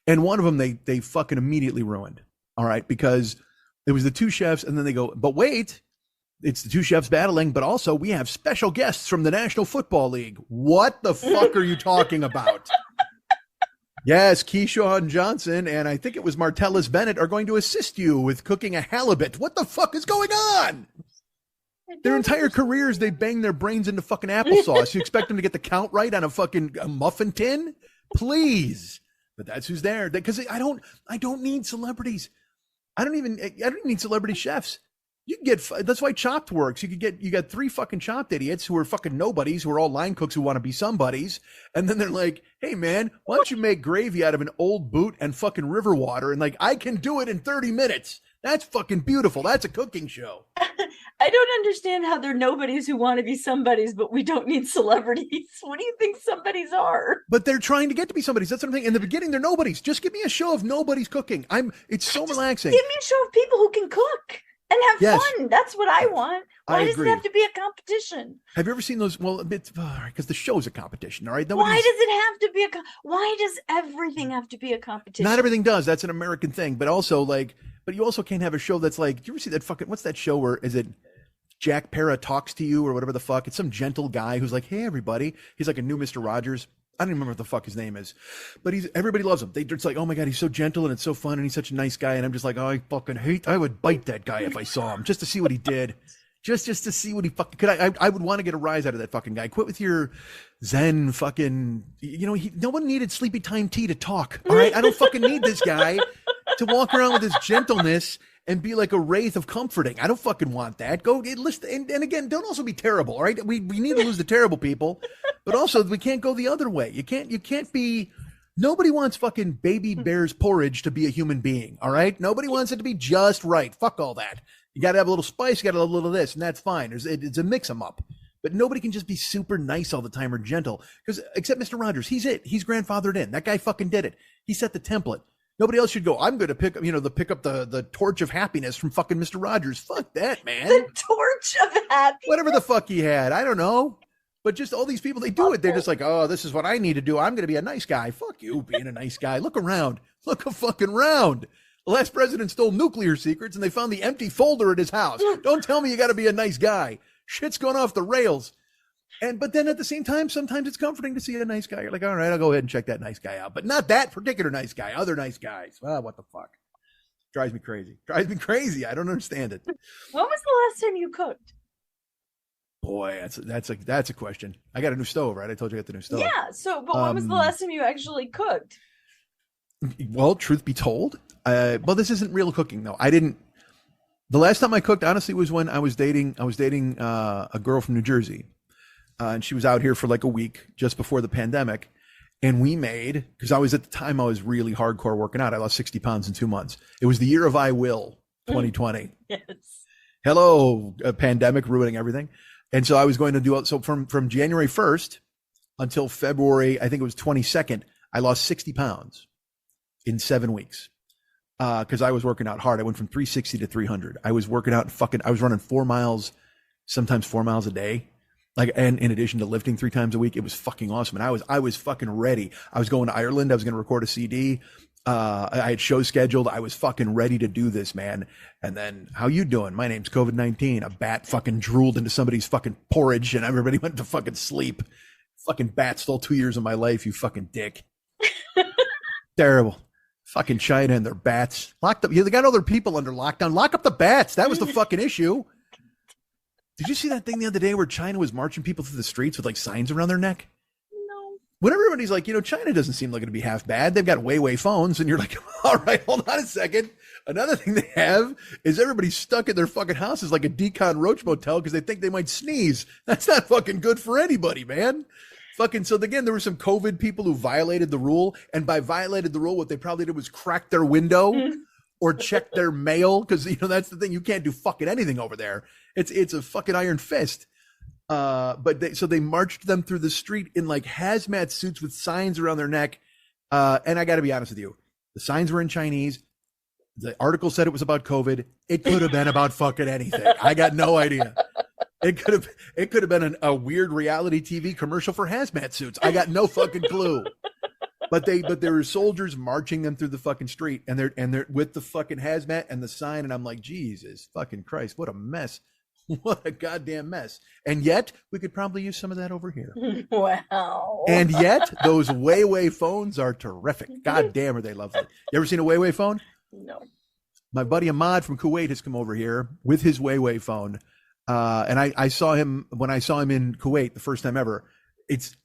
Speaker 6: and one of them they fucking immediately ruined. All right, because it was the 2 chefs, and then they go, but wait. It's the 2 chefs battling, but also we have special guests from the National Football League. What the fuck are you talking about? Yes, Keyshawn Johnson, and I think it was Martellus Bennett, are going to assist you with cooking a halibut. What the fuck is going on? Their entire careers, they bang their brains into fucking applesauce. You expect them to get the count right on a muffin tin? Please. But that's who's there. Because I don't need celebrities. I don't even need celebrity chefs. You can get, that's why Chopped works. You got 3 fucking Chopped idiots who are fucking nobodies, who are all line cooks who want to be somebodies. And then they're like, hey man, why don't you make gravy out of an old boot and fucking river water? And like, I can do it in 30 minutes. That's fucking beautiful. That's a cooking show.
Speaker 9: I don't understand how they're nobodies who want to be somebodies, but we don't need celebrities. What do you think somebodies are?
Speaker 6: But they're trying to get to be somebodies. That's what I'm saying. In the beginning, they're nobodies. Just give me a show of nobodies cooking. It's so relaxing.
Speaker 9: Give me a show of people who can cook and have fun. That's what I want. Why does it have to be a competition? Have you ever seen those? Well, because the show's a competition, all right? Why does it have to be why does everything have to be a competition? Not everything does. That's an American thing. But also, but you also can't have a show that's like, do you ever see that fucking, what's that show where, is it Jack Para Talks to You or whatever the fuck? It's some gentle guy who's like, hey, everybody. He's like a new Mr. Rogers. I don't even remember what the fuck his name is, but everybody loves him. It's like, oh my God, he's so gentle and it's so fun and he's such a nice guy. And I'm just like, oh, I would bite that guy if I saw him just to see what he did. Just to see what he fucking could. I would want to get a rise out of that fucking guy. Quit with your Zen fucking, no one needed Sleepy Time Tea to talk. All right. I don't fucking need this guy to walk around with his gentleness and be like a wraith of comforting. I don't fucking want that. Go listen. And again, don't also be terrible. All right. We need to lose the terrible people, but also we can't go the other way. You can't be, nobody wants fucking baby bear's porridge to be a human being. All right. Nobody wants it to be just right. Fuck all that. You got to have a little spice. You got to have a little of this, and that's fine. It's a mix 'em up, but nobody can just be super nice all the time or gentle, because except Mr. Rogers, he's grandfathered in. That guy fucking did it. He set the template. Nobody else should go, I'm going to pick up the torch of happiness from fucking Mr. Rogers. Fuck that, man. The torch of happiness. Whatever the fuck he had. I don't know. But just all these people, they do it. They're just like, oh, this is what I need to do. I'm going to be a nice guy. Fuck you being a nice guy. Look around. Look a fucking round. The last president stole nuclear secrets and they found the empty folder at his house. Don't tell me you got to be a nice guy. Shit's gone off the rails. But then at the same time, sometimes it's comforting to see a nice guy. You're like, all right, I'll go ahead and check that nice guy out. But not that particular nice guy, other nice guys. Well, what the fuck? Drives me crazy. I don't understand it. When was the last time you cooked?
Speaker 6: Boy, that's a question. I got a new stove, right? I told you I got the new stove.
Speaker 9: Yeah. So, but when was the last time you actually cooked?
Speaker 6: Well, truth be told, well, this isn't real cooking though. The last time I cooked, honestly, was when I was dating a girl from New Jersey. And she was out here for like a week just before the pandemic. And we made, because I was really hardcore working out. I lost 60 pounds in 2 months. It was the year of I will, 2020.
Speaker 9: Yes.
Speaker 6: Hello, a pandemic ruining everything. And so I was going to do it. So from January 1st until February, I think it was 22nd, I lost 60 pounds in 7 weeks. Because I was working out hard. I went from 360 to 300. I was working out I was running 4 miles, sometimes 4 miles a day. And in addition to lifting 3 times a week, it was fucking awesome. And I was fucking ready. I was going to Ireland. I was going to record a CD. I had shows scheduled. I was fucking ready to do this, man. And then, how you doing? My name's COVID-19. A bat fucking drooled into somebody's fucking porridge and everybody went to fucking sleep. Fucking bat stole 2 years of my life, you fucking dick. Terrible. Fucking China and their bats. Locked up. They got other people under lockdown. Lock up the bats. That was the fucking issue. Did you see that thing the other day where China was marching people through the streets with like signs around their neck?
Speaker 9: No.
Speaker 6: when everybody's like, China doesn't seem like it'd be half bad. They've got Huawei phones, and you're like, all right, hold on a second. Another thing they have is everybody's stuck in their fucking houses like a Decon Roach Motel because they think they might sneeze. That's not fucking good for anybody, man. Fucking, so again, there were some COVID people who violated the rule, and by violated the rule, what they probably did was crack their window or check their mail, because that's the thing, you can't do fucking anything over there. It's a fucking iron fist. But they marched them through the street in like hazmat suits with signs around their neck. And I got to be honest with you, the signs were in Chinese. The article said it was about COVID. It could have been about fucking anything. I got no idea. It could have been a weird reality TV commercial for hazmat suits. I got no fucking clue. But there were soldiers marching them through the fucking street, and they're with the fucking hazmat and the sign, and I'm like, Jesus fucking Christ, what a mess. What a goddamn mess. And yet we could probably use some of that over here.
Speaker 9: Wow.
Speaker 6: And yet those Huawei phones are terrific. God damn, are they lovely. You ever seen a Huawei phone?
Speaker 9: No.
Speaker 6: My buddy Ahmad from Kuwait has come over here with his Huawei phone. And I saw him when I saw him in Kuwait the first time ever. It's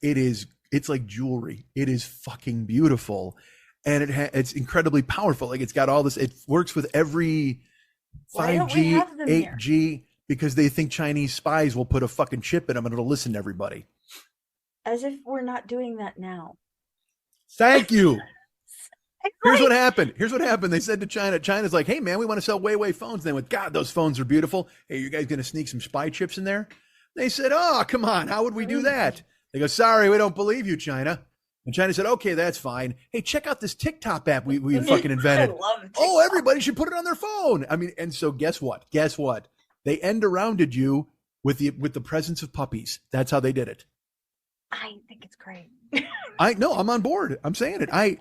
Speaker 6: like jewelry. It is fucking beautiful. And it's incredibly powerful. Like it's got all this, it works with every 5G, 8G, here? Because they think Chinese spies will put a fucking chip in them and it'll listen to everybody.
Speaker 9: As if we're not doing that now.
Speaker 6: Thank you. Here's what happened. They said to China's like, hey man, we want to sell Huawei phones. And they went, God, those phones are beautiful. Hey, you guys going to sneak some spy chips in there? They said, oh, come on. How would we do that? They go, sorry, we don't believe you, China. And China said, okay, that's fine. Hey, check out this TikTok app we fucking invented.
Speaker 9: I love TikTok.
Speaker 6: Oh, everybody should put it on their phone. I mean, and so guess what? They end arounded you with the presence of puppies. That's how they did it.
Speaker 9: I think it's great.
Speaker 6: I know, I'm on board. I'm saying it. Hey,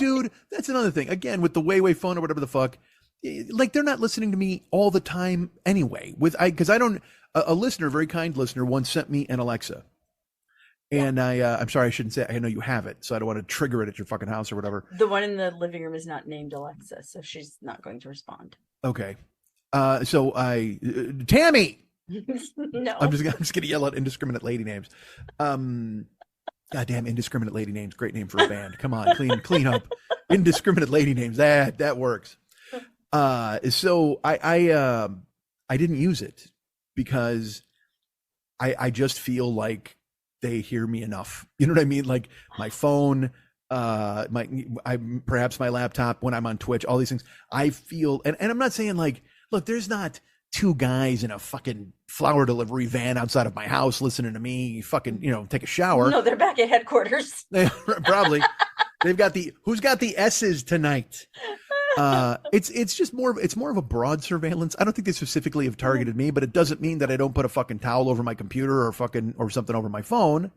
Speaker 6: dude, that's another thing. Again, with the Huawei phone or whatever the fuck, like they're not listening to me all the time anyway. Because I don't. A listener, a very kind listener, once sent me an Alexa, and I'm sorry, I shouldn't say. I know you have it, so I don't want to trigger it at your fucking house or whatever.
Speaker 9: The one in the living room is not named Alexa, so she's not going to respond.
Speaker 6: Okay. So Tammy.
Speaker 9: No.
Speaker 6: I'm just gonna yell out indiscriminate lady names. Goddamn indiscriminate lady names. Great name for a band. Come on, clean up. Indiscriminate lady names. That works. So I didn't use it because I just feel like they hear me enough. You know what I mean? Like my phone, perhaps my laptop when I'm on Twitch, all these things. I feel, and I'm not saying like, look, there's not two guys in a fucking flower delivery van outside of my house listening to me fucking, take a shower.
Speaker 9: No, they're back at headquarters.
Speaker 6: Probably. They've got who's got the S's tonight? It's just more of a broad surveillance. I don't think they specifically have targeted me, but it doesn't mean that I don't put a fucking towel over my computer or something over my phone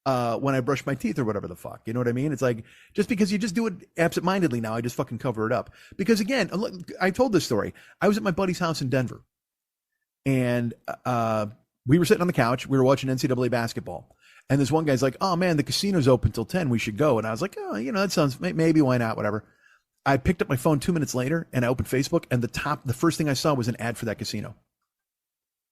Speaker 6: when I brush my teeth or whatever the fuck. You know what I mean? It's like, just because you just do it absentmindedly now, I just fucking cover it up. Because again, I told this story. I was at my buddy's house in Denver, and we were sitting on the couch. We were watching NCAA basketball. And this one guy's like, oh man, the casino's open till 10. We should go. And I was like, oh, that sounds, maybe, why not? Whatever. I picked up my phone 2 minutes later and I opened Facebook, and the first thing I saw was an ad for that casino.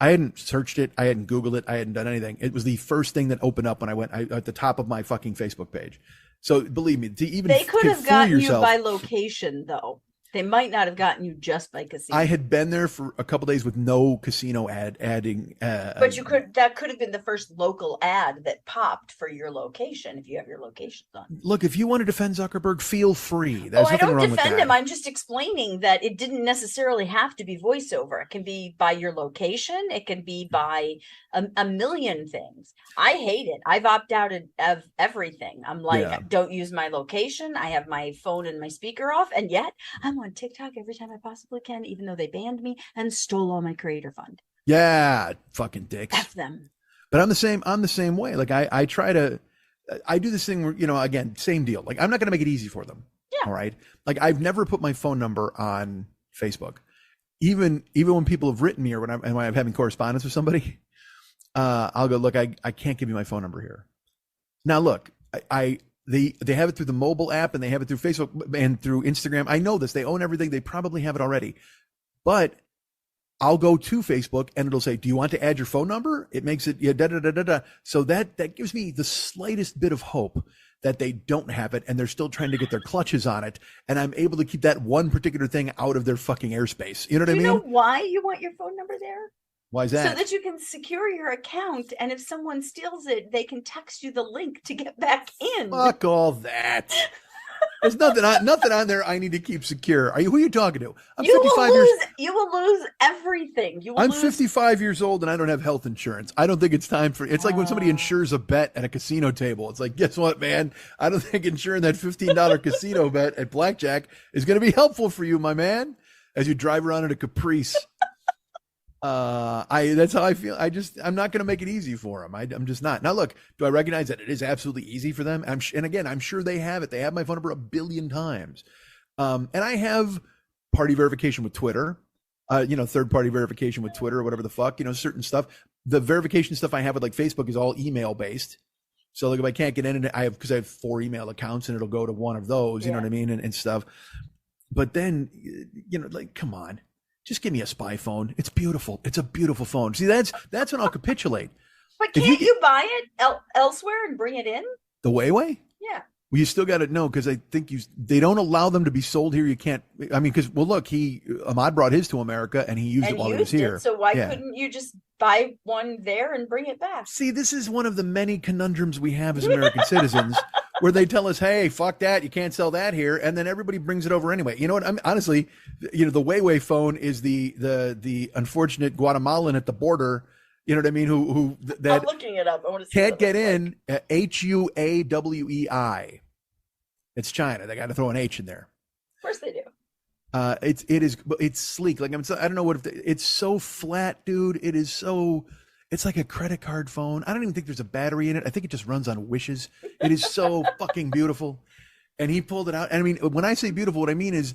Speaker 6: I hadn't searched it. I hadn't Googled it. I hadn't done anything. It was the first thing that opened up when I went at the top of my fucking Facebook page. So believe me, they
Speaker 9: could have gotten you by location though. They might not have gotten you just by casino.
Speaker 6: I had been there for a couple days with no casino adding.
Speaker 9: But that could have been the first local ad that popped for your location if you have your locations on.
Speaker 6: Look, if you want to defend Zuckerberg, feel free. There's nothing wrong with that.
Speaker 9: I don't defend him. I'm just explaining that it didn't necessarily have to be voiceover. It can be by your location. It can be by a million things. I hate it. I've opted out of everything. I'm like, Don't use my location. I have my phone and my speaker off, and yet I'm on TikTok every time I possibly can, even though they banned me and stole all my creator fund.
Speaker 6: Yeah, fucking dicks.
Speaker 9: F them.
Speaker 6: But I'm the same way. Like I try to, I do this thing where, again, same deal. Like I'm not going to make it easy for them.
Speaker 9: Yeah.
Speaker 6: All right. Like I've never put my phone number on Facebook, even when people have written me or when I'm having correspondence with somebody. I'll go, look, I can't give you my phone number here. Now, look, they have it through the mobile app and they have it through Facebook and through Instagram. I know this. They own everything. They probably have it already. But I'll go to Facebook and it'll say, do you want to add your phone number? It makes it, So that gives me the slightest bit of hope that they don't have it and they're still trying to get their clutches on it. And I'm able to keep that one particular thing out of their fucking airspace. You know what I mean?
Speaker 9: Do you know why you want your phone number there?
Speaker 6: Why is that?
Speaker 9: So that you can secure your account, and if someone steals it, they can text you the link to get back in.
Speaker 6: Fuck all that. There's nothing on there I need to keep secure. Who are you talking to? I'm 55 years.
Speaker 9: You will lose everything.
Speaker 6: I'm 55 years old and I don't have health insurance. I don't think it's time for. It's like when somebody insures a bet at a casino table. It's like, guess what, man? I don't think insuring that $15 casino bet at blackjack is going to be helpful for you, my man. As you drive around in a Caprice. That's how I feel. I'm not going to make it easy for them. I'm just not. Now, look, do I recognize that it is absolutely easy for them? And again, I'm sure they have it. They have my phone number 1 billion times. And I have party verification with Twitter, third party verification with Twitter or whatever the fuck, certain stuff. The verification stuff I have with like Facebook is all email based. So like if I can't get in, because I have 4 email accounts and it'll go to one of those, you know what I mean? And stuff. But then, like, come on. Just give me a spy phone. It's beautiful. It's a beautiful phone. See, that's when I'll capitulate.
Speaker 9: But can't you buy it elsewhere and bring it in?
Speaker 6: The Huawei?
Speaker 9: Yeah.
Speaker 6: Well, you still got to know because I think they don't allow them to be sold here. You can't. I mean, because look, Ahmad brought his to America and he used it while he was here.
Speaker 9: So why couldn't you just buy one there and bring it back?
Speaker 6: See, this is one of the many conundrums we have as American citizens. Where they tell us, hey, fuck that, you can't sell that here, and then everybody brings it over anyway. You know what? honestly, the Huawei phone is the unfortunate Guatemalan at the border. You know what I mean? Who that
Speaker 9: I'm looking it up. I want to see
Speaker 6: can't get in. HUAWEI. It's China. They got to throw an H in there.
Speaker 9: Of course they do.
Speaker 6: It's sleek. Like I don't know it's so flat, dude. It is so. It's like a credit card phone. I don't even think there's a battery in it. I think it just runs on wishes. It is so fucking beautiful. And he pulled it out. And I mean, when I say beautiful, what I mean is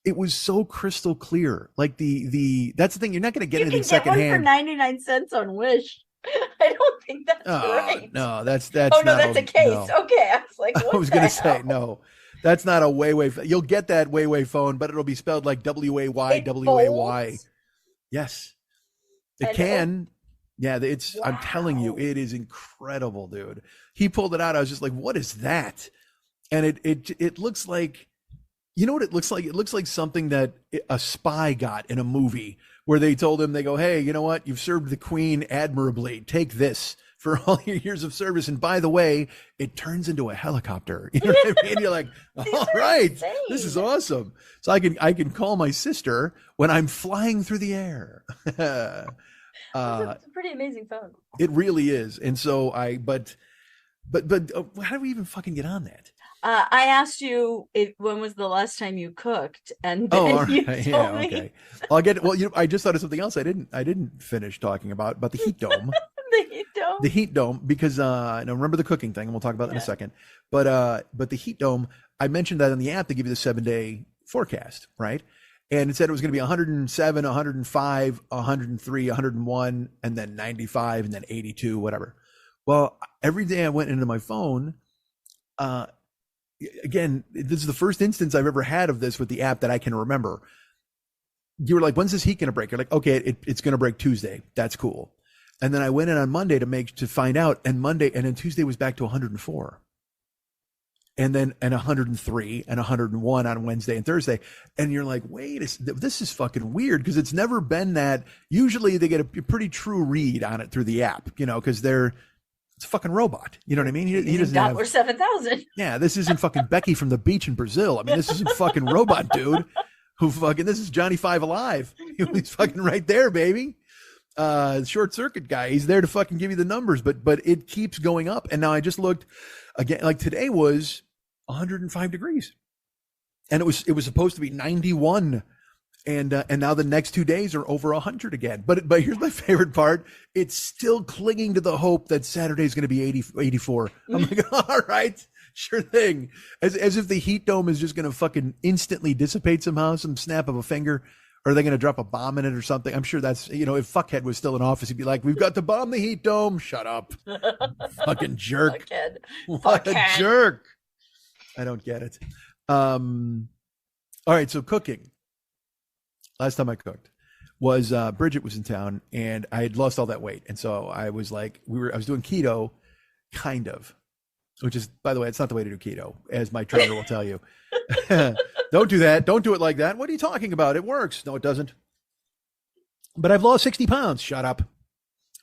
Speaker 6: it was so crystal clear. Like that's the thing. You're not going to get anything secondhand.
Speaker 9: You can get one for 99 cents on Wish. I don't think that's right.
Speaker 6: No, that's
Speaker 9: oh, no, that's a case. No. Okay. I was like, what
Speaker 6: I was going to say, no, that's not a Huawei. You'll get that Huawei phone, but it'll be spelled like W-A-Y, W-A-Y. Yes, it can. Yeah, wow. I'm telling you, it is incredible, dude. He pulled it out. I was just like, what is that? And it looks like, you know what it looks like? It looks like something that a spy got in a movie where they told him, they go, hey, you know what? You've served the queen admirably. Take this for all your years of service. And by the way, it turns into a helicopter. You know what I mean? You're like, all right, this is awesome. So I can call my sister when I'm flying through the air.
Speaker 9: It's a pretty amazing phone.
Speaker 6: It really is. And so but how do we even fucking get on that?
Speaker 9: I asked you when was the last time you cooked, and then you told me.
Speaker 6: Okay. I just thought of something else I didn't finish talking about the heat dome. The heat dome, because now remember the cooking thing, and we'll talk about that in a second. But the heat dome, I mentioned that in the app. They give you the 7-day forecast, right? And it said it was going to be 107, 105, 103, 101, and then 95, and then 82, whatever. Well, every day I went into my phone. Again, this is the first instance I've ever had of this with the app that I can remember. You were like, when's this heat going to break? You're like, okay, it's going to break Tuesday. That's cool. And then I went in on Monday to find out, and then Tuesday was back to 104. And then 103 and 101 on Wednesday and Thursday. And you're like, wait, this is fucking weird, because it's never been that. Usually they get a pretty true read on it through the app, because it's a fucking robot. You know what I mean? He doesn't have.
Speaker 9: Or 7,000.
Speaker 6: Yeah, this isn't fucking Becky from the beach in Brazil. I mean, this isn't fucking robot dude this is Johnny Five Alive. He's fucking right there, baby. Short circuit guy. He's there to fucking give you the numbers, but it keeps going up. And now I just looked again, like today was 105 degrees, and it was supposed to be 91, and now the next 2 days are over 100 again. But here's my favorite part: it's still clinging to the hope that Saturday is going to be 84. I'm like, all right, sure thing. As if the heat dome is just going to fucking instantly dissipate somehow, some snap of a finger. Or are they going to drop a bomb in it or something? I'm sure that's, if Fuckhead was still in office, he'd be like, we've got to bomb the heat dome. Shut up. Fucking jerk.
Speaker 9: Fuckhead.
Speaker 6: What a jerk. I don't get it. All right, so cooking. Last time I cooked. was Bridget was in town, and I had lost all that weight, and so I was like, I was doing keto, kind of, which is, by the way, it's not the way to do keto, as my trainer will tell you. Don't do that. Don't do it like that. What are you talking about? It works. No, it doesn't. But I've lost 60 pounds. Shut up.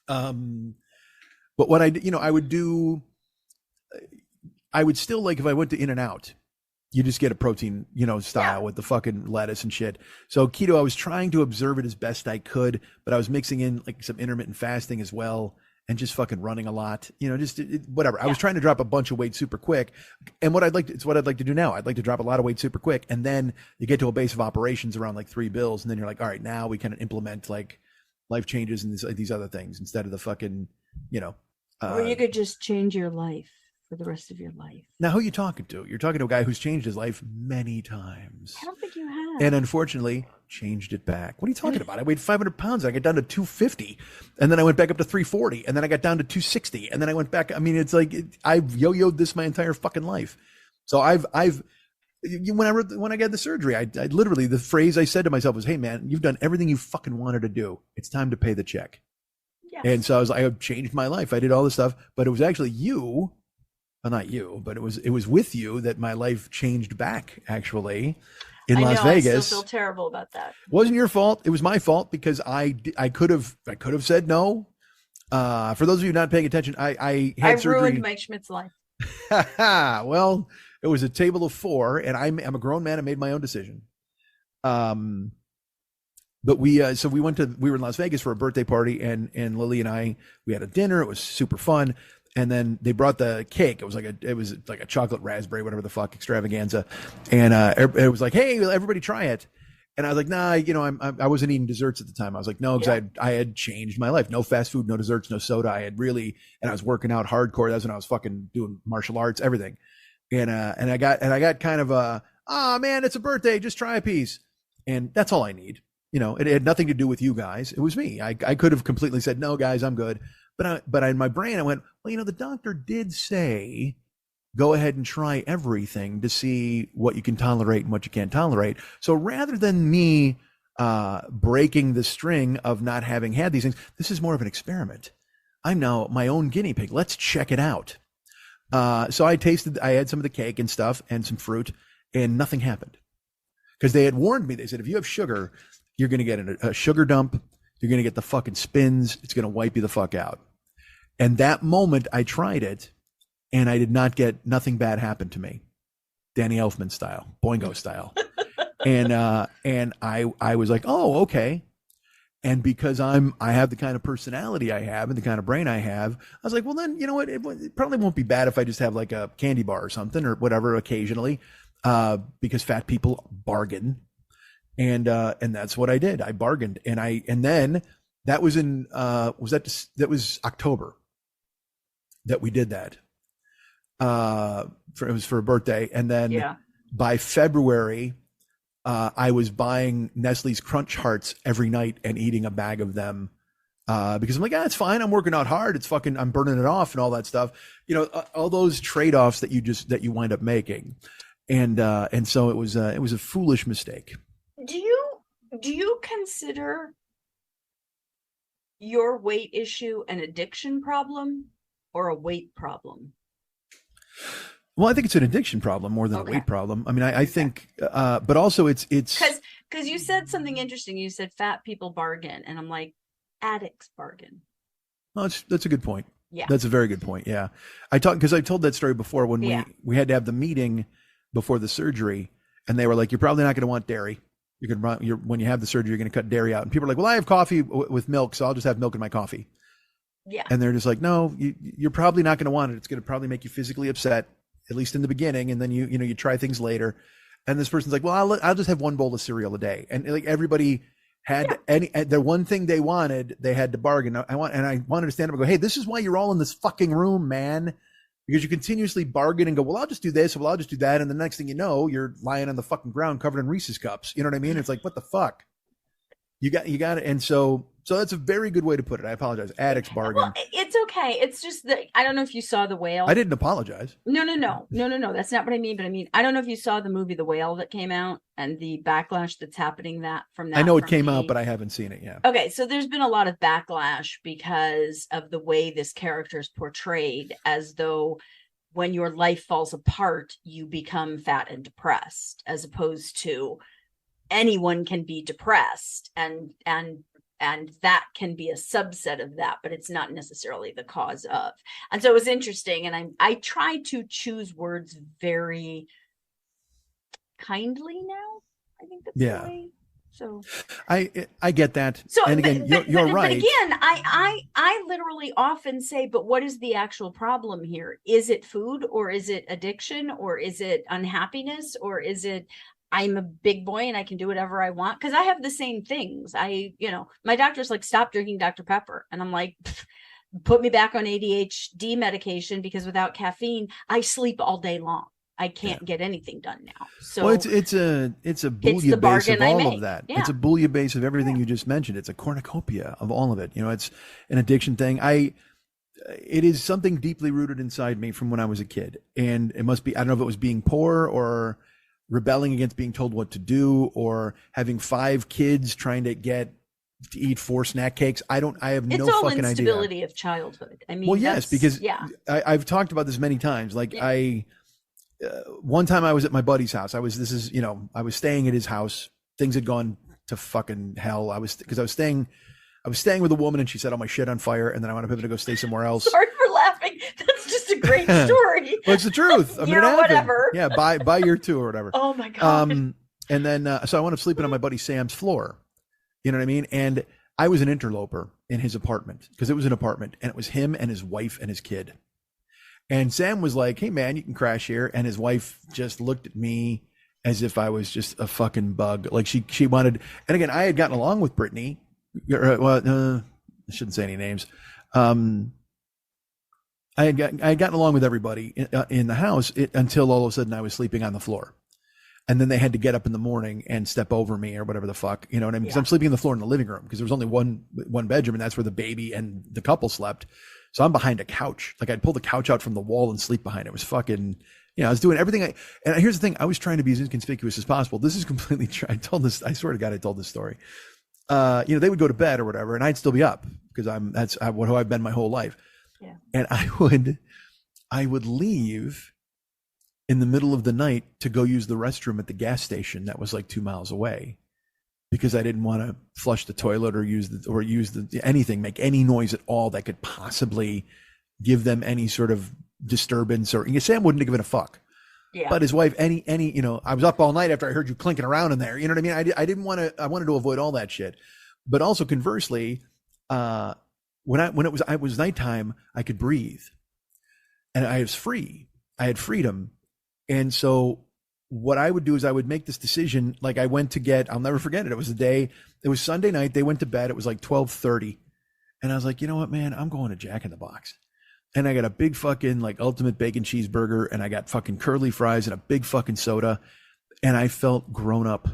Speaker 6: But what I would do, I would still, like, if I went to In-N-Out, you just get a protein, style with the fucking lettuce and shit. So keto, I was trying to observe it as best I could, but I was mixing in like some intermittent fasting as well, and just fucking running a lot, whatever. I was trying to drop a bunch of weight super quick. And it's what I'd like to do now. I'd like to drop a lot of weight super quick. And then you get to a base of operations around like $3 bills. And then you're like, all right, now we can implement like life changes and these other things instead of the fucking,
Speaker 10: or you could just change your life for the rest of your life.
Speaker 6: Now, who are you talking to? You're talking to a guy who's changed his life many times.
Speaker 10: I don't think you have.
Speaker 6: And unfortunately, changed it back. What are you talking about? I weighed 500 pounds. I got down to 250. And then I went back up to 340. And then I got down to 260. And then I went back. I mean, it's like I've yo-yoed this my entire fucking life. So when I got the surgery, I literally, the phrase I said to myself was, hey, man, you've done everything you fucking wanted to do. It's time to pay the check. Yes. And so I changed my life. I did all this stuff. But it was actually you. Well, not you, but it was with you that my life changed back, actually, in Las Vegas.
Speaker 10: I still feel terrible about that.
Speaker 6: It wasn't your fault. It was my fault because I could have said no. For those of you not paying attention, I had surgery.
Speaker 10: I ruined Mike Schmidt's life.
Speaker 6: Well, it was a table of 4, and I'm a grown man. I made my own decision. But we were in Las Vegas for a birthday party, and Lily and we had a dinner. It was super fun. And then they brought the cake. It was like a chocolate raspberry, whatever the fuck, extravaganza. And it was like, hey, everybody try it. And I was like, nah, I wasn't eating desserts at the time. I was like, no, because I had changed my life. No fast food, no desserts, no soda. I was working out hardcore. That's when I was fucking doing martial arts, everything. And I got kind of man, it's a birthday. Just try a piece. And that's all I need. It had nothing to do with you guys. It was me. I could have completely said, no, guys, I'm good. But in my brain, I went, well, the doctor did say, go ahead and try everything to see what you can tolerate and what you can't tolerate. So rather than me breaking the string of not having had these things, this is more of an experiment. I'm now my own guinea pig. Let's check it out. So I had some of the cake and stuff and some fruit, and nothing happened. Because they had warned me. They said, if you have sugar, you're going to get a sugar dump. You're going to get the fucking spins. It's going to wipe you the fuck out. And that moment I tried it, and I did not get, nothing bad happened to me. Danny Elfman style, Boingo style. And I was like, oh, okay. And because I have the kind of personality I have and the kind of brain I have, I was like, well, then, you know what? It probably won't be bad if I just have like a candy bar or something or whatever occasionally, because fat people bargain. And that's what I did. I bargained, and then that was that was October that we did that. It was for a birthday. And then by February, I was buying Nestle's Crunch Hearts every night and eating a bag of them. Because I'm like, it's fine. I'm working out hard. It's fucking, I'm burning it off and all that stuff. All those trade-offs that you wind up making. And so it was a foolish mistake.
Speaker 10: Do you consider your weight issue an addiction problem or a weight problem?
Speaker 6: Well, I think it's an addiction problem more than a weight problem. I mean, I think, but also it's
Speaker 10: because you said something interesting. You said fat people bargain, and I'm like, addicts bargain.
Speaker 6: Well, that's a good point.
Speaker 10: Yeah,
Speaker 6: that's a very good point. Yeah, I told that story before when we had to have the meeting before the surgery, and they were like, you're probably not going to want dairy. When you have the surgery, you're going to cut dairy out. And people are like, well, I have coffee with milk, so I'll just have milk in my coffee.
Speaker 10: Yeah.
Speaker 6: And they're just like, no, you're probably not going to want it. It's going to probably make you physically upset, at least in the beginning. And then you try things later. And this person's like, well, I'll just have one bowl of cereal a day. And like everybody had the one thing they wanted, they had to bargain. I wanted to stand up and go, hey, this is why you're all in this fucking room, man. Because you continuously bargain and go, well, I'll just do this. Well, I'll just do that. And the next thing you know, you're lying on the fucking ground covered in Reese's cups. You know what I mean? It's like, what the fuck? You got it. And so that's a very good way to put it. I apologize. Addicts bargain.
Speaker 10: Well, it's
Speaker 9: okay. It's just that I don't know if you saw The Whale.
Speaker 6: I didn't apologize.
Speaker 9: No. That's not what I mean. But I mean, I don't know if you saw the movie The Whale that came out and the backlash that's happening from that.
Speaker 6: I know it came out, but I haven't seen it yet.
Speaker 9: Okay, so there's been a lot of backlash because of the way this character is portrayed, as though when your life falls apart, you become fat and depressed, as opposed to anyone can be depressed and that can be a subset of that, but it's not necessarily the cause of. And so it was interesting, and I try to choose words very kindly now. I think that's the way. So
Speaker 6: I get that.
Speaker 9: So,
Speaker 6: and again, you're right.
Speaker 9: But again, I literally often say, but what is the actual problem here? Is it food, or is it addiction, or is it unhappiness, or is it I'm a big boy and I can do whatever I want? Because I have the same things. My doctor's like, stop drinking Dr. Pepper, and I'm like, put me back on ADHD medication, because without caffeine, I sleep all day long. I can't get anything done now. So
Speaker 6: it's a bouillabaisse of all of that. Yeah. It's a bouillabaisse of everything you just mentioned. It's a cornucopia of all of it. It's an addiction thing. It is something deeply rooted inside me from when I was a kid, and it must be, I don't know if it was being poor or rebelling against being told what to do, or having 5 kids trying to get to eat 4 snack cakes. I have no fucking idea.
Speaker 9: It's all instability of childhood. I mean,
Speaker 6: well, yes, because I've talked about this many times. Like one time I was at my buddy's house. I was staying at his house. Things had gone to fucking hell. I was staying with a woman, and she set all my shit on fire, and then I wound up having to go stay somewhere else.
Speaker 9: Sorry for laughing. That's just a great story.
Speaker 6: Well, it's the truth. I mean,
Speaker 9: whatever.
Speaker 6: Yeah, buy year 2 or whatever.
Speaker 9: Oh my God.
Speaker 6: And then so I wound up sleeping on my buddy Sam's floor. You know what I mean? And I was an interloper in his apartment, because it was an apartment, and it was him and his wife and his kid. And Sam was like, "Hey man, you can crash here." And his wife just looked at me as if I was just a fucking bug. Like she wanted, and again, I had gotten along with Brittany. I shouldn't say any names. I had gotten along with everybody in the house until all of a sudden I was sleeping on the floor. And then they had to get up in the morning and step over me or whatever the fuck, you know what I mean? Because I'm sleeping on the floor in the living room, because there was only one bedroom, and that's where the baby and the couple slept. So I'm behind a couch. Like, I'd pull the couch out from the wall and sleep behind it. It was fucking, I was doing everything. And here's the thing. I was trying to be as inconspicuous as possible. This is completely true. I swear to God, I told this story. They would go to bed or whatever, and I'd still be up, because that's who I've been my whole life. Yeah. And I would leave in the middle of the night to go use the restroom at the gas station that was like 2 miles away, because I didn't want to flush the toilet or use anything, make any noise at all that could possibly give them any sort of disturbance. Or Sam wouldn't have given a fuck. Yeah. But his wife, I was up all night after I heard you clinking around in there. You know what I mean? I wanted to avoid all that shit. But also conversely, when it was nighttime, I could breathe, and I was free. I had freedom. And so what I would do is I would make this decision. Like, I went to I'll never forget it. It was Sunday night. They went to bed. It was like 12:30. And I was like, you know what, man, I'm going to Jack in the Box. And I got a big fucking like ultimate bacon cheeseburger, and I got fucking curly fries and a big fucking soda. And I felt grown up,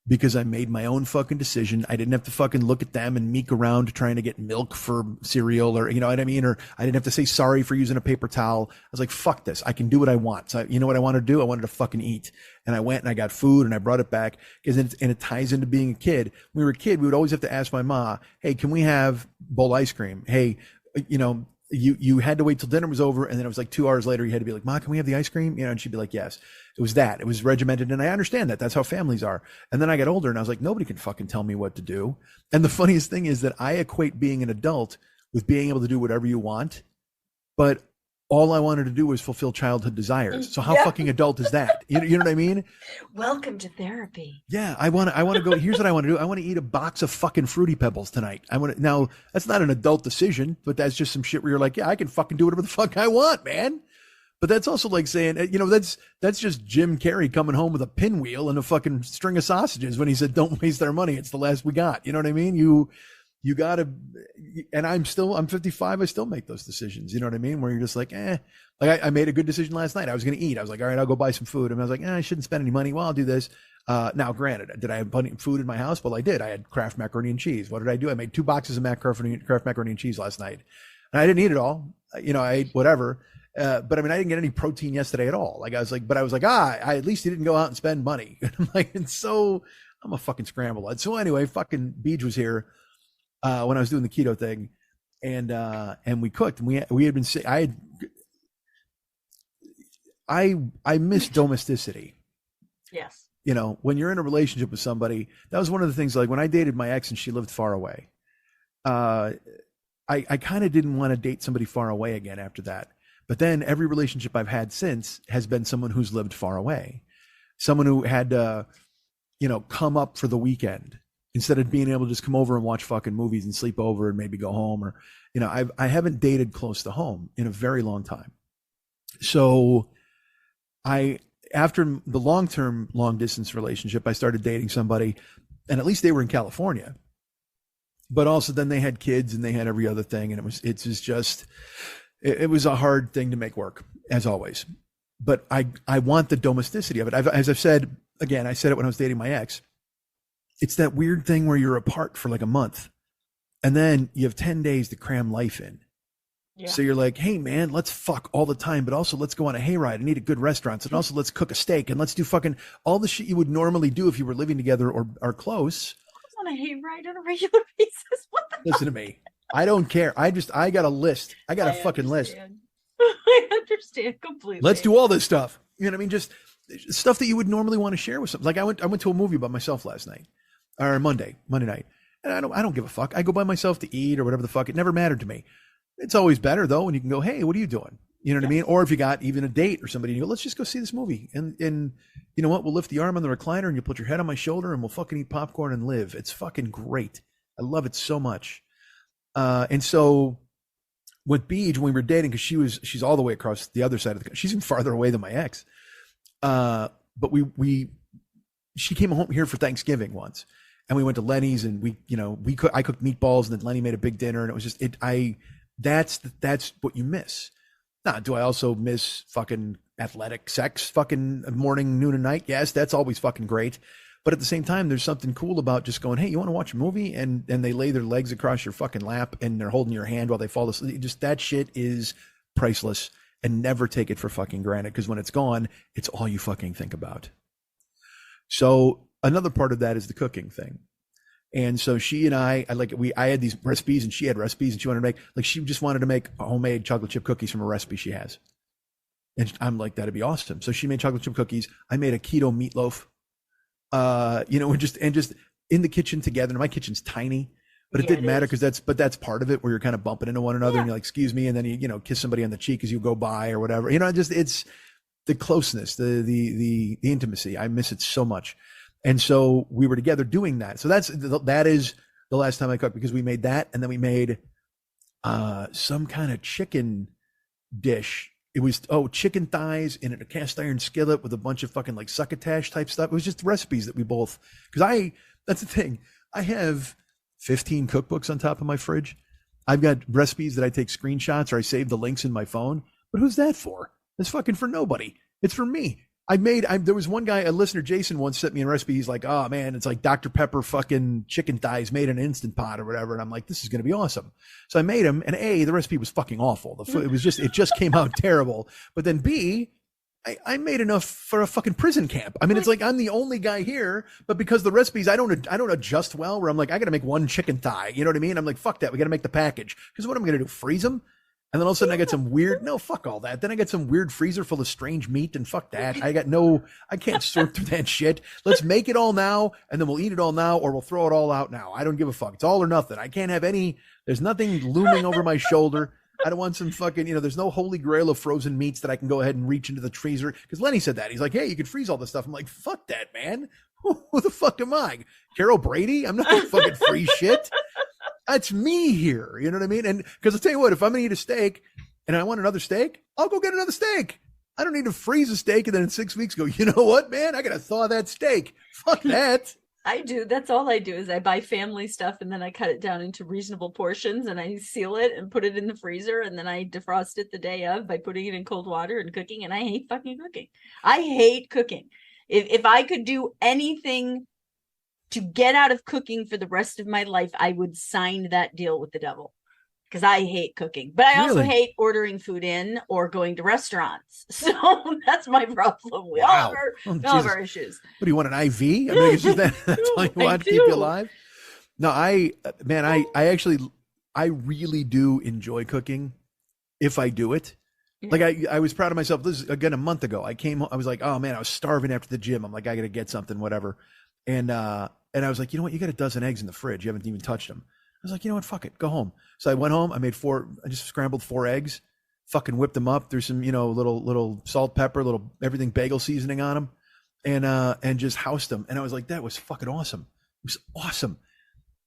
Speaker 6: because I made my own fucking decision. I didn't have to fucking look at them and meek around trying to get milk for cereal, or, you know what I mean? Or I didn't have to say sorry for using a paper towel. I was like, fuck this. I can do what I want. So you know what I wanted to do? I wanted to fucking eat. And I went and I got food, and I brought it back, and it ties into being a kid. When we were a kid, we would always have to ask my ma, hey, can we have bowl ice cream? Hey, you had to wait till dinner was over, and then it was like 2 hours later, you had to be like, Ma, can we have the ice cream? And she'd be like, yes. It was regimented, and I understand that. That's how families are. And then I got older, and I was like, nobody can fucking tell me what to do. And the funniest thing is that I equate being an adult with being able to do whatever you want, but all I wanted to do was fulfill childhood desires. So how fucking adult is that? You know what I mean?
Speaker 9: Welcome to therapy.
Speaker 6: Yeah, I want to go. Here's what I want to do. I want to eat a box of fucking Fruity Pebbles tonight. Now that's not an adult decision, but that's just some shit where you're like, yeah, I can fucking do whatever the fuck I want, man. But that's also like saying, that's just Jim Carrey coming home with a pinwheel and a fucking string of sausages when he said, don't waste our money. It's the last we got. You know what I mean? You gotta, and I'm 55. I still make those decisions. You know what I mean? Where you're just like, like I made a good decision last night. I was going to eat. I was like, all right, I'll go buy some food. And I was like, I shouldn't spend any money. Well, I'll do this. Now granted, did I have plenty of food in my house? Well, I did. I had Kraft macaroni and cheese. What did I do? I made 2 boxes of Kraft macaroni and cheese last night. And I didn't eat it all. I ate whatever. But I mean, I didn't get any protein yesterday at all. Like I was like, I at least he didn't go out and spend money. I'm like, and so I'm a fucking scramble. And so anyway, fucking Beej was here when I was doing the keto thing, and we cooked, and we had been I miss domesticity.
Speaker 9: Yes.
Speaker 6: When you're in a relationship with somebody, that was one of the things, like when I dated my ex and she lived far away, I kind of didn't want to date somebody far away again after that. But then every relationship I've had since has been someone who's lived far away, someone who had to, come up for the weekend instead of being able to just come over and watch fucking movies and sleep over and maybe go home, or, I haven't dated close to home in a very long time. So after the long-term long distance relationship, I started dating somebody, and at least they were in California, but also then they had kids and they had every other thing. And it was a hard thing to make work, as always. But I want the domesticity of it. As I've said, again, I said it when I was dating my ex, it's that weird thing where you're apart for like a month and then you have 10 days to cram life in. Yeah. So you're like, hey man, let's fuck all the time, but also let's go on a hayride and eat at good restaurants. And also let's cook a steak and let's do fucking all the shit you would normally do if you were living together or are close.
Speaker 9: On a hayride on a regular basis. What the
Speaker 6: Listen to me. I don't care. I got a list. I got a fucking list.
Speaker 9: I understand completely.
Speaker 6: Let's do all this stuff. You know what I mean? Just stuff that you would normally want to share with something. Like I went to a movie by myself last night, or Monday night. And I don't give a fuck. I go by myself to eat or whatever the fuck. It never mattered to me. It's always better though when you can go, hey, what are you doing? You know what I mean? Or if you got even a date or somebody, and you go, let's just go see this movie. And you know what? We'll lift the arm on the recliner and you put your head on my shoulder and we'll fucking eat popcorn and live. It's fucking great. I love it so much. And so with Beej, when we were dating, because she's all the way across the other side of the country. She's even farther away than my ex. But she came home here for Thanksgiving once, and we went to Lenny's, and I cooked meatballs, and then Lenny made a big dinner, and it was just that's what you miss. Now, do I also miss fucking athletic sex, fucking morning, noon, and night? Yes, that's always fucking great. But at the same time, there's something cool about just going, hey, you want to watch a movie? And they lay their legs across your fucking lap and they're holding your hand while they fall asleep. Just that shit is priceless, and never take it for fucking granted, because when it's gone, it's all you fucking think about. So another part of that is the cooking thing. And so she and I had these recipes and she had recipes, and she wanted to make, she just wanted to make homemade chocolate chip cookies from a recipe she has. And I'm like, that'd be awesome. So she made chocolate chip cookies. I made a keto meatloaf. And just in the kitchen together. And my kitchen's tiny, but it didn't matter because that's part of it, where you're kind of bumping into one another and you're like, excuse me. And then you kiss somebody on the cheek as you go by or whatever, it's the closeness, the intimacy. I miss it so much. And so we were together doing that. So that is the last time I cooked, because we made that. And then we made, some kind of chicken dish. It was, chicken thighs in a cast iron skillet with a bunch of fucking succotash type stuff. It was just recipes that we both, because that's the thing. I have 15 cookbooks on top of my fridge. I've got recipes that I take screenshots or I save the links in my phone. But who's that for? It's fucking for nobody. It's for me. There was one guy, a listener, Jason, once sent me a recipe. He's like, oh man, it's like Dr. Pepper fucking chicken thighs made in an Instant Pot or whatever. And I'm like, this is going to be awesome. So I made them, and A, the recipe was fucking awful. The food, it just came out terrible. But then B, I made enough for a fucking prison camp. I mean, it's like, I'm the only guy here, but because the recipes, I don't adjust well, where I'm like, I got to make one chicken thigh. You know what I mean? I'm like, fuck that. We got to make the package. Because what am I going to do? Freeze them? And then all of a sudden I get some weird, no, fuck all that. Then I get some weird freezer full of strange meat, and fuck that. I can't sort through that shit. Let's make it all now, and then we'll eat it all now, or we'll throw it all out now. I don't give a fuck. It's all or nothing. I can't have there's nothing looming over my shoulder. I don't want some fucking, there's no holy grail of frozen meats that I can go ahead and reach into the freezer. Because Lenny said that. He's like, hey, you can freeze all this stuff. I'm like, fuck that, man. Who the fuck am I? Carol Brady? I'm not gonna fucking freeze shit. That's me here. You know what I mean? And because I'll tell you what, if I'm going to eat a steak and I want another steak, I'll go get another steak. I don't need to freeze a steak and then in 6 weeks go, you know what, man? I got to thaw that steak. Fuck that.
Speaker 9: I do. That's all I do is I buy family stuff, and then I cut it down into reasonable portions, and I seal it and put it in the freezer, and then I defrost it the day of by putting it in cold water and cooking. And I hate fucking cooking. I hate cooking. If I could do anything to get out of cooking for the rest of my life, I would sign that deal with the devil, because I hate cooking, but I also hate ordering food in or going to restaurants. So that's my problem. We all have our issues.
Speaker 6: What do you want, an IV? I mean, it's just that's all you want to keep you alive. No, I really do enjoy cooking if I do it. Like I was proud of myself. This is again a month ago. I came home, I was like, oh man, I was starving after the gym. I'm like, I gotta get something, whatever. And I was like, you know what? You got a dozen eggs in the fridge. You haven't even touched them. I was like, you know what? Fuck it. Go home. So I went home. I just scrambled 4 eggs, fucking whipped them up. There's some, little salt, pepper, little everything bagel seasoning on them, and just housed them. And I was like, that was fucking awesome. It was awesome.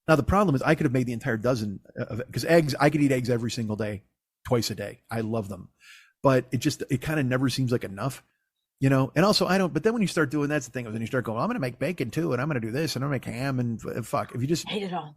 Speaker 6: Now the problem is I could have made the entire dozen because eggs, I could eat eggs every single day, twice a day. I love them. But it kind of never seems like enough, and also but then when you start doing, that's the thing, when you start going, I'm going to make bacon too, and I'm going to do this, and I'm going to make ham, and fuck, if you just
Speaker 9: hate it all.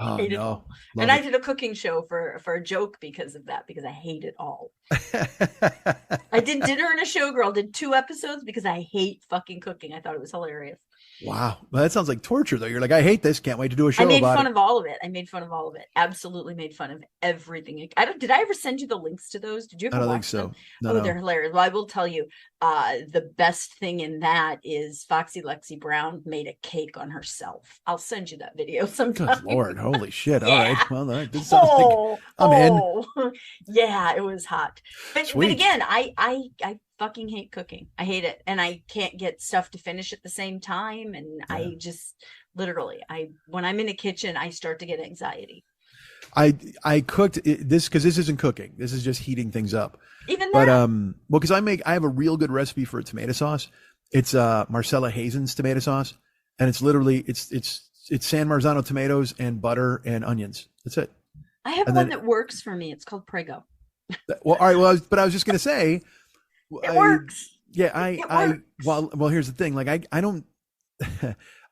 Speaker 6: Oh, hate it all.
Speaker 9: And I did a cooking show for a joke because of that, because I hate it all. I did Dinner and a Showgirl, did 2 episodes because I hate fucking cooking. I thought it was hilarious.
Speaker 6: Wow. Well, that sounds like torture though. You're like, I hate this. Can't wait to do a show about it.
Speaker 9: I made fun of all of it. I made fun of all of it. Absolutely made fun of everything. Did I ever send you the links to those? Did you ever watch them?
Speaker 6: No,
Speaker 9: they're hilarious. Well, I will tell you, the best thing in that is Foxy Lexi Brown made a cake on herself. I'll send you that video sometime.
Speaker 6: Good Lord. Holy shit. All right. Well, this sounds like I'm in.
Speaker 9: Yeah, it was hot. But again, I fucking hate cooking. I hate it. And I can't get stuff to finish at the same time. And I just literally, when I'm in a kitchen, I start to get anxiety.
Speaker 6: I cooked this because this isn't cooking. This is just heating things up.
Speaker 9: Even
Speaker 6: that.
Speaker 9: But
Speaker 6: because I have a real good recipe for a tomato sauce. It's Marcella Hazen's tomato sauce, and it's literally it's San Marzano tomatoes and butter and onions. That's it.
Speaker 9: I have one that works for me. It's called Prego.
Speaker 6: Well, all right. Well, I was just gonna say.
Speaker 9: It works.
Speaker 6: Yeah,
Speaker 9: it works.
Speaker 6: Well, here's the thing. Like I don't.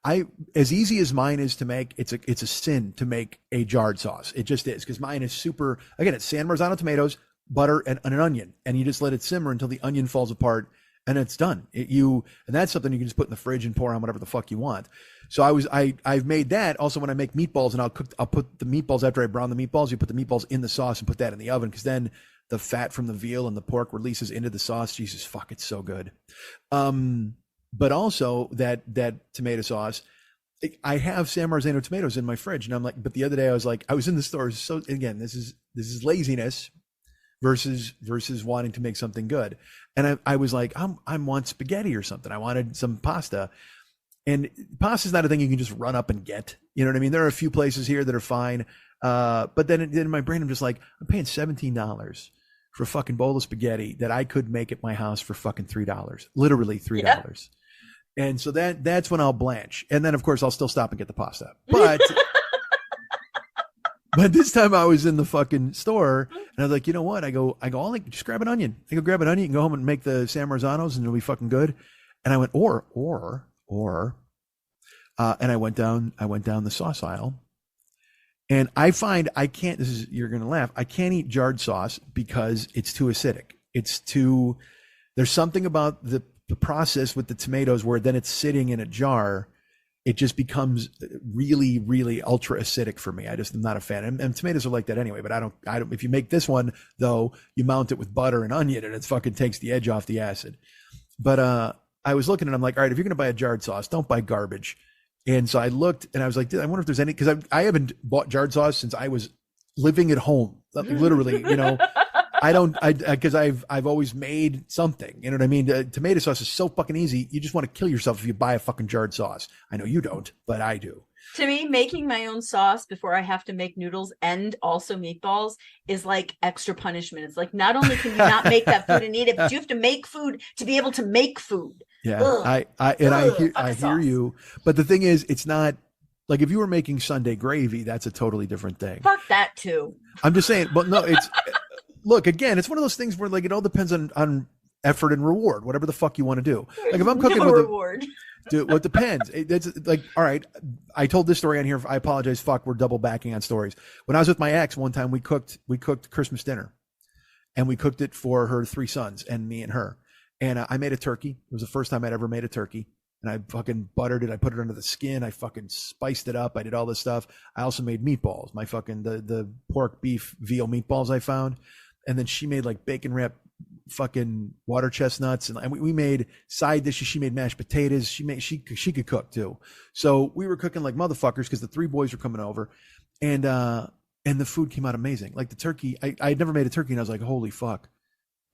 Speaker 6: As easy as mine is to make, it's a sin to make a jarred sauce. It just is, because mine is super. Again, it's San Marzano tomatoes, butter, and an onion, and you just let it simmer until the onion falls apart, and it's done. And that's something you can just put in the fridge and pour on whatever the fuck you want. So I've made that. Also, when I make meatballs, and I'll put the meatballs after I brown the meatballs. You put the meatballs in the sauce and put that in the oven, because then the fat from the veal and the pork releases into the sauce. Jesus fuck, it's so good. But also that tomato sauce, I have San Marzano tomatoes in my fridge, and I'm like, but the other day I was in the store. So again, this is laziness versus wanting to make something good. And I was like, I want spaghetti or something. I wanted some pasta, and pasta's not a thing you can just run up and get. You know what I mean? There are a few places here that are fine. But then in my brain, I'm just like, I'm paying $17 for a fucking bowl of spaghetti that I could make at my house for fucking $3, literally $3. Yeah. And so that's when I'll blanch. And then of course I'll still stop and get the pasta. But but this time I was in the fucking store, and I was like, you know what? I go, I'll just grab an onion. I go grab an onion and go home and make the San Marzanos, and it'll be fucking good. And I went, and I went down the sauce aisle. And I find you're going to laugh, I can't eat jarred sauce because it's too acidic. There's something about the process with the tomatoes where then it's sitting in a jar, it just becomes really, really ultra acidic for me. I just am not a fan. And tomatoes are like that anyway, but I don't, if you make this one though, you mount it with butter and onion, and it fucking takes the edge off the acid. But I was looking, and I'm like, all right, if you're going to buy a jarred sauce, don't buy garbage. And so I looked, and I was like, I wonder if there's any, because I haven't bought jarred sauce since I was living at home, literally, because I've always made something, you know what I mean? Tomato sauce is so fucking easy. You just want to kill yourself if you buy a fucking jarred sauce. I know you don't, but I do.
Speaker 9: To me, making my own sauce before I have to make noodles and also meatballs is like extra punishment. It's like, not only can you not make that food and eat it, but you have to make food to be able to make food.
Speaker 6: Yeah, I hear you. But the thing is, it's not like if you were making Sunday gravy, that's a totally different thing.
Speaker 9: Fuck that too.
Speaker 6: I'm just saying, but no, look, again, it's one of those things where like it all depends on effort and reward, whatever the fuck you want to do. Like if I'm cooking with
Speaker 9: reward.
Speaker 6: Dude, well, it depends. It's like, all right, I told this story on here. I apologize. Fuck, we're double backing on stories. When I was with my ex, one time we cooked Christmas dinner, and we cooked it for her 3 sons and me and her. And I made a turkey. It was the first time I'd ever made a turkey. and I fucking buttered it. I put it under the skin. I fucking spiced it up. I did all this stuff. I also made meatballs, my fucking, the pork, beef, veal meatballs I found. And then she made like bacon wrapped fucking water chestnuts. And we made side dishes. She made mashed potatoes. She could cook too. So we were cooking like motherfuckers because the 3 boys were coming over, and the food came out amazing. Like the turkey, I had never made a turkey, and I was like, holy fuck.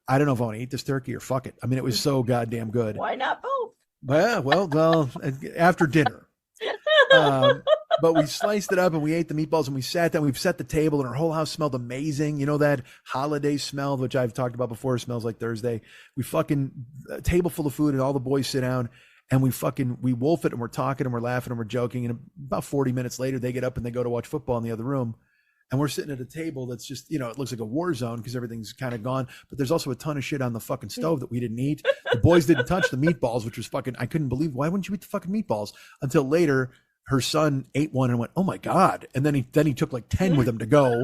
Speaker 6: I don't know if I want to eat this turkey or fuck it. I mean, it was so goddamn good.
Speaker 9: Why not both?
Speaker 6: Well, after dinner. But we sliced it up and we ate the meatballs and we sat down. We've set the table and our whole house smelled amazing. You know, that holiday smell, which I've talked about before, smells like Thursday. We fucking, a table full of food and all the boys sit down and we wolf it and we're talking and we're laughing and we're joking. And about 40 minutes later, they get up and they go to watch football in the other room. And we're sitting at a table that's just, you know, it looks like a war zone because everything's kind of gone. But there's also a ton of shit on the fucking stove that we didn't eat. The boys didn't touch the meatballs, which was fucking, I couldn't believe, why wouldn't you eat the fucking meatballs? Until later, her son ate one and went, oh my God. And then he took like 10 with him to go.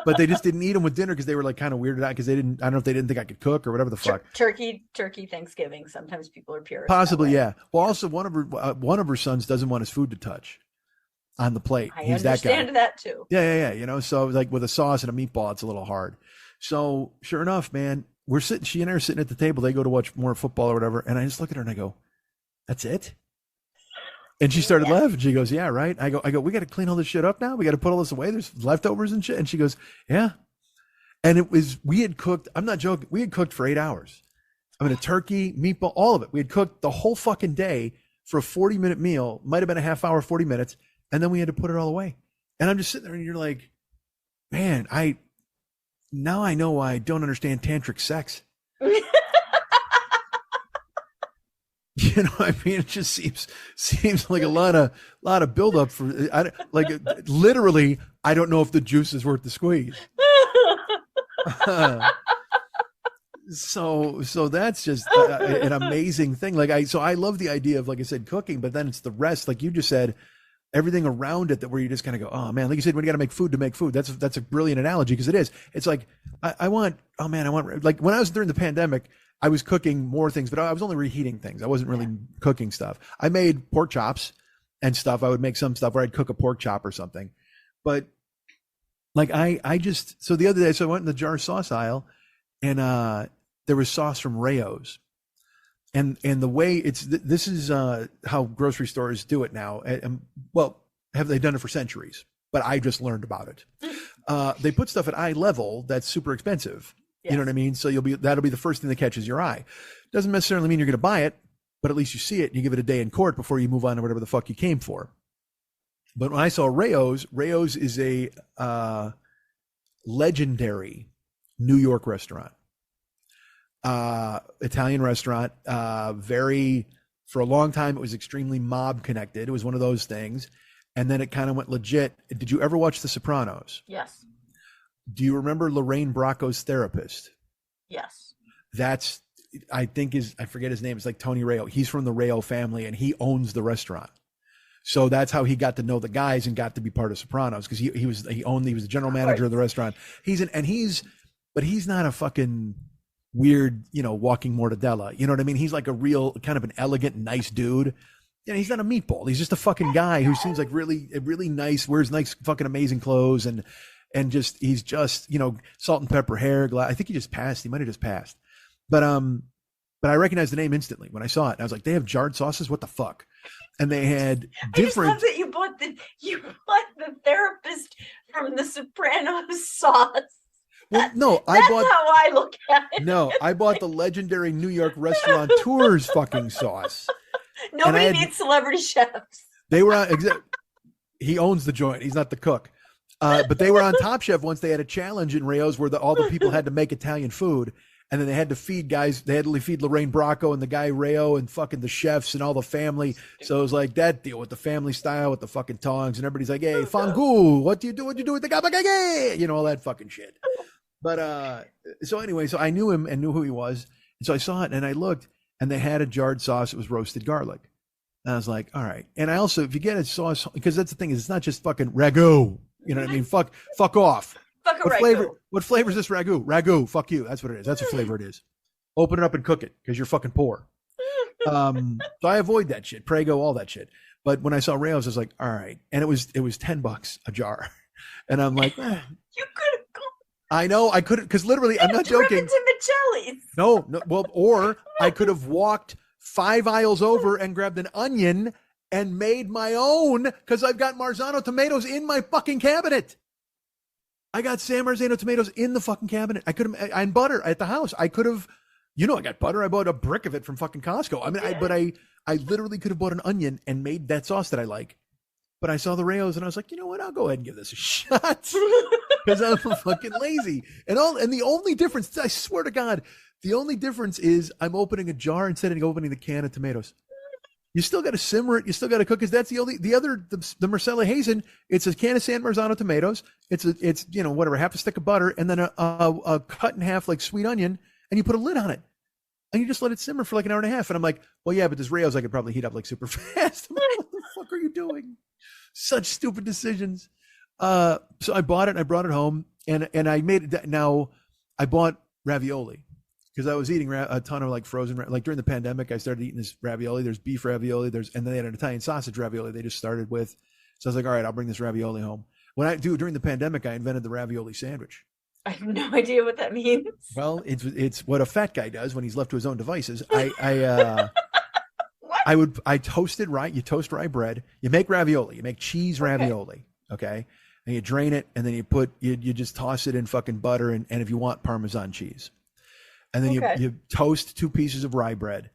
Speaker 6: But they just didn't eat them with dinner because they were like kind of weirded out because I don't know if they didn't think I could cook or whatever the fuck.
Speaker 9: Turkey Thanksgiving. Sometimes people are pure.
Speaker 6: Possibly, yeah. Well, also one of her sons doesn't want his food to touch on the plate. He's that guy. I understand
Speaker 9: that too.
Speaker 6: Yeah. You know, so like with a sauce and a meatball, it's a little hard. So sure enough, man, she and I are sitting at the table. They go to watch more football or whatever. And I just look at her and I go, that's it? And she started laughing. She goes, yeah, right. I go, we got to clean all this shit up now. We got to put all this away. There's leftovers and shit. And she goes, yeah. And we had cooked, I'm not joking. We had cooked for 8 hours. I mean, a turkey, meatball, all of it. We had cooked the whole fucking day for a 40-minute meal. Might've been a half hour, 40 minutes. And then we had to put it all away. And I'm just sitting there and you're like, man, now I know why I don't understand tantric sex. You know what I mean? It just seems like a lot of buildup for, literally, I don't know if the juice is worth the squeeze. So that's just an amazing thing. So I love the idea of, like I said, cooking, but then it's the rest, like you just said, everything around it that where you just kind of go, oh man, like you said, when you got to make food to make food, that's a brilliant analogy because it is. It's like, I want, like when I was during the pandemic, I was cooking more things, but I was only reheating things. I wasn't really cooking stuff. I made pork chops and stuff. I would make some stuff where I'd cook a pork chop or something. But like so the other day, I went in the jar sauce aisle and there was sauce from Rao's. And the way this is how grocery stores do it now. Well, have they done it for centuries? But I just learned about it. They put stuff at eye level that's super expensive. Yes. You know what I mean? So that'll be the first thing that catches your eye. Doesn't necessarily mean you're going to buy it, but at least you see it and you give it a day in court before you move on to whatever the fuck you came for. But when I saw Rao's is a legendary New York restaurant, Italian restaurant. For a long time, it was extremely mob connected. It was one of those things. And then it kind of went legit. Did you ever watch The Sopranos?
Speaker 9: Yes.
Speaker 6: Do you remember Lorraine Bracco's therapist?
Speaker 9: Yes.
Speaker 6: I forget his name. It's like Tony Rao. He's from the Rao family and he owns the restaurant. So that's how he got to know the guys and got to be part of Sopranos because he was the general manager of the restaurant. But he's not a fucking weird, walking mortadella. You know what I mean? He's like a real kind of an elegant, nice dude. He's not a meatball. He's just a fucking guy who seems like really, really nice, wears nice fucking amazing clothes and he's just, salt and pepper hair. I think he just passed. He might've just passed. But I recognized the name instantly when I saw it. And I was like, they have jarred sauces? What the fuck? And they had different.
Speaker 9: I just love that you bought the therapist from the Sopranos sauce.
Speaker 6: Well, no,
Speaker 9: that's how I look at it.
Speaker 6: No, I bought the legendary New York restaurateur's fucking sauce.
Speaker 9: Nobody needs celebrity chefs.
Speaker 6: They were on, he owns the joint. He's not the cook. But they were on Top Chef once. They had a challenge in Rao's where all the people had to make Italian food. And then they had to feed guys. They had to feed Lorraine Bracco and the guy Rao and fucking the chefs and all the family. So it was like that deal with the family style with the fucking tongs. And everybody's like, hey, Fangu, what do you do? What do you do with the gabagage? All that fucking shit. But so anyway, so I knew him and knew who he was. And so I saw it and I looked and they had a jarred sauce. It was roasted garlic. And I was like, all right. And I also, if you get a sauce, because that's the thing is it's not just fucking ragu. You know what I mean? Fuck off. What flavor is this ragu? Ragu. Fuck you. That's what it is. That's what flavor it is. Open it up and cook it because you're fucking poor. So I avoid that shit, Prego, all that shit. But when I saw Rao's, I was like, all right. And it was $10 a jar. And I'm like,
Speaker 9: you could have gone.
Speaker 6: I know I couldn't, because literally, I'm not joking.
Speaker 9: To Michelli's.
Speaker 6: No, well, or I could have walked 5 aisles over and grabbed an onion and made my own, because I've got Marzano tomatoes in my fucking cabinet. I got San Marzano tomatoes in the fucking cabinet. I could have, and butter at the house. I could have, I got butter. I bought a brick of it from fucking Costco. I mean, I literally could have bought an onion and made that sauce that I like. But I saw the Rao's and I was like, you know what? I'll go ahead and give this a shot because I'm fucking lazy. And the only difference, I swear to God, the only difference is I'm opening a jar instead of opening the can of tomatoes. You still got to simmer it. You still got to cook. Because that's the Marcella Hazen. It's a can of San Marzano tomatoes. It's whatever, half a stick of butter, and then a cut in half like sweet onion, and you put a lid on it, and you just let it simmer for like an hour and a half. And I'm like, well, yeah, but this Rao's I could probably heat up like super fast. I'm like, what the fuck are you doing? Such stupid decisions. So I bought it and I brought it home, and I made it. Now I bought ravioli. Because I was eating a ton of like frozen, like during the pandemic, I started eating this ravioli. There's beef ravioli, and then they had an Italian sausage ravioli they just started with. So I was like, all right, I'll bring this ravioli home. During the pandemic, I invented the ravioli sandwich.
Speaker 9: I have no idea what that means.
Speaker 6: Well, it's what a fat guy does when he's left to his own devices. I toasted rye. You toast rye bread. You make ravioli. You make cheese ravioli. Okay. And you drain it, and then you just toss it in fucking butter and if you want Parmesan cheese. And then you toast 2 pieces of rye bread.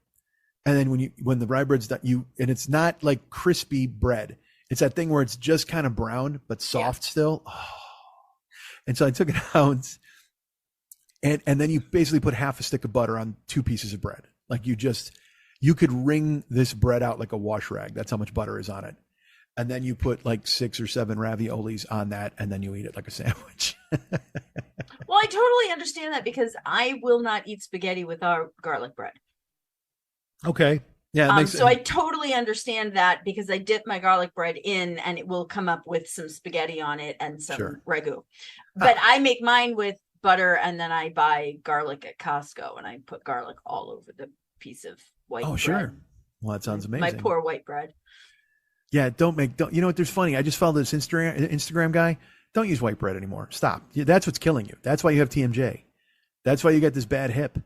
Speaker 6: And then when the rye bread's done, and it's not like crispy bread. It's that thing where it's just kind of brown, but soft still. Oh. And so I took it out, and then you basically put half a stick of butter on 2 pieces of bread. Like you could wring this bread out like a wash rag. That's how much butter is on it. And then you put like 6 or 7 raviolis on that, and then you eat it like a sandwich.
Speaker 9: Well, I totally understand that because I will not eat spaghetti without garlic bread.
Speaker 6: Okay. Yeah.
Speaker 9: So I totally understand that because I dip my garlic bread in and it will come up with some spaghetti on it and some ragu. But I make mine with butter and then I buy garlic at Costco and I put garlic all over the piece of white bread. Oh, sure.
Speaker 6: Well, that sounds amazing.
Speaker 9: My poor white bread.
Speaker 6: Yeah, don't you know what? There's funny. I just followed this Instagram guy. Don't use white bread anymore. Stop. That's what's killing you. That's why you have TMJ. That's why you got this bad hip.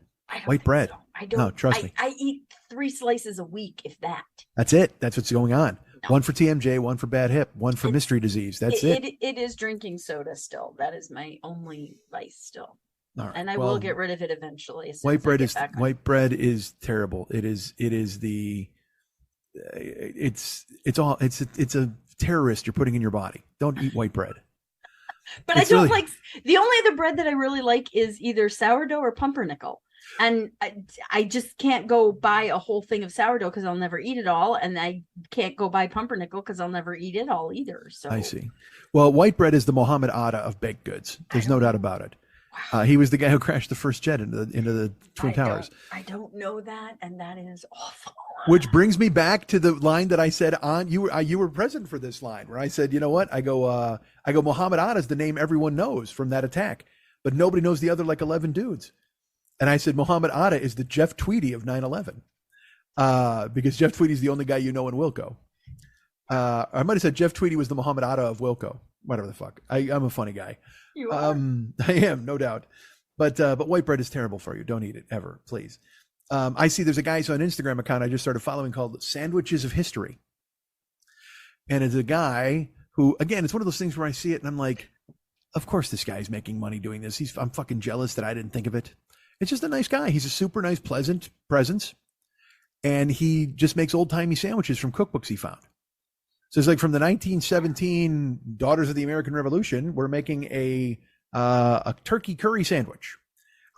Speaker 6: White bread.
Speaker 9: So. I don't.
Speaker 6: No, trust me.
Speaker 9: I eat 3 slices a week, if that.
Speaker 6: That's it. That's what's going on. No. 1 for TMJ, 1 for bad hip, 1 for mystery disease. That's it.
Speaker 9: It is drinking soda still. That is my only vice still.
Speaker 6: All right.
Speaker 9: And I will get rid of it eventually.
Speaker 6: White bread is terrible. It's a terrorist you're putting in your body. Don't eat white bread.
Speaker 9: But I don't like the only other bread that I really like is either sourdough or pumpernickel. And I just can't go buy a whole thing of sourdough because I'll never eat it all. And I can't go buy pumpernickel because I'll never eat it all either. So
Speaker 6: I see. Well, white bread is the Muhammad Atta of baked goods. There's no doubt about it. Wow. He was the guy who crashed the first jet into the Twin Towers.
Speaker 9: I don't know that. And that is awful.
Speaker 6: Which brings me back to the line that I said on you were present for this line where I said, you know what? I go Muhammad Atta is the name everyone knows from that attack, but nobody knows the other like 11 dudes. And I said, Muhammad Atta is the Jeff Tweedy of 9/11 because Jeff Tweedy is the only guy you know in Wilco. I might have said Jeff Tweedy was the Muhammad Atta of Wilco. Whatever the fuck. I'm a funny guy.
Speaker 9: You are.
Speaker 6: I am, no doubt. But white bread is terrible for you. Don't eat it ever, please. I see there's a guy on Instagram account I just started following called Sandwiches of History. And it's a guy who, again, it's one of those things where I see it and I'm like, of course this guy's making money doing this. I'm fucking jealous that I didn't think of it. It's just a nice guy. He's a super nice, pleasant presence. And he just makes old timey sandwiches from cookbooks he found. So it's like from the 1917 Daughters of the American Revolution, we're making a turkey curry sandwich.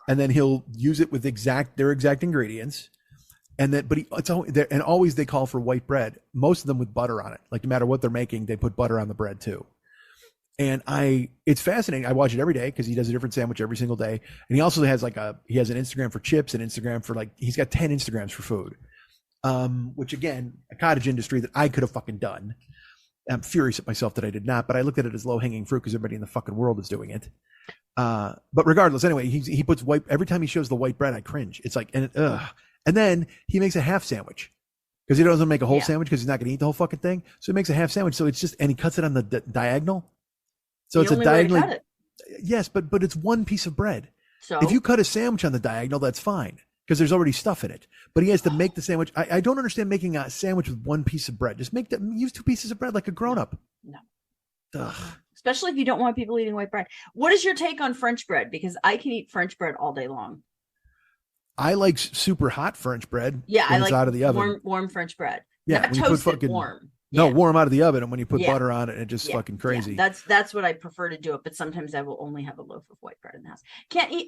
Speaker 6: And then he'll use it with their exact ingredients. And then, always they call for white bread, most of them with butter on it. Like no matter what they're making, they put butter on the bread too. And it's fascinating. I watch it every day because he does a different sandwich every single day. And he also has he has an Instagram for chips, an Instagram for he's got 10 Instagrams for food. Which again, a cottage industry that I could have fucking done. I'm furious at myself that I did not, but I looked at it as low hanging fruit because everybody in the fucking world is doing it. But regardless, anyway, he puts every time he shows the white bread, I cringe. It's like, and And then he makes a half sandwich because he doesn't make a whole sandwich because he's not going to eat the whole fucking thing. So he makes a half sandwich. So it's just, and he cuts it on the diagonal. So it's a diagonal. Yes, but it's one piece of bread. So if you cut a sandwich on the diagonal, that's fine because there's already stuff in it. But he has to make the sandwich. I don't understand making a sandwich with one piece of bread. Just use 2 pieces of bread like a grown up.
Speaker 9: No.
Speaker 6: Ugh.
Speaker 9: Especially if you don't want people eating white bread. What is your take on French bread? Because I can eat French bread all day long.
Speaker 6: I like super hot French bread.
Speaker 9: Yeah, I like
Speaker 6: out of the oven.
Speaker 9: Warm French bread.
Speaker 6: Yeah,
Speaker 9: not toasted, warm.
Speaker 6: No, warm out of the oven, and when you put butter on it, it's just fucking crazy.
Speaker 9: Yeah. That's what I prefer to do it. But sometimes I will only have a loaf of white bread in the house.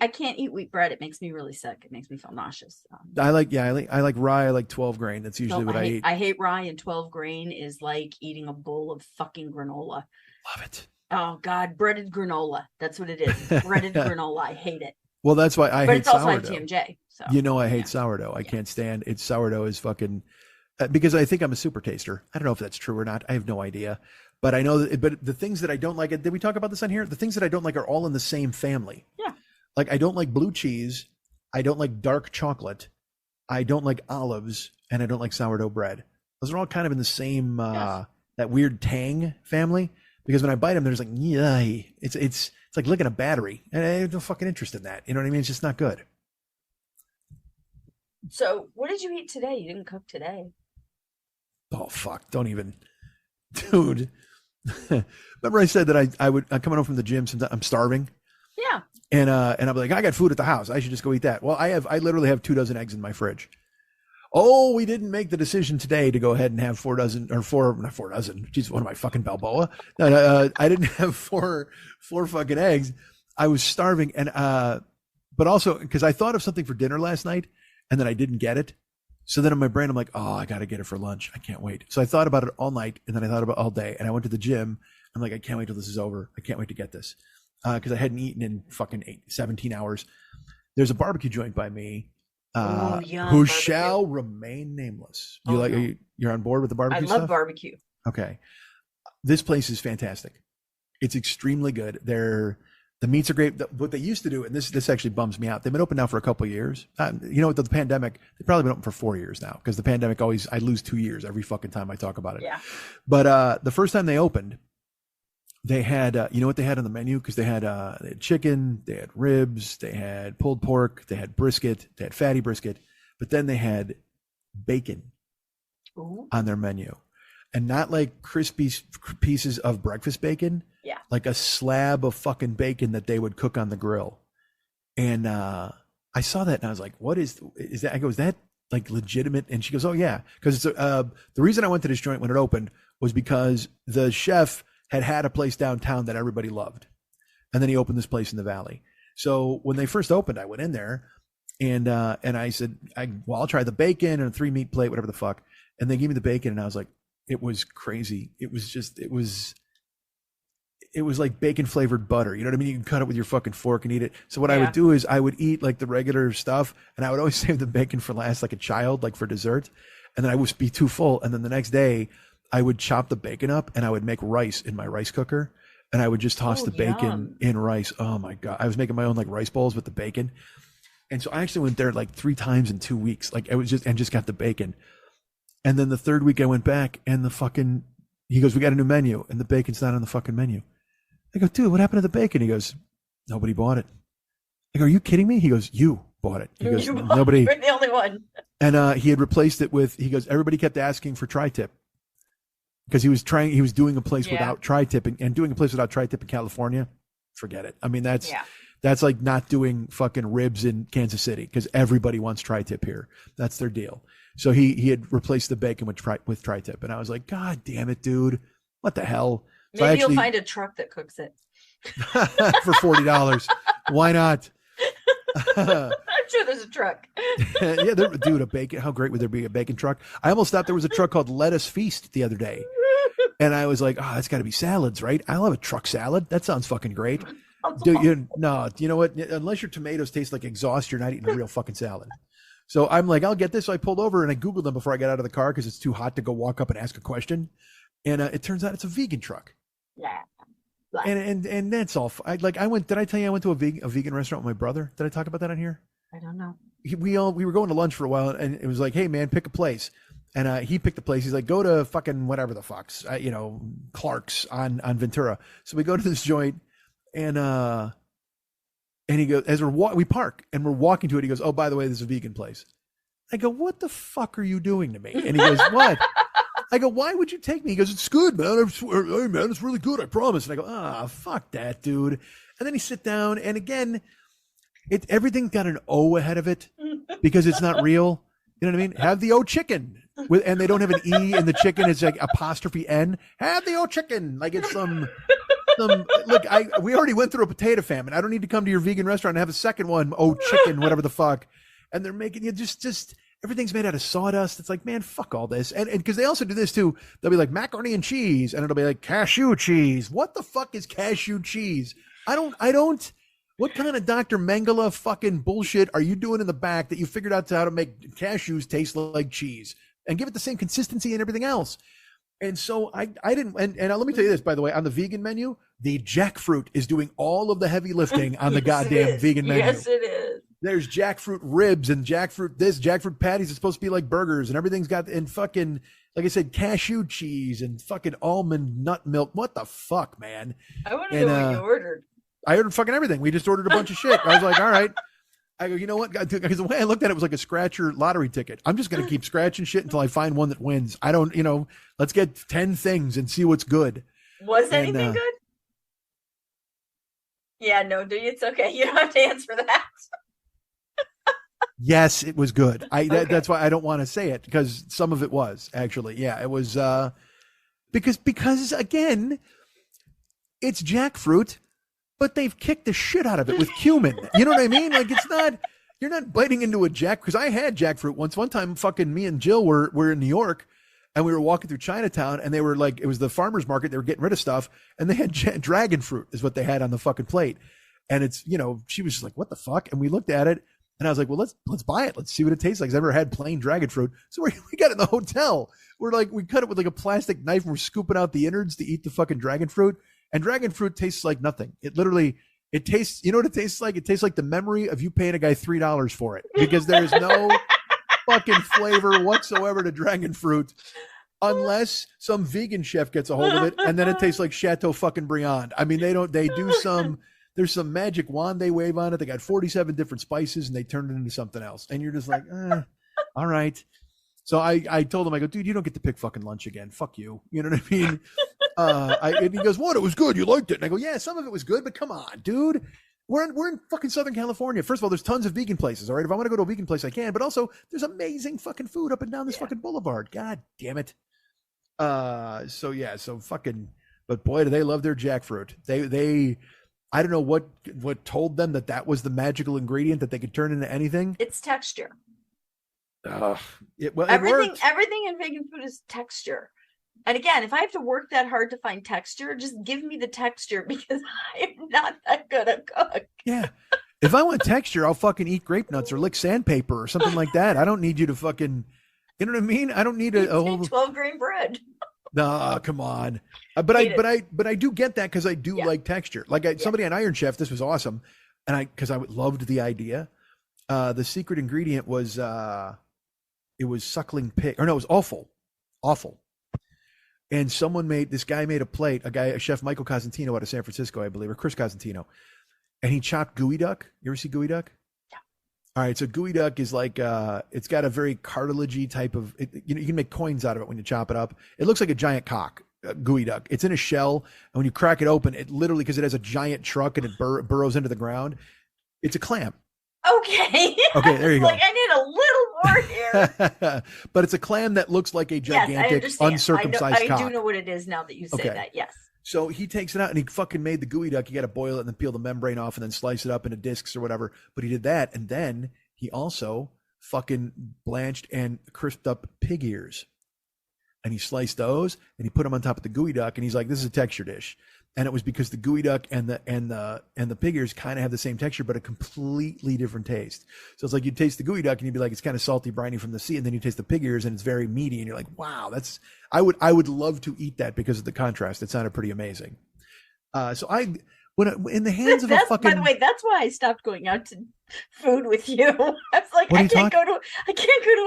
Speaker 9: I can't eat wheat bread. It makes me really sick. It makes me feel nauseous.
Speaker 6: I like rye. I like 12 grain. That's usually what I eat.
Speaker 9: I hate rye, and 12 grain is like eating a bowl of fucking granola.
Speaker 6: Love it.
Speaker 9: Oh God, breaded granola. That's what it is. Breaded granola. I hate it.
Speaker 6: Well, that's why I hate sourdough.
Speaker 9: But it's also TMJ. So
Speaker 6: I hate sourdough. I can't stand it. Sourdough is fucking. Because I think I'm a super taster. I don't know if that's true or not. I have no idea. But I know that, but the things that I don't like, did we talk about this on here? The things that I don't like are all in the same family.
Speaker 9: Yeah.
Speaker 6: Like I don't like blue cheese. I don't like dark chocolate. I don't like olives, and I don't like sourdough bread. Those are all kind of in the same, that weird tang family. Because when I bite them, there's like, it's like licking a battery. And I have no fucking interest in that. You know what I mean? It's just not good.
Speaker 9: So what did you eat today? You didn't cook today.
Speaker 6: Oh fuck! Don't even, dude. Remember I said that I'm coming home from the gym. Sometimes I'm starving.
Speaker 9: Yeah.
Speaker 6: And I'm like, I got food at the house. I should just go eat that. Well, I literally have 2 dozen eggs in my fridge. Oh, we didn't make the decision today to go ahead and have 4 dozen or not 4 dozen. Jeez, what am I fucking Balboa? No, I didn't have four fucking eggs. I was starving, and but also because I thought of something for dinner last night, and then I didn't get it. So then in my brain, I'm like, oh, I got to get it for lunch. I can't wait. So I thought about it all night, and then I thought about it all day, and I went to the gym. I'm like, I can't wait till this is over. I can't wait to get this. Because I hadn't eaten in fucking 17 hours. There's a barbecue joint by me who shall remain nameless. You're on board with the barbecue stuff?
Speaker 9: I love barbecue.
Speaker 6: Okay. This place is fantastic. It's extremely good. The meats are great. What they used to do, and this actually bums me out. They've been open now for a couple of years. With the pandemic, they've probably been open for 4 years now because the pandemic I lose 2 years every fucking time I talk about it.
Speaker 9: Yeah.
Speaker 6: But the first time they opened, they had, what they had on the menu? Because they had chicken, they had ribs, they had pulled pork, they had brisket, they had fatty brisket, but then they had bacon on their menu. And not like crispy pieces of breakfast bacon.
Speaker 9: Yeah.
Speaker 6: Like a slab of fucking bacon that they would cook on the grill. And I saw that and I was like, what is that? I go, is that like legitimate? And she goes, oh yeah. Because the reason I went to this joint when it opened was because the chef had a place downtown that everybody loved. And then he opened this place in the valley. So when they first opened, I went in there and I said, I'll try the bacon and a 3 meat plate, whatever the fuck. And they gave me the bacon and I was like, it was crazy. It was like bacon flavored butter. You know what I mean? You can cut it with your fucking fork and eat it. So what I would do is I would eat like the regular stuff and I would always save the bacon for last, like a child, like for dessert. And then I would be too full. And then the next day I would chop the bacon up and I would make rice in my rice cooker and I would just toss the bacon in rice. Oh my God. I was making my own like rice bowls with the bacon. And so I actually went there like 3 times in 2 weeks. Like I was just got the bacon. And then the third week I went back and he goes, we got a new menu and the bacon's not on the fucking menu. I go, dude, what happened to the bacon? He goes, nobody bought it. I go, are you kidding me? He goes, you bought it. He goes, nobody.
Speaker 9: You're the only one.
Speaker 6: And he had replaced it with, he goes, everybody kept asking for tri-tip. Because he was doing a place without tri-tip and doing a place without tri-tip in California. Forget it. I mean, that's like not doing fucking ribs in Kansas City because everybody wants tri-tip here. That's their deal. So he had replaced the bacon with tri-tip. And I was like, God damn it, dude. What the hell?
Speaker 9: Maybe you'll find a truck that cooks it.
Speaker 6: For $40. Why not?
Speaker 9: I'm sure there's a truck.
Speaker 6: Yeah, dude, a bacon. How great would there be a bacon truck? I almost thought there was a truck called Lettuce Feast the other day. And I was like, oh, that's got to be salads, right? I'll have a truck salad. That sounds fucking great. Dude, you know what? Unless your tomatoes taste like exhaust, you're not eating a real fucking salad. So I'm like, I'll get this. So I pulled over and I Googled them before I got out of the car because it's too hot to go walk up and ask a question. And it turns out it's a vegan truck.
Speaker 9: Yeah.
Speaker 6: And that's all. Did I tell you I went to a vegan restaurant with my brother? Did I talk about that on here?
Speaker 9: I don't know.
Speaker 6: we were going to lunch for a while, and it was like, hey man, pick a place. And he picked the place. He's like, go to fucking whatever the fuck's, Clark's on Ventura. So we go to this joint, and he goes, as we park and we're walking to it, he goes, oh, by the way, this is a vegan place. I go, what the fuck are you doing to me? And he goes, what? I go, why would you take me? He goes, it's good, man. I swear, hey man, it's really good, I promise. And I go, fuck that, dude. And then he sit down, and again, everything got an O ahead of it because it's not real. You know what I mean? Have the O chicken. And they don't have an E in the chicken. It's like apostrophe N. Have the O chicken. Like it's some look, we already went through a potato famine. I don't need to come to your vegan restaurant and have a second one. Oh, chicken, whatever the fuck. And they're making you just everything's made out of sawdust. It's like, man, fuck all this. And because they also do this too. They'll be like macaroni and cheese, and it'll be like cashew cheese. What the fuck is cashew cheese? I don't. What kind of Dr. Mengele fucking bullshit are you doing in the back that you figured out how to make cashews taste like cheese and give it the same consistency and everything else? And so I didn't. And let me tell you this, by the way, on the vegan menu, the jackfruit is doing all of the heavy lifting on the goddamn vegan menu.
Speaker 9: Yes, it is.
Speaker 6: There's jackfruit ribs and jackfruit patties. It's supposed to be like burgers, and everything's got, and fucking, like I said, cashew cheese and fucking almond nut milk. What the fuck, man?
Speaker 9: I want to know what you ordered.
Speaker 6: I ordered fucking everything. We just ordered a bunch of shit. I was like, all right. I go, you know what? Because the way I looked at it was like a scratcher lottery ticket. I'm just going to keep scratching shit until I find one that wins. I don't, let's get 10 things and see what's good.
Speaker 9: Was anything good? Yeah, no, dude, it's okay. You don't have to answer that.
Speaker 6: Yes, it was good. That's why I don't want to say it, because some of it was actually. Yeah, it was because again, it's jackfruit, but they've kicked the shit out of it with cumin. You know what I mean? Like, it's not, you're not biting into a because I had jackfruit once. One time, fucking me and Jill were in New York, and we were walking through Chinatown, and they were like, it was the farmer's market. They were getting rid of stuff, and they had dragon fruit is what they had on the fucking plate. And it's, she was just like, what the fuck? And we looked at it, and I was like, well, let's buy it. Let's see what it tastes like. I've never had plain dragon fruit. So we got it in the hotel. We're like, we cut it with like a plastic knife, and we're scooping out the innards to eat the fucking dragon fruit. And dragon fruit tastes like nothing. It tastes, you know what it tastes like? It tastes like the memory of you paying a guy $3 for it, because there's no fucking flavor whatsoever to dragon fruit, unless some vegan chef gets a hold of it, and then it tastes like Chateau fucking Briand. I mean, there's some magic wand they wave on it. They got 47 different spices, and they turn it into something else. And you're just like, all right. So I told him, I go, dude, you don't get to pick fucking lunch again. Fuck you. You know what I mean? And he goes, what? It was good. You liked it. And I go, yeah, some of it was good, but come on, dude. We're in fucking Southern California. First of all, there's tons of vegan places. All right. If I want to go to a vegan place, I can. But also, there's amazing fucking food up and down this fucking boulevard. God damn it. So fucking, but boy, do they love their jackfruit. They I don't know what told them that was the magical ingredient that they could turn into anything.
Speaker 9: It's texture.
Speaker 6: Everything
Speaker 9: in vegan food is texture. And again, if I have to work that hard to find texture, just give me the texture, because I'm not that good a cook.
Speaker 6: Yeah. If I want texture, I'll fucking eat grape nuts or lick sandpaper or something like that. I don't need you to fucking, you know what I mean? I don't need a whole
Speaker 9: 12 grain bread.
Speaker 6: No, come on. But I do get that, because I do like texture. Like somebody on Iron Chef, this was awesome. And because I loved the idea. The secret ingredient was it was suckling pig, or no, it was offal. And this guy made a plate, a chef, Michael Cosentino out of San Francisco, I believe, or Chris Cosentino. And he chopped gooey duck. You ever see gooey duck?
Speaker 9: Yeah.
Speaker 6: All right. So gooey duck is like, it's got a very cartilagey type of, you can make coins out of it when you chop it up. It looks like a giant cock, gooey duck. It's in a shell. And when you crack it open, it literally, because it has a giant truck and it burrows into the ground, it's a clam.
Speaker 9: Okay.
Speaker 6: Okay, there you go.
Speaker 9: Like, I need a little more here.
Speaker 6: But it's a clam that looks like a gigantic, uncircumcised cock.
Speaker 9: I do know what it is now that you say that, yes.
Speaker 6: So he takes it out, and he fucking made the gooey duck. You got to boil it and then peel the membrane off and then slice it up into discs or whatever. But he did that, and then he also fucking blanched and crisped up pig ears. And he sliced those, and he put them on top of the gooey duck, and he's like, this is a texture dish. And it was because the gooey duck and the pig ears kind of have the same texture, but a completely different taste. So it's like you'd taste the gooey duck and you'd be like, it's kind of salty, briny from the sea. And then you taste the pig ears and it's very meaty. And you're like, wow, I would love to eat that because of the contrast. It sounded pretty amazing. So When in the hands of
Speaker 9: a
Speaker 6: fucking.
Speaker 9: By the way, that's why I stopped going out to food with you. I was like, I can't go to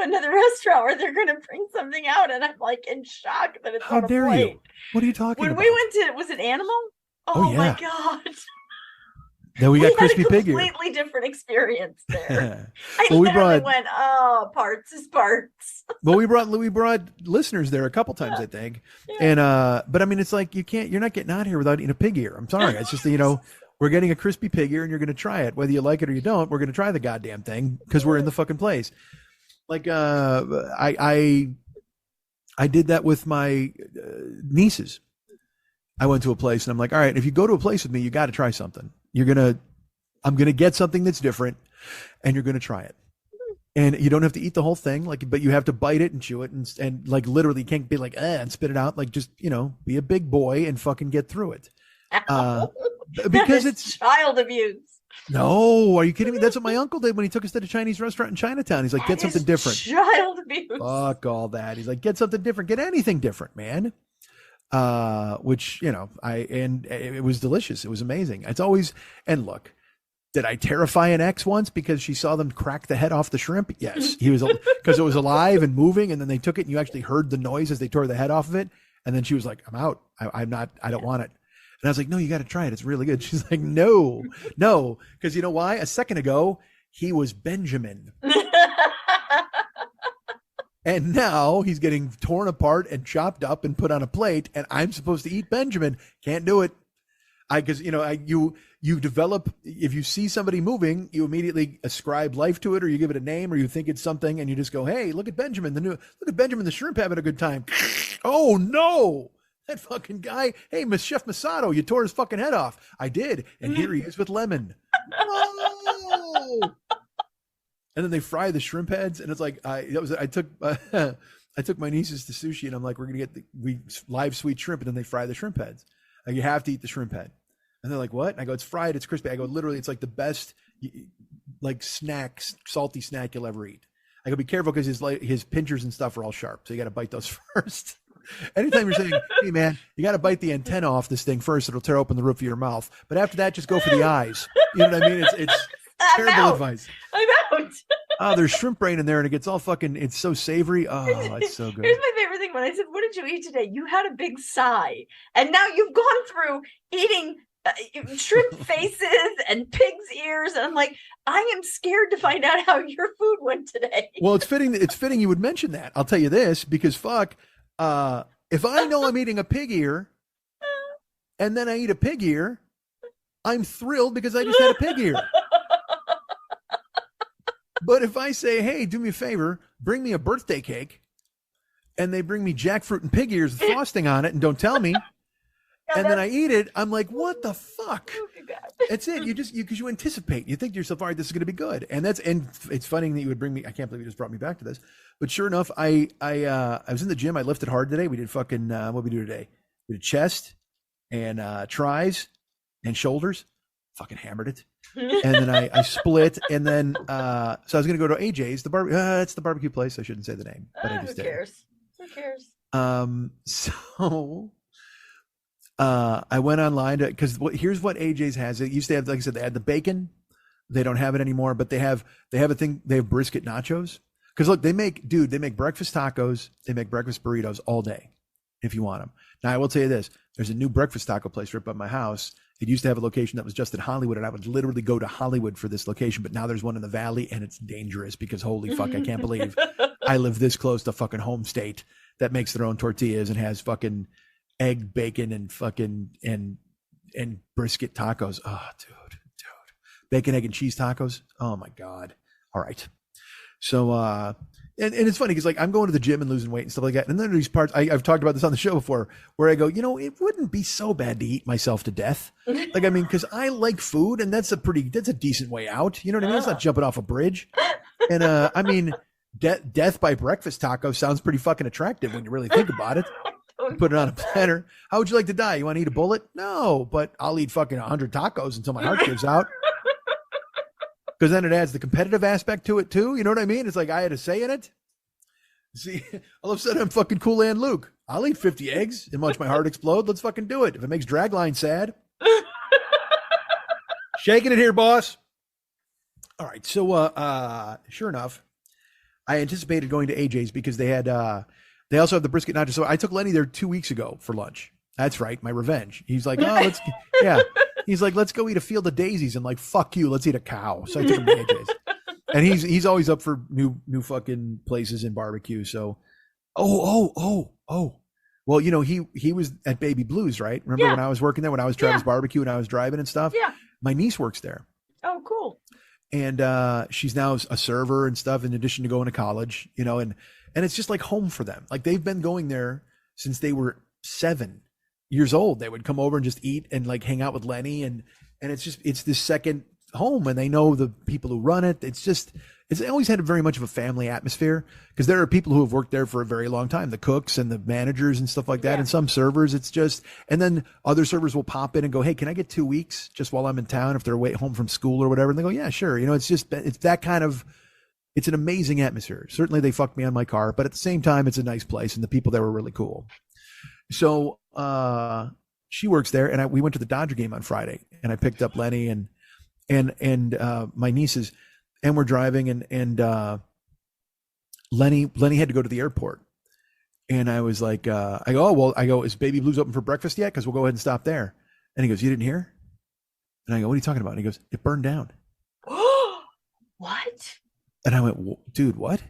Speaker 9: another restaurant where they're going to bring something out, and I'm like in shock that it's
Speaker 6: How
Speaker 9: on a
Speaker 6: dare
Speaker 9: plate.
Speaker 6: you? What are you talking about?
Speaker 9: When we went to, was it Animal? Oh
Speaker 6: yeah.
Speaker 9: my God.
Speaker 6: Then we got crispy pig ear.
Speaker 9: Completely different experience there.
Speaker 6: Well,
Speaker 9: we went, parts is parts.
Speaker 6: Well, we brought listeners there a couple times, I think. Yeah. And but I mean, it's like you're not getting out here without eating a pig ear. I'm sorry. It's just we're getting a crispy pig ear, and you're going to try it, whether you like it or you don't. We're going to try the goddamn thing because we're in the fucking place. Like I did that with my nieces. I went to a place and I'm like, all right, if you go to a place with me, you got to try something. I'm going to get something that's different and you're going to try it. And you don't have to eat the whole thing, but you have to bite it and chew it and like literally you can't be like, and spit it out. Like just, be a big boy and fucking get through it. Because it's
Speaker 9: child abuse.
Speaker 6: No, are you kidding me? That's what my uncle did when he took us to the Chinese restaurant in Chinatown. He's like, get something different.
Speaker 9: Child abuse.
Speaker 6: Fuck all that. He's like, get something different. Get anything different, man. Which, it was delicious. It was amazing. It's always, and look, did I terrify an ex once because she saw them crack the head off the shrimp? Yes. He was, because it was alive and moving, and then they took it and you actually heard the noise as they tore the head off of it. And then she was like, I'm out. I don't want it. And I was like, no, you got to try it. It's really good. She's like, no. Because you know why? A second ago, he was Benjamin. And now he's getting torn apart and chopped up and put on a plate, and I'm supposed to eat Benjamin. Can't do it. Because you develop, if you see somebody moving, you immediately ascribe life to it, or you give it a name, or you think it's something, and you just go, hey, look at Benjamin, the shrimp having a good time. Oh no, that fucking guy. Hey, Chef Masato, you tore his fucking head off. I did, and here he is with lemon. No. And then they fry the shrimp heads, and it's like I took my nieces to sushi, and I'm like, we're gonna get we live sweet shrimp, and then they fry the shrimp heads. Like, you have to eat the shrimp head, and they're like, what? And I go, it's fried, it's crispy. I go, literally, it's like the best like salty snack you'll ever eat. I go, be careful because his pinchers and stuff are all sharp, so you got to bite those first. Anytime you're saying, hey man, you got to bite the antenna off this thing first, it'll tear open the roof of your mouth. But after that, just go for the eyes. You know what I mean? It's terrible advice.
Speaker 9: I'm out.
Speaker 6: Oh, there's shrimp brain in there, and it gets all fucking. It's so savory. Oh, it's so good.
Speaker 9: Here's my favorite thing. When I said, "What did you eat today?" You had a big sigh, and now you've gone through eating shrimp faces and pig's ears, and I'm like, I am scared to find out how your food went today.
Speaker 6: Well, it's fitting. It's fitting you would mention that. I'll tell you this because fuck, if I know I'm eating a pig ear, and then I eat a pig ear, I'm thrilled because I just had a pig ear. But if I say, hey, do me a favor, bring me a birthday cake, and they bring me jackfruit and pig ears with frosting on it and don't tell me, and then I eat it, I'm like, what the fuck? That's it. Because you anticipate. You think to yourself, all right, this is going to be good. And it's funny that you would bring me, I can't believe you just brought me back to this. But sure enough, I was in the gym. I lifted hard today. We did fucking, what we do today? We did chest and tries and shoulders. Fucking hammered it. And then I split, and then so I was gonna go to AJ's, it's the barbecue place. I shouldn't say the name, but I just
Speaker 9: did. Who cares?
Speaker 6: So I went online because here's what AJ's has. It used to have, like I said, they had the bacon. They don't have it anymore, but they have a thing. They have brisket nachos. Because look, they make breakfast tacos. They make breakfast burritos all day, if you want them. Now I will tell you this: there's a new breakfast taco place right by my house. It used to have a location that was just in Hollywood, and I would literally go to Hollywood for this location. But now there's one in the Valley, and it's dangerous because holy fuck, I can't believe I live this close to fucking home state that makes their own tortillas and has fucking egg, bacon, and fucking and brisket tacos. Oh, dude, bacon, egg, and cheese tacos. Oh my god. All right. So and it's funny because like I'm going to the gym and losing weight and stuff like that, and then these parts I've talked about this on the show before, where I go, it wouldn't be so bad to eat myself to death. Like, I mean, because I like food, and that's a decent way out. You know what I mean? It's not jumping off a bridge. And I mean, death by breakfast taco sounds pretty fucking attractive when you really think about it. Put it on a platter. How would you like to die? You want to eat a bullet? No, but I'll eat fucking 100 tacos until my heart gives out. Because then it adds the competitive aspect to it too. You know what I mean? It's like I had a say in it. See, all of a sudden I'm fucking Cool and Luke. I'll eat 50 eggs and watch my heart explode. Let's fucking do it. If it makes Dragline sad. Shaking it here, boss. All right. So, sure enough, I anticipated going to AJ's because they had, they also have the brisket nachos. So I took Lenny there 2 weeks ago for lunch. That's right. My revenge. He's like, yeah. He's like, let's go eat a field of daisies. I'm like, fuck you. Let's eat a cow. So I took him to AJ's. And he's always up for new fucking places in barbecue. So, well, you know, he was at Baby Blues, right? Remember when I was working there, when I was Travis Barbecue and I was driving and stuff?
Speaker 9: Yeah.
Speaker 6: My niece works there.
Speaker 9: Oh, cool.
Speaker 6: And she's now a server and stuff in addition to going to college, you know, and it's just like home for them. Like they've been going there since they were 7 years old. They would come over and just eat and like hang out with Lenny. And it's this second home, and they know the people who run it. It's always had very much of a family atmosphere because there are people who have worked there for a very long time, the cooks and the managers and stuff like that. And some servers, and then other servers will pop in and go, hey, can I get 2 weeks just while I'm in town if they're away home from school or whatever? And they go, yeah, sure. You know, it's that kind of, it's an amazing atmosphere. Certainly they fucked me on my car, but at the same time, it's a nice place and the people there were really cool. So, she works there, and we went to the Dodger game on Friday, and I picked up Lenny and my nieces, and we're driving, and Lenny had to go to the airport, and I was like, I go, is Baby Blues open for breakfast yet? Because we'll go ahead and stop there. And he goes, you didn't hear? And I go, what are you talking about? And he goes, it burned down.
Speaker 9: What?
Speaker 6: And I went, dude, what?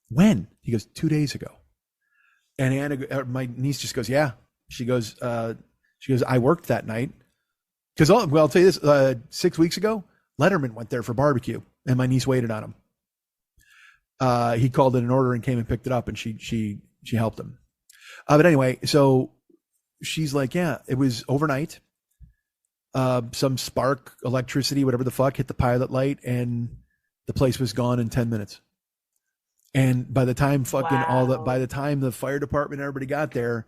Speaker 6: When? He goes, 2 days ago. And Anna, my niece, just goes, yeah. She goes, I worked that night. Because, I'll tell you this, 6 weeks ago, Letterman went there for barbecue, and my niece waited on him. He called in an order and came and picked it up, and she helped him. But anyway, so she's like, yeah, it was overnight. Some spark, electricity, whatever the fuck, hit the pilot light, and the place was gone in 10 minutes. And by the time by the time the fire department and everybody got there,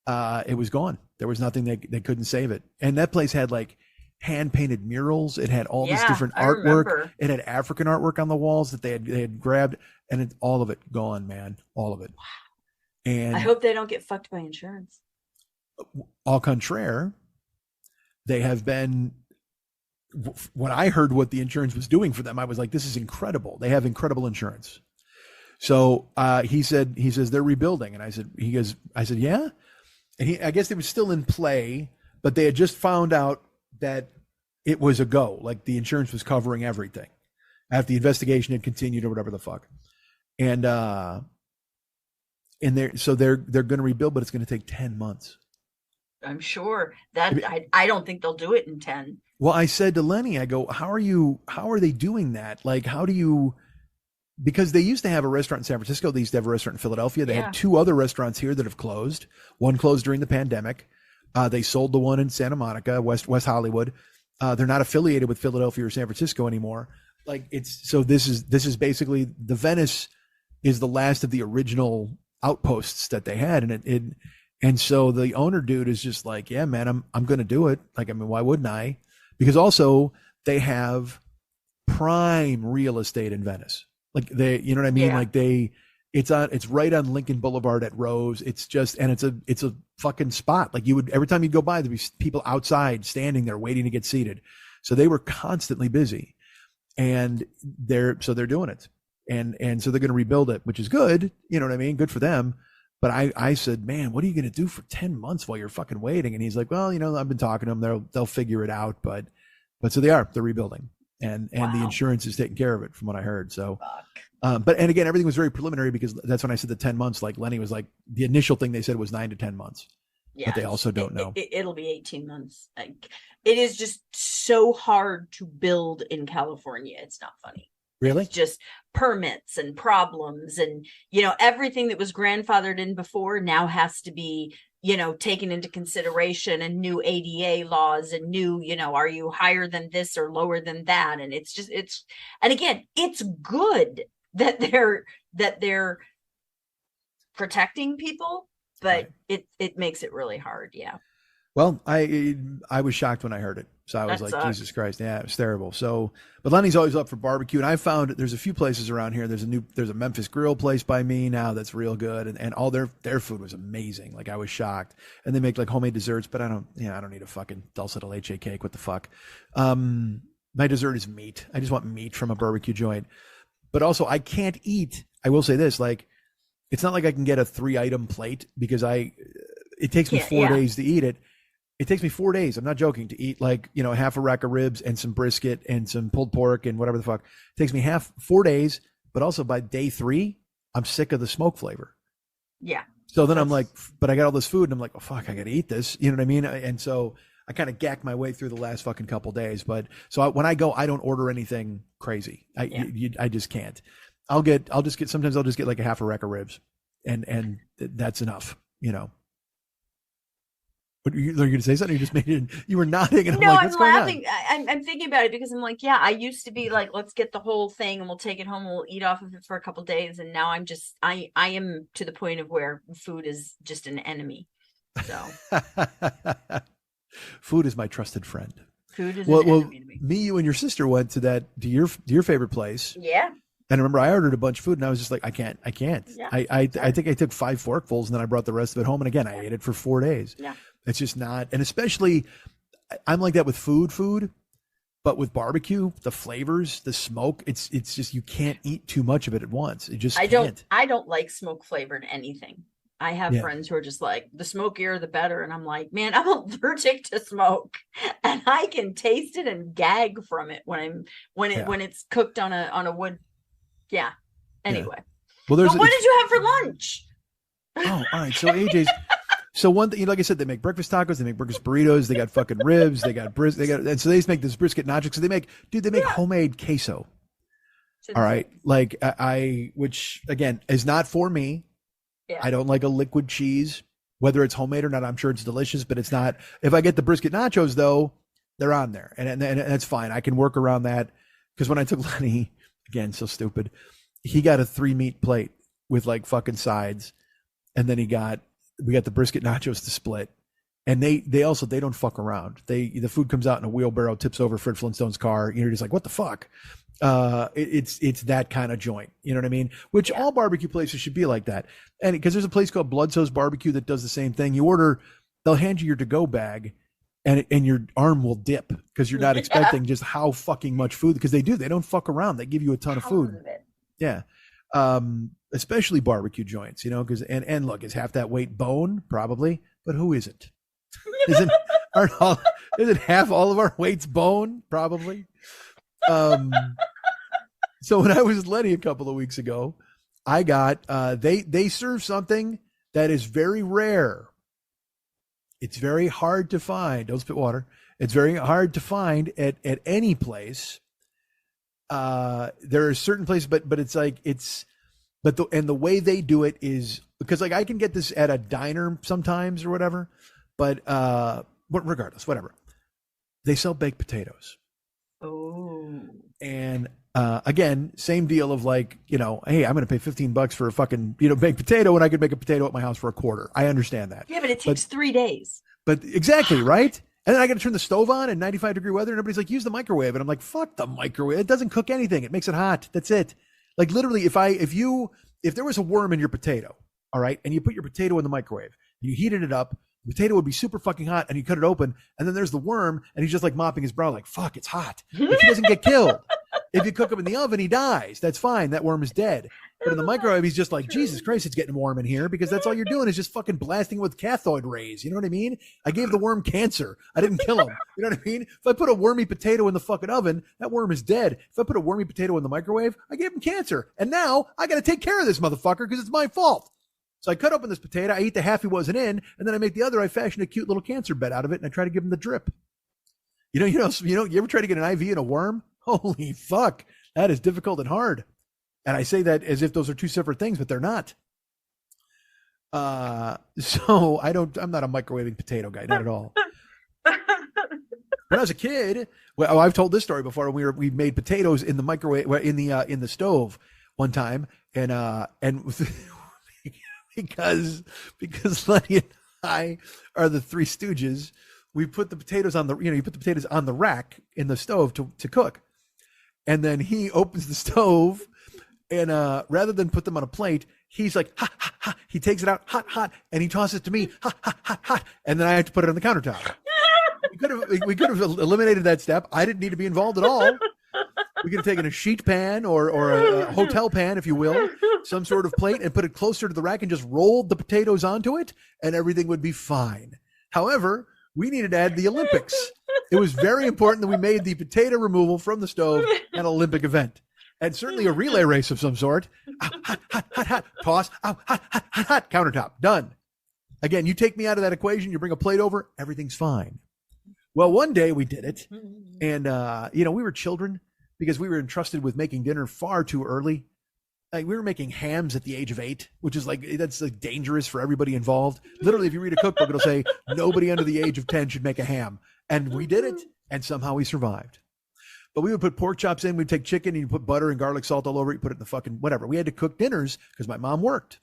Speaker 6: it was gone. There was nothing they couldn't save it. And that place had like hand painted murals. It had all this different artwork. It had African artwork on the walls that they had grabbed, and all of it gone, man. All of it. Wow. And
Speaker 9: I hope they don't get fucked by insurance.
Speaker 6: Au contraire, they have been. When I heard what the insurance was doing for them, I was like, this is incredible. They have incredible insurance. So he says they're rebuilding. And I said, yeah. And I guess it was still in play, but they had just found out that it was a go. Like the insurance was covering everything after the investigation had continued or whatever the fuck. And they're going to rebuild, but it's going to take 10 months.
Speaker 9: I'm sure that I don't think they'll do it in 10.
Speaker 6: Well, I said to Lenny, I go, how are they doing that? Like, how do you, because they used to have a restaurant in San Francisco. They used to have a restaurant in Philadelphia. They had 2 other restaurants here that have closed. One closed during the pandemic. They sold the one in Santa Monica, West Hollywood. They're not affiliated with Philadelphia or San Francisco anymore. Like this is basically the Venice is the last of the original outposts that they had. And so the owner dude is just like, yeah, man, I'm going to do it. Like, I mean, why wouldn't I? Because also they have prime real estate in Venice. Like you know what I mean? Yeah. Like it's right on Lincoln Boulevard at Rose. It's just, and it's a fucking spot. Like every time you go by, there'd be people outside standing there waiting to get seated. So they were constantly busy, and they're doing it. And so they're going to rebuild it, which is good. You know what I mean? Good for them. But I said, man, what are you going to do for 10 months while you're fucking waiting? And he's like, well, you know, I've been talking to them. They'll figure it out. But so they're rebuilding. And the insurance is taking care of it from what I heard. So, and again, everything was very preliminary because that's when I said the 10 months, like Lenny was like, the initial thing they said was 9 to 10 months. Yeah, but they also don't know.
Speaker 9: It'll be 18 months. Like, it is just so hard to build in California. It's not funny.
Speaker 6: Really?
Speaker 9: It's just permits and problems, and everything that was grandfathered in before now has to be taken into consideration, and new ADA laws and new are you higher than this or lower than that, and and again, it's good that they're protecting people, but right. it makes it really hard. Yeah.
Speaker 6: Well, I was shocked when I heard it. So I was like, Jesus Christ. Yeah, it was terrible. So, but Lenny's always up for barbecue. And I found there's a few places around here. There's a Memphis Grill place by me now that's real good. And all their food was amazing. Like, I was shocked. And they make like homemade desserts, but I don't need a fucking dulce de leche cake. What the fuck? My dessert is meat. I just want meat from a barbecue joint. But also, I can't eat. I will say this: like, it's not like I can get a 3-item plate because it takes me 4 days to eat it. It takes me 4 days. I'm not joking, to eat like, half a rack of ribs and some brisket and some pulled pork and whatever the fuck. It takes me 4 days, but also by day 3, I'm sick of the smoke flavor.
Speaker 9: Yeah.
Speaker 6: So then I'm like, but I got all this food and I'm like, oh fuck, I got to eat this. You know what I mean? And so I kind of gack my way through the last fucking couple days. But so when I go, I don't order anything crazy. I just can't. Sometimes I'll just get like a half a rack of ribs and that's enough, What, are you going to say something? You just made it. You were nodding, and
Speaker 9: no,
Speaker 6: I'm like, what's
Speaker 9: laughing.
Speaker 6: going on?
Speaker 9: I'm thinking about it because I'm like, yeah, I used to be like, let's get the whole thing and we'll take it home and we'll eat off of it for a couple of days, and now I am to the point of where food is just an enemy. So,
Speaker 6: food is my trusted friend.
Speaker 9: Food is an enemy to me.
Speaker 6: Me, you, and your sister went to your favorite place.
Speaker 9: Yeah.
Speaker 6: And I remember I ordered a bunch of food and I was just like, I can't.
Speaker 9: Yeah.
Speaker 6: I think I took 5 forkfuls and then I brought the rest of it home. And again, I ate it for 4 days.
Speaker 9: Yeah.
Speaker 6: It's just not, and especially I'm like that with food, but with barbecue, the flavors, the smoke, it's just, you can't eat too much of it at once. It just can't.
Speaker 9: I don't like smoke flavored anything. I have friends who are just like, the smokier the better. And I'm like, man, I'm allergic to smoke and I can taste it and gag from it when it's cooked on a wood. Yeah. Anyway.
Speaker 6: Well,
Speaker 9: but what did you have for lunch?
Speaker 6: Oh, all right. So AJ's. So one thing, like I said, they make breakfast tacos, they make breakfast burritos, they got fucking ribs, and so they just make this brisket nachos. So they make homemade queso. All right, like which again is not for me. Yeah. I don't like a liquid cheese, whether it's homemade or not. I'm sure it's delicious, but it's not. If I get the brisket nachos though, they're on there, and that's fine. I can work around that because when I took Lenny, again, so stupid, he got a 3-meat plate with like fucking sides, and then we got the brisket nachos to split, and they don't fuck around. The food comes out in a wheelbarrow, tips over Fred Flintstone's car. You're just like, what the fuck? It's that kind of joint. You know what I mean? Which all barbecue places should be like that. And because there's a place called Bloodsoe's Barbecue that does the same thing. They'll hand you your to-go bag, and your arm will dip because you're not expecting just how fucking much food. Because they don't fuck around. They give you a ton of food. Yeah. Especially barbecue joints, because and look, is half that weight bone? Probably, but who isn't? Isn't half all of our weights bone? Probably. So when I was with Lenny a couple of weeks ago, I got they serve something that is very rare. It's very hard to find. Don't spit water. It's very hard to find at any place. There are certain places, but it's like the way they do it is because like I can get this at a diner sometimes or whatever, but regardless, whatever. They sell baked potatoes.
Speaker 9: Oh.
Speaker 6: And again, same deal of like, hey, I'm going to pay $15 for a fucking, baked potato, and I could make a potato at my house for $0.25. I understand that.
Speaker 9: Yeah, but it takes 3 days.
Speaker 6: But exactly, right? And then I got to turn the stove on in 95-degree weather, and everybody's like, use the microwave. And I'm like, fuck the microwave. It doesn't cook anything. It makes it hot. That's it. Like literally, if there was a worm in your potato, all right, and you put your potato in the microwave, and you heated it up, the potato would be super fucking hot, and you cut it open, and then there's the worm, and he's just like mopping his brow, like, fuck, it's hot. If he doesn't get killed. If you cook him in the oven, he dies. That's fine. That worm is dead. But in the microwave, he's just like, Jesus Christ, it's getting warm in here, because that's all you're doing is just fucking blasting with cathode rays. You know what I mean? I gave the worm cancer. I didn't kill him. You know what I mean? If I put a wormy potato in the fucking oven, that worm is dead. If I put a wormy potato in the microwave, I gave him cancer. And now I got to take care of this motherfucker because it's my fault. So I cut open this potato, I eat the half he wasn't in, and then I make the other. I fashion a cute little cancer bed out of it, and I try to give him the drip. You ever try to get an IV in a worm? Holy fuck. That is difficult and hard. And I say that as if those are two separate things, but they're not. So I'm not a microwaving potato guy, not at all. When I was a kid, well, I've told this story before. We made potatoes in the microwave, in the stove one time, and because Lenny and I are the Three Stooges, we put the potatoes on you put the potatoes on the rack in the stove to cook. And then he opens the stove, and rather than put them on a plate, he's like, ha, ha, ha. He takes it out, hot, hot, and he tosses it to me, hot, hot, hot, hot. And then I have to put it on the countertop. we could have eliminated that step. I didn't need to be involved at all. We could have taken a sheet pan or a hotel pan, if you will, some sort of plate, and put it closer to the rack and just rolled the potatoes onto it, and everything would be fine. However, we needed to add the Olympics. It was very important that we made the potato removal from the stove an Olympic event. And certainly a relay race of some sort. Hot, hot, hot, hot, toss. Hot, hot, hot, hot, countertop. Done. Again, you take me out of that equation, you bring a plate over, everything's fine. Well, one day we did it. And, we were children because we were entrusted with making dinner far too early. Like, we were making hams at the age of 8, which is that's dangerous for everybody involved. Literally, if you read a cookbook, it'll say nobody under the age of 10 should make a ham. And we did it. And somehow we survived. But we would put pork chops in. We'd take chicken and you put butter and garlic salt all over it. You put it in the fucking whatever. We had to cook dinners because my mom worked.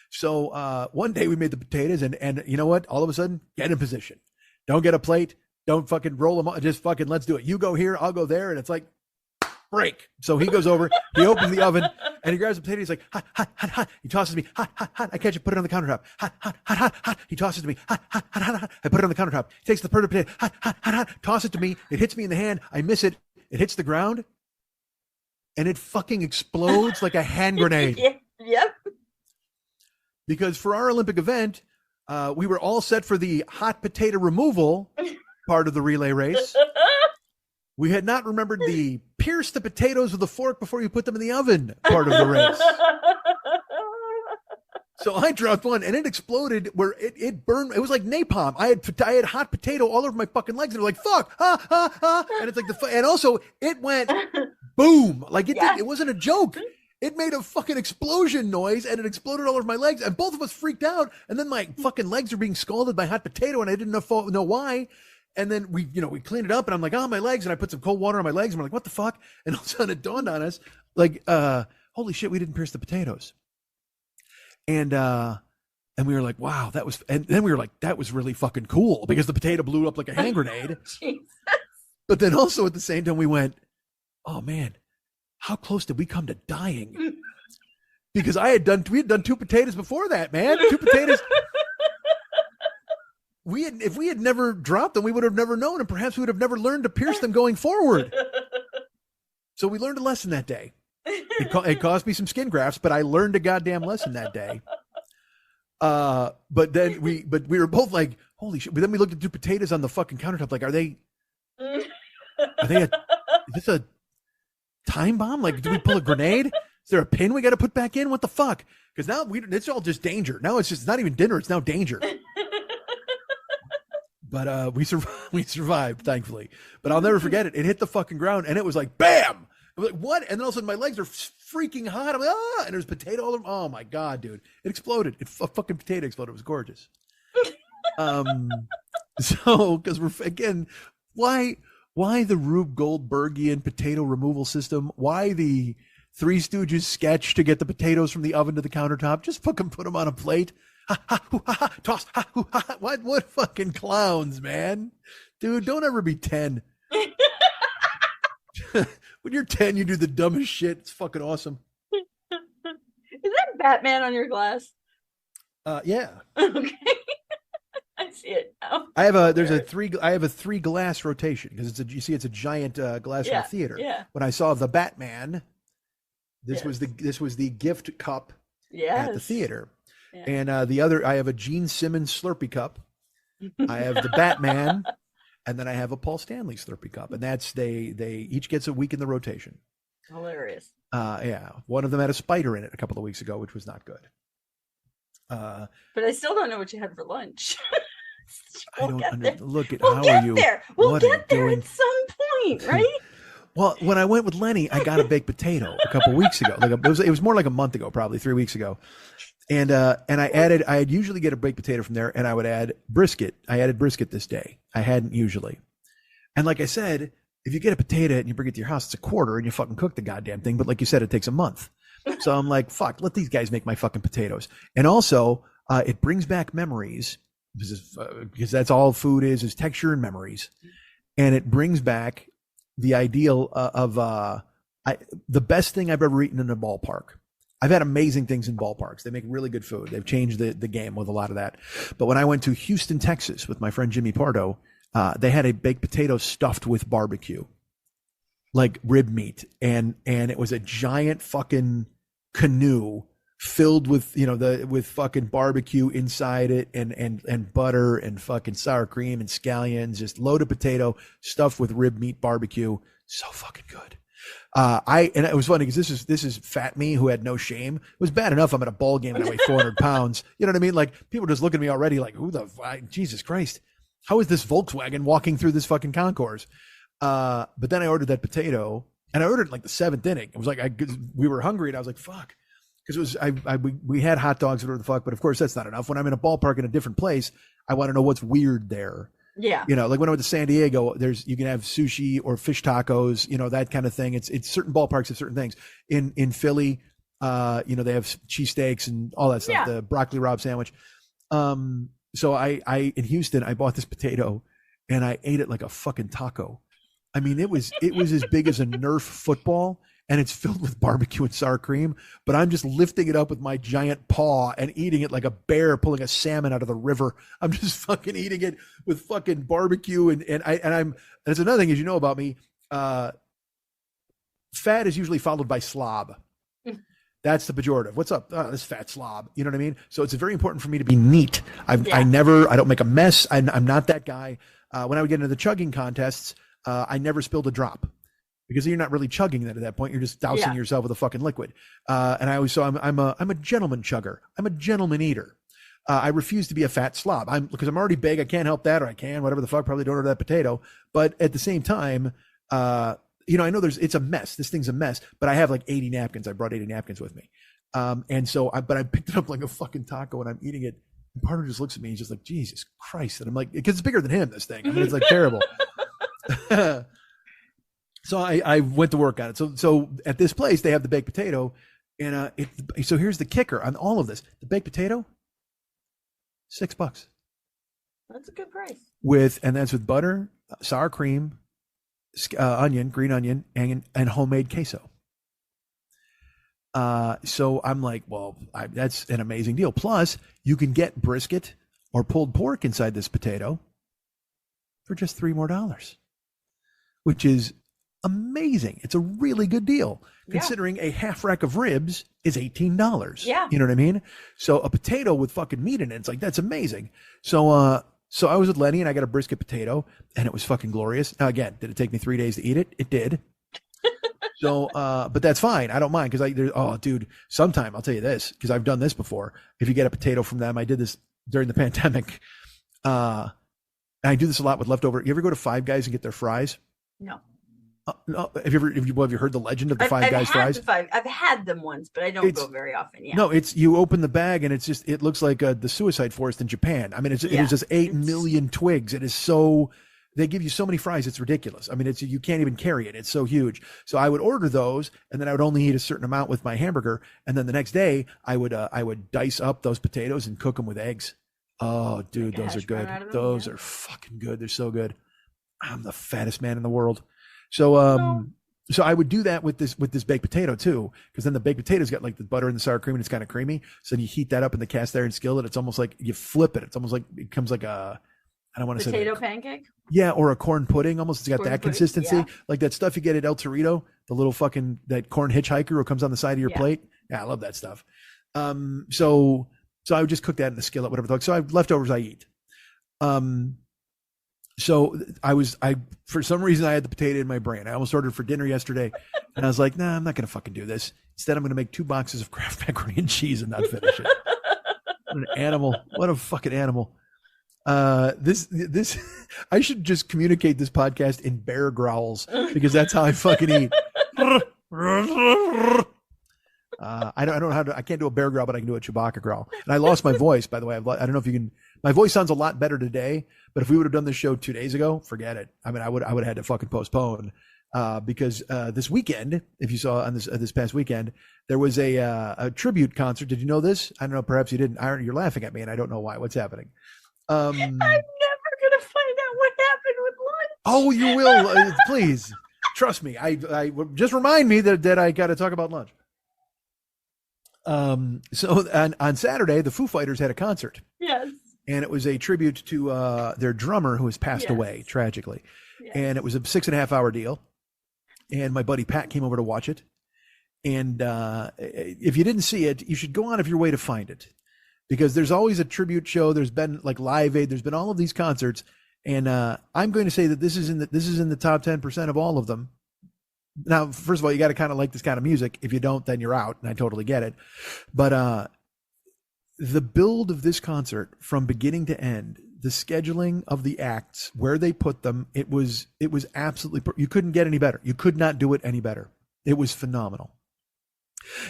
Speaker 6: So one day we made the potatoes and you know what? All of a sudden, get in position. Don't get a plate. Don't fucking roll them. Just fucking let's do it. You go here, I'll go there. And it's like, break. So he goes over, he opens the oven and he grabs the potato. He's like, hot, hot, hot, hot. He tosses me, hot, hot, hot. I catch it, put it on the countertop. Hot, hot, hot, hot, hot. He tosses to me, hot, hot, hot, hot, hot. I put it on the countertop. He takes the potato, hot, hot, hot, hot. Toss it to me. It hits me in the hand. I miss it. It hits the ground and it fucking explodes like a hand grenade.
Speaker 9: Yep.
Speaker 6: Because for our Olympic event, we were all set for the hot potato removal part of the relay race. We had not remembered the pierce the potatoes with a fork before you put them in the oven part of the race. So I dropped one and it exploded where it burned. It was like napalm. I had hot potato all over my fucking legs. And they're like, fuck, And it's like and also it went boom. Like it wasn't a joke. It made a fucking explosion noise and it exploded all over my legs. And both of us freaked out. And then my fucking legs are being scalded by hot potato and I didn't know why. And then we cleaned it up and I'm like, oh, my legs. And I put some cold water on my legs. And we're like, what the fuck? And all of a sudden it dawned on us like, holy shit, we didn't pierce the potatoes. And we were like, wow, and then we were like, that was really fucking cool because the potato blew up like a hand grenade.
Speaker 9: Jesus.
Speaker 6: But then also at the same time we went, oh man, how close did we come to dying? Because we had done 2 potatoes before that, man. 2 potatoes. If we had never dropped them, we would have never known, and perhaps we would have never learned to pierce them going forward. So we learned a lesson that day. It cost me some skin grafts, but I learned a goddamn lesson that day. But we were both like, holy shit. But then we looked at 2 potatoes on the fucking countertop. Like, is this a time bomb? Like, do we pull a grenade? Is there a pin we got to put back in? What the fuck? Because now it's all just danger. Now it's not even dinner. It's now danger. But we survived, thankfully. But I'll never forget it. It hit the fucking ground, and it was like, bam! I was like, what? And then all of a sudden, my legs are freaking hot. I'm like, and there's potato all over. Oh, my God, dude. It exploded. A fucking potato exploded. It was gorgeous. So, because again, why the Rube Goldbergian potato removal system? Why the Three Stooges sketch to get the potatoes from the oven to the countertop? Just put them on a plate. Toss. What fucking clowns, man. Dude, don't ever be 10. When you're 10, you do the dumbest shit. It's fucking awesome.
Speaker 9: Is that Batman on your glass?
Speaker 6: Yeah.
Speaker 9: Okay. I see it now.
Speaker 6: I have a 3 glass rotation because it's a giant glass from a theater.
Speaker 9: Yeah.
Speaker 6: When I saw the Batman, this was the gift cup at the theater. Yeah. And the other, I have a Gene Simmons Slurpee cup. I have the Batman, and then I have a Paul Stanley Slurpee cup, and that's they each gets a week in the rotation.
Speaker 9: Hilarious.
Speaker 6: Yeah, one of them had a spider in it a couple of weeks ago, which was not good.
Speaker 9: But I still don't know what you had for lunch.
Speaker 6: We'll how
Speaker 9: get
Speaker 6: are you?
Speaker 9: There. We'll get there at some point, right?
Speaker 6: Well, when I went with Lenny, I got a baked potato a couple of weeks ago. It was more like a month ago, probably 3 weeks ago. And I'd usually get a baked potato from there and I would add brisket. I added brisket this day. I hadn't usually. And like I said, if you get a potato and you bring it to your house, it's $1 and you fucking cook the goddamn thing. But like you said, it takes a month. So I'm like, fuck, let these guys make my fucking potatoes. And also, it brings back memories because that's all food is texture and memories. And it brings back the ideal of the best thing I've ever eaten in a ballpark. I've had amazing things in ballparks. They make really good food. They've changed the game with a lot of that. But when I went to Houston, Texas with my friend Jimmy Pardo, they had a baked potato stuffed with barbecue, like rib meat, and it was a giant fucking canoe filled with, with fucking barbecue inside it, and butter and fucking sour cream and scallions, just loaded potato stuffed with rib meat barbecue. So fucking good. And it was funny because this is fat me who had no shame. It was bad enough I'm at a ball game and I weigh 400 pounds. You know what I mean? Like, people just look at me already like, Jesus Christ, how is this Volkswagen walking through this fucking concourse? But then I ordered that potato, and I ordered it like the 7th inning. It was like, we were hungry, and I was like, fuck. Because it was, we had hot dogs, whatever the fuck, but of course that's not enough. When I'm in a ballpark in a different place, I want to know what's weird there.
Speaker 9: Yeah.
Speaker 6: Like when I went to San Diego, you can have sushi or fish tacos, that kind of thing. It's certain ballparks have certain things. In Philly, they have cheesesteaks and all that stuff, the broccoli rabe sandwich. So I in Houston, I bought this potato and I ate it like a fucking taco. I mean, it was as big as a Nerf football, and it's filled with barbecue and sour cream, but I'm just lifting it up with my giant paw and eating it like a bear pulling a salmon out of the river. I'm just fucking eating it with fucking barbecue. And that's another thing, as you know about me, fat is usually followed by slob. That's the pejorative. What's up? Oh, this fat slob. You know what I mean? So it's very important for me to be neat. I don't make a mess. I'm not that guy. When I would get into the chugging contests, I never spilled a drop. Because you're not really chugging that at that point. You're just dousing yourself with a fucking liquid. And I always, so I'm a gentleman chugger. I'm a gentleman eater. I refuse to be a fat slob. Because I'm already big. I can't help that, or I can, whatever the fuck, probably don't order that potato. But at the same time, I know it's a mess. This thing's a mess, but I have like 80 napkins. I brought 80 napkins with me. And so I picked it up like a fucking taco, and I'm eating it. And Parker just looks at me. He's just like, Jesus Christ. And I'm like, because it's bigger than him, this thing. I mean, it's like terrible. So I went to work on it. So at this place, they have the baked potato. And so here's the kicker on all of this. The baked potato, $6.
Speaker 9: That's a good price.
Speaker 6: And that's with butter, sour cream, green onion, and homemade queso. So I'm like, well, that's an amazing deal. Plus, you can get brisket or pulled pork inside this potato for just $3 more, which is amazing. It's a really good deal considering a half rack of ribs is $18.
Speaker 9: Yeah.
Speaker 6: You know what I mean? So a potato with fucking meat in it, it's like, that's amazing. So I was with Lenny and I got a brisket potato and it was fucking glorious. Now again, did it take me 3 days to eat it? It did. So, but that's fine. I don't mind. Dude, sometime I'll tell you this, because I've done this before. If you get a potato from them, I did this during the pandemic. I do this a lot with leftover. You ever go to Five Guys and get their fries?
Speaker 9: No.
Speaker 6: No, have you heard the legend of the Five Guys fries?
Speaker 9: I've had them once, but I don't go very often. Yeah.
Speaker 6: No, you open the bag and it looks like the suicide forest in Japan. I mean, it is just 8 million twigs. It is so, they give you so many fries, it's ridiculous. I mean, you can't even carry it. It's so huge. So I would order those, and then I would only eat a certain amount with my hamburger, and then the next day I would dice up those potatoes and cook them with eggs. Oh, dude, those are good. Those are fucking good. They're so good. I'm the fattest man in the world. So so I would do that with this baked potato too, because then the baked potato's got like the butter and the sour cream and it's kind of creamy. So then you heat that up in the cast iron skillet. It's almost like you flip it. It's almost like it comes like I don't want to say
Speaker 9: potato pancake.
Speaker 6: Yeah, or a corn pudding. Almost, it's got that consistency, like that stuff you get at El Torito, the little fucking that corn hitchhiker who comes on the side of your plate. Yeah, I love that stuff. So I would just cook that in the skillet, whatever. So I have leftovers I eat. So I for some reason I had the potato in my brain. I almost ordered for dinner yesterday and I was like, nah, I'm not going to fucking do this. Instead, I'm going to make 2 boxes of Kraft macaroni and cheese and not finish it. What an animal. What a fucking animal. This I should just communicate this podcast in bear growls because that's how I fucking eat. I don't know how to, I can't do a bear growl, but I can do a Chewbacca growl. And I lost my voice, by the way. I don't know if you can, my voice sounds a lot better today, but if we would have done this show 2 days ago, forget it. I mean, I would have had to fucking postpone, because, this weekend, if you saw on this past weekend, there was a tribute concert. Did you know this? I don't know. Perhaps you didn't. You're laughing at me and I don't know why. What's happening?
Speaker 9: I'm never going to find out what happened with lunch.
Speaker 6: Oh, you will. Please trust me. I just remind me that I got to talk about lunch. So on Saturday, the Foo Fighters had a concert.
Speaker 9: Yes.
Speaker 6: and it was a tribute to their drummer who has passed away tragically. Yes. And it was a 6.5 hour deal. And my buddy Pat came over to watch it. And if you didn't see it, you should go on of your way to find it, because there's always a tribute show. There's been like Live Aid. There's been all of these concerts. And I'm going to say that this is in the top 10% of all of them. Now, first of all, you got to kind of like this kind of music. If you don't, then you're out, and I totally get it. But the build of this concert from beginning to end, the scheduling of the acts, where they put them, it was absolutely, you couldn't get any better. You could not do it any better. It was phenomenal.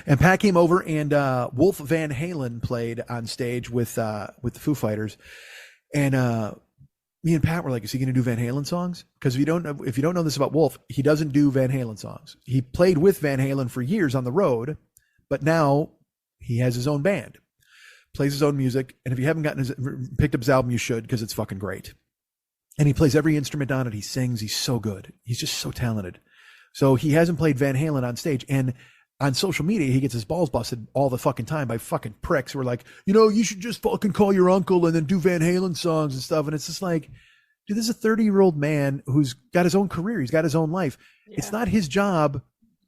Speaker 6: And Pat came over, and Wolf Van Halen played on stage with the Foo Fighters. And me and Pat were like, is he going to do Van Halen songs? Because if you don't know this about Wolf, he doesn't do Van Halen songs. He played with Van Halen for years on the road, but now he has his own band, plays his own music. And if you haven't picked up his album, you should, because it's fucking great. And he plays every instrument on it. He sings. He's so good. He's just so talented. So he hasn't played Van Halen on stage. And on social media, he gets his balls busted all the fucking time by fucking pricks who are like, you should just fucking call your uncle and then do Van Halen songs and stuff. And it's just like, dude, this is a 30-year-old man who's got his own career. He's got his own life. Yeah. It's not his job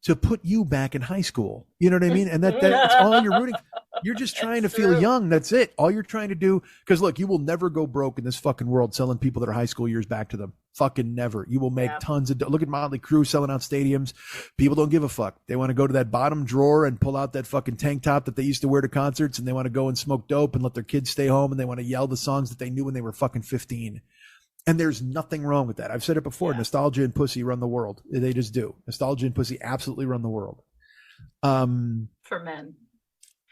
Speaker 6: to put you back in high school. You know what I mean? And that's all you're rooting. You're just trying to feel young. That's it. All you're trying to do. Because look, you will never go broke in this fucking world selling people that are high school years back to them. Fucking never. You will make tons of, look at Motley Crue selling out stadiums. People don't give a fuck. They want to go to that bottom drawer and pull out that fucking tank top that they used to wear to concerts, and they want to go and smoke dope and let their kids stay home, and they want to yell the songs that they knew when they were fucking 15. And there's nothing wrong with that. I've said it before. Nostalgia and pussy run the world. They just do. Nostalgia and pussy absolutely run the world.
Speaker 9: For men.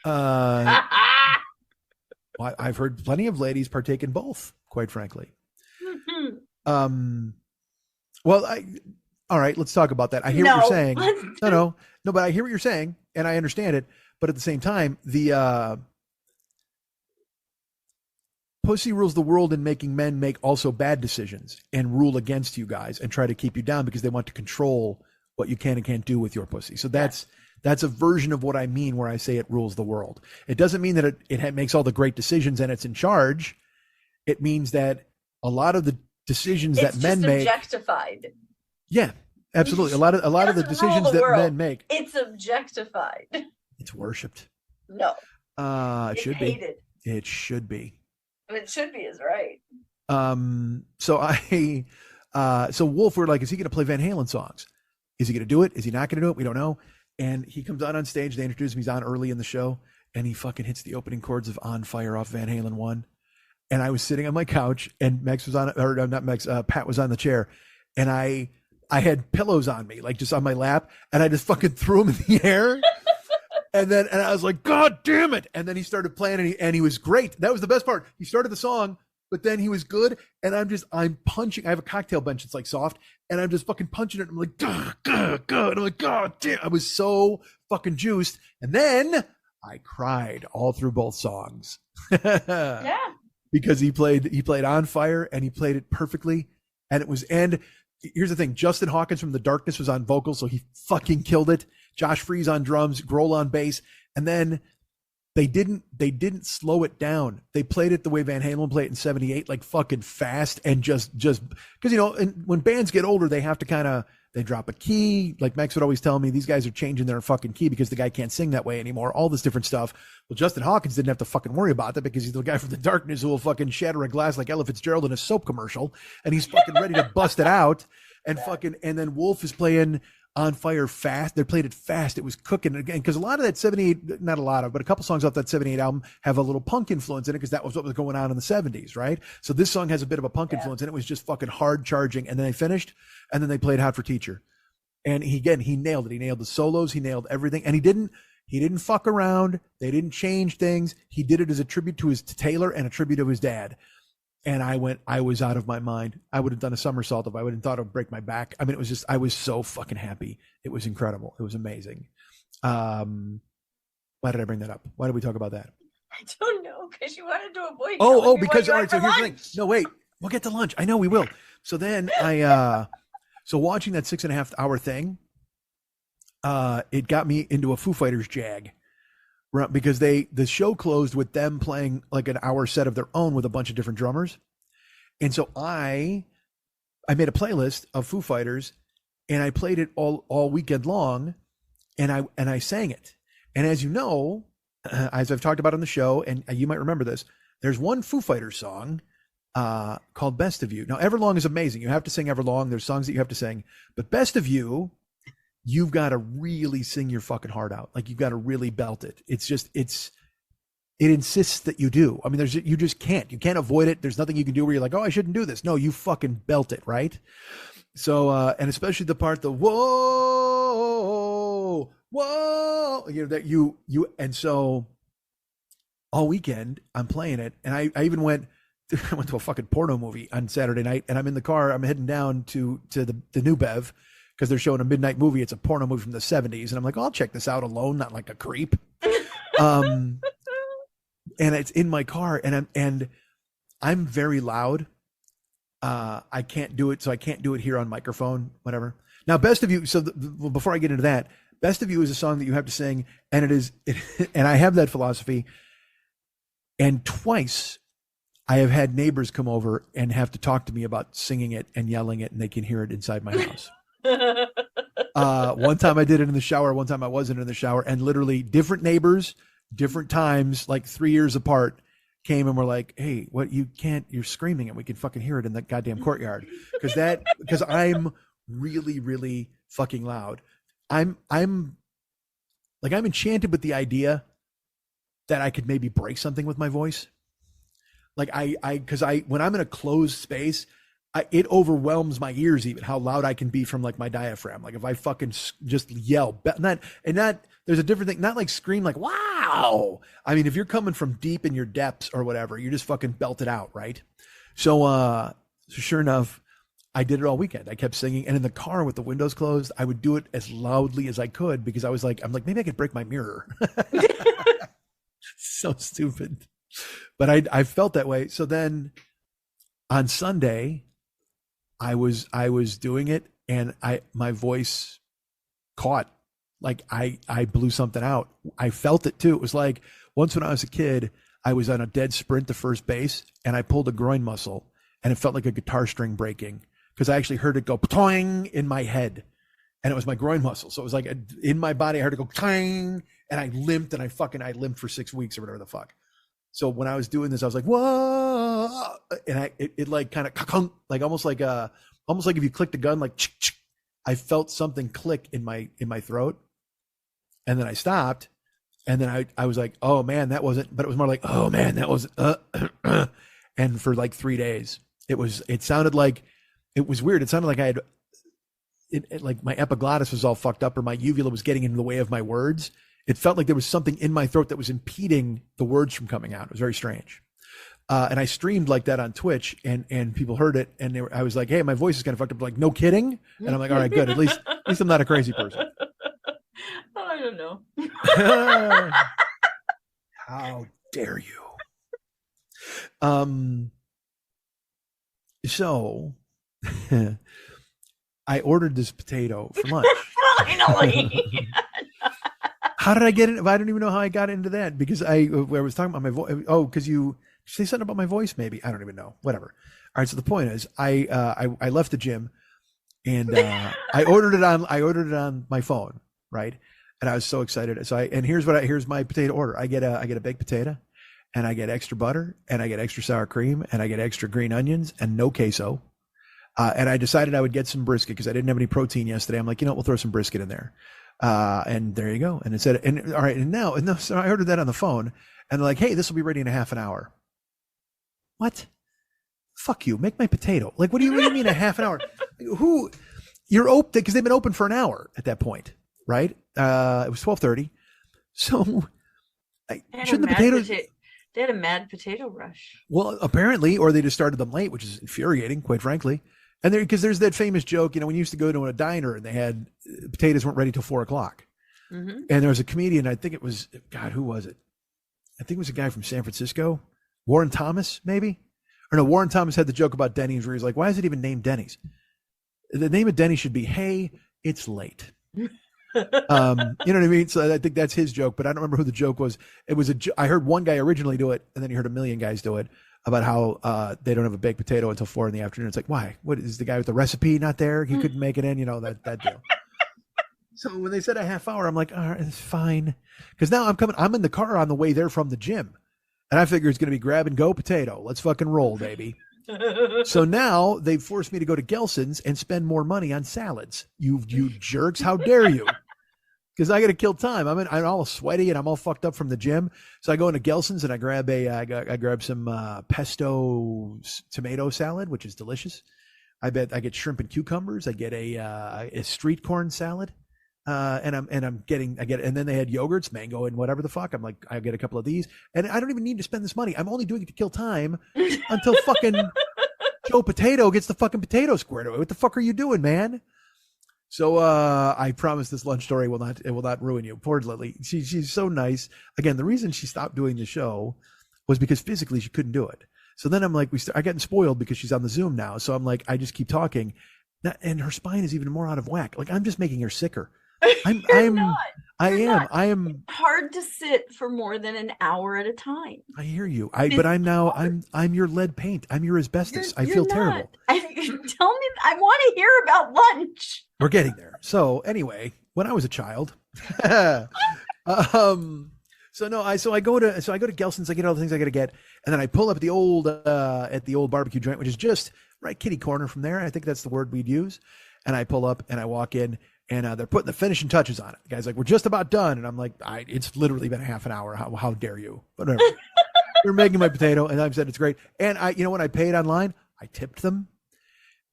Speaker 6: I've heard plenty of ladies partake in both, quite frankly. Well, all right, let's talk about that. I hear what you're saying. No, but I hear what you're saying, and I understand it. But at the same time, the pussy rules the world in making men make also bad decisions and rule against you guys and try to keep you down because they want to control what you can and can't do with your pussy. So that's a version of what I mean where I say it rules the world. It doesn't mean that it makes all the great decisions and it's in charge. It means that a lot of the decisions that men make,
Speaker 9: objectified.
Speaker 6: Yeah, absolutely. A lot of the decisions that men make,
Speaker 9: it's objectified.
Speaker 6: It's worshipped.
Speaker 9: No,
Speaker 6: it should
Speaker 9: hated.
Speaker 6: Be. It should be.
Speaker 9: It should be is right.
Speaker 6: So Wolf, we're like, is he going to play Van Halen songs? Is he going to do it? Is he not going to do it? We don't know. And he comes out on stage. They introduce him. He's on early in the show, and he fucking hits the opening chords of "On Fire" off Van Halen 1. And I was sitting on my couch, and Max was Pat was on the chair, and I had pillows on me, like just on my lap, and I just fucking threw them in the air. And I was like, God damn it. And then he started playing, and he was great. That was the best part. He started the song, but then he was good. And I'm punching. I have a cocktail bench. It's like soft. And I'm just fucking punching it. I'm like, gah, gah, gah. And I'm like, God damn. I was so fucking juiced. And then I cried all through both songs.
Speaker 9: Yeah.
Speaker 6: Because he played On Fire, and he played it perfectly. And here's the thing. Justin Hawkins from The Darkness was on vocals, so he fucking killed it. Josh Freese on drums, Grohl on bass. And then they didn't slow it down. They played it the way Van Halen played it in 78, like fucking fast, and just because, and when bands get older, they have to they drop a key. Like Max would always tell me, these guys are changing their fucking key because the guy can't sing that way anymore. All this different stuff. Well, Justin Hawkins didn't have to fucking worry about that because he's the guy from The Darkness who will fucking shatter a glass like Ella Fitzgerald in a soap commercial, and he's fucking ready to bust it out. And then Wolf is playing On Fire fast. They played it fast. It was cooking again, because a lot of that 78, not a lot of, but a couple songs off that 78 album have a little punk influence in it, because that was what was going on in the 70s, right? So this song has a bit of a punk influence, and it was just fucking hard charging. And then they finished, and then they played Hot for Teacher. And he nailed it. He nailed the solos. He nailed everything. And he didn't fuck around. They didn't change things. He did it as a tribute to Taylor and a tribute to his dad. And I was out of my mind. I would have done a somersault if I would have thought it would break my back. I mean, I was so fucking happy. It was incredible. It was amazing. Why did I bring that up? Why did we talk about that?
Speaker 9: I don't know, because you wanted to avoid.
Speaker 6: Because all right. So here's the thing. No, wait. We'll get to lunch. I know we will. So then so watching that 6.5 hour thing, it got me into a Foo Fighters jag, because the show closed with them playing like an hour set of their own with a bunch of different drummers. And so I made a playlist of Foo Fighters and I played it all weekend long, and I sang it. And as you know, as I've talked about on the show, and you might remember this, there's one Foo Fighters song called Best of You. Now, Everlong is amazing. You have to sing Everlong. There's songs that you have to sing. But Best of You, you've got to really sing your fucking heart out. Like, you've got to really belt it. It insists that you do. I mean, you just can't. You can't avoid it. There's nothing you can do where you're like, oh, I shouldn't do this. No, you fucking belt it, right? So, and especially the part, the whoa, that you, and so all weekend I'm playing it. And I even went to a fucking porno movie on Saturday night, and I'm in the car. I'm heading down to the New Bev because they're showing a midnight movie. It's a porno movie from the 70s. And I'm like, oh, I'll check this out alone, not like a creep. And it's in my car, and I'm very loud. I can't do it, so I can't do it here on microphone, whatever. Now, Best of You. So before I get into that, Best of You is a song that you have to sing, and and I have that philosophy. And twice, I have had neighbors come over and have to talk to me about singing it and yelling it, and they can hear it inside my house. One time I did it in the shower. One time I wasn't in the shower, and literally different neighbors, different times, like 3 years apart, came and were like, hey, you're screaming and we can fucking hear it in that goddamn courtyard. Because I'm really, really fucking loud. I'm enchanted with the idea that I could maybe break something with my voice. Like when I'm in a closed space, it overwhelms my ears even how loud I can be from like my diaphragm. Like if I fucking just yell, there's a different thing, not like scream like, wow. I mean, if you're coming from deep in your depths or whatever, you just fucking belt it out, right? So sure enough, I did it all weekend. I kept singing, and in the car with the windows closed, I would do it as loudly as I could because I'm like, maybe I could break my mirror. So stupid. But I felt that way. So then on Sunday, I was doing it, and my voice caught. Like I blew something out. I felt it too. It was like once when I was a kid, I was on a dead sprint to first base, and I pulled a groin muscle, and it felt like a guitar string breaking because I actually heard it go toing in my head, and it was my groin muscle. So it was like in my body, I heard it go toing, and I limped, and I limped for 6 weeks or whatever the fuck. So when I was doing this, I was like, whoa, and it like kind of like almost like if you clicked a gun, like I felt something click in my throat. And then I stopped, and then I was like, oh man, that wasn't, but it was more like, oh man, that wasn't, and for like 3 days, it sounded like, it was weird. It sounded like I had, like my epiglottis was all fucked up, or my uvula was getting in the way of my words. It felt like there was something in my throat that was impeding the words from coming out. It was very strange. And I streamed like that on Twitch, and people heard it, and I was like, hey, my voice is kind of fucked up. Like, no kidding. And I'm like, all right, good. At least I'm not a crazy person.
Speaker 9: I don't know.
Speaker 6: How dare you? So I ordered this potato for lunch.
Speaker 9: Finally.
Speaker 6: How did I get it? I don't even know how I got into that, because I was talking about my voice. Oh, because you say something about my voice, maybe. I don't even know. Whatever. All right. So the point is, I left the gym, and I ordered it on my phone, right? And I was so excited. So here's my potato order. I get a baked potato, and I get extra butter, and I get extra sour cream, and I get extra green onions, and no queso. And I decided I would get some brisket because I didn't have any protein yesterday. I'm like, we'll throw some brisket in there. And there you go. And it said, all right. So I ordered that on the phone, and they're like, hey, this will be ready in a half an hour. What? Fuck you. Make my potato. Like, what do you mean a half an hour? You're open, because they've been open for an hour at that point. Right? It was 12:30. So shouldn't the potatoes...
Speaker 9: They had a mad potato rush.
Speaker 6: Well, apparently, or they just started them late, which is infuriating, quite frankly. And because there's that famous joke, when you used to go to a diner and they had potatoes weren't ready till 4:00. Mm-hmm. And there was a comedian, I think it was, God, who was it? I think it was a guy from San Francisco, Warren Thomas, maybe? Or no, Warren Thomas had the joke about Denny's where he's like, why is it even named Denny's? The name of Denny's should be, hey, it's late. You know what I mean? So I think that's his joke, but I don't remember who the joke was. It was I heard one guy originally do it, and then you heard a million guys do it about how they don't have a baked potato until 4 p.m. It's like, why? What is the guy with the recipe not there? He couldn't make it in, that deal. So when they said a half hour, I'm like, all right, it's fine. Because now I'm in the car on the way there from the gym. And I figure it's going to be grab and go potato. Let's fucking roll, baby. So now they've forced me to go to Gelson's and spend more money on salads. You jerks, how dare you? Because I got to kill time. I'm all sweaty and I'm all fucked up from the gym. So I go into Gelson's and I grab some pesto tomato salad, which is delicious. I get shrimp and cucumbers. I get a street corn salad. And then they had yogurts, mango and whatever the fuck. I'm like, I get a couple of these and I don't even need to spend this money. I'm only doing it to kill time until fucking Joe Potato gets the fucking potato squared away. What the fuck are you doing, man? So, I promise this lunch story will not ruin you. Poor Lily. She's so nice. Again, the reason she stopped doing the show was because physically she couldn't do it. So then I'm like, I getting spoiled because she's on the Zoom now. So I'm like, I just keep talking and her spine is even more out of whack. Like I'm just making her sicker. I am
Speaker 9: hard to sit for more than an hour at a time.
Speaker 6: I hear you. I'm your lead paint. I'm your asbestos. I feel terrible.
Speaker 9: Tell me, I want to hear about lunch.
Speaker 6: We're getting there. So anyway, when I was a child, so I go to Gelson's, I get all the things I got to get. And then I pull up at the old barbecue joint, which is just right kitty corner from there. I think that's the word we'd use. And I pull up and I walk in. And they're putting the finishing touches on it. The guy's like, we're just about done. And I'm like, it's literally been a half an hour. How dare you? Whatever. They're making my potato. And I've said it's great. And when I paid online, I tipped them.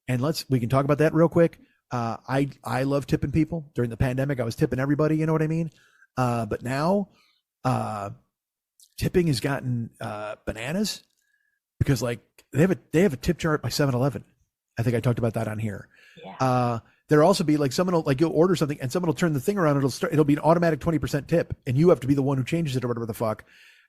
Speaker 6: And we can talk about that real quick. I love tipping people. During the pandemic, I was tipping everybody. You know what I mean? But now tipping has gotten bananas because like they have a tip chart by 7-Eleven. I think I talked about that on here. Yeah. There'll also be like someone will like you'll order something and someone will turn the thing around. It'll be an automatic 20% tip and you have to be the one who changes it or whatever the fuck.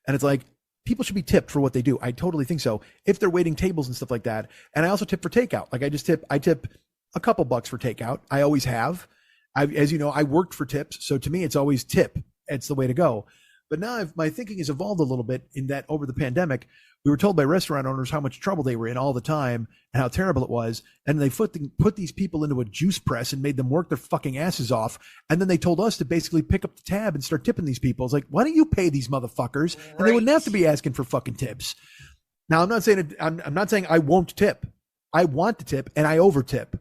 Speaker 6: And it's like people should be tipped for what they do. I totally think so. If they're waiting tables and stuff like that. And I also tip for takeout. Like I tip a couple bucks for takeout. I always have. As you know, I worked for tips. So to me, it's always tip. It's the way to go. But now my thinking has evolved a little bit in that over the pandemic, we were told by restaurant owners how much trouble they were in all the time and how terrible it was. And they put these people into a juice press and made them work their fucking asses off. And then they told us to basically pick up the tab and start tipping these people. It's like, why don't you pay these motherfuckers? Right. And they wouldn't have to be asking for fucking tips. Now, I'm not saying I won't tip. I want to tip and I over tip.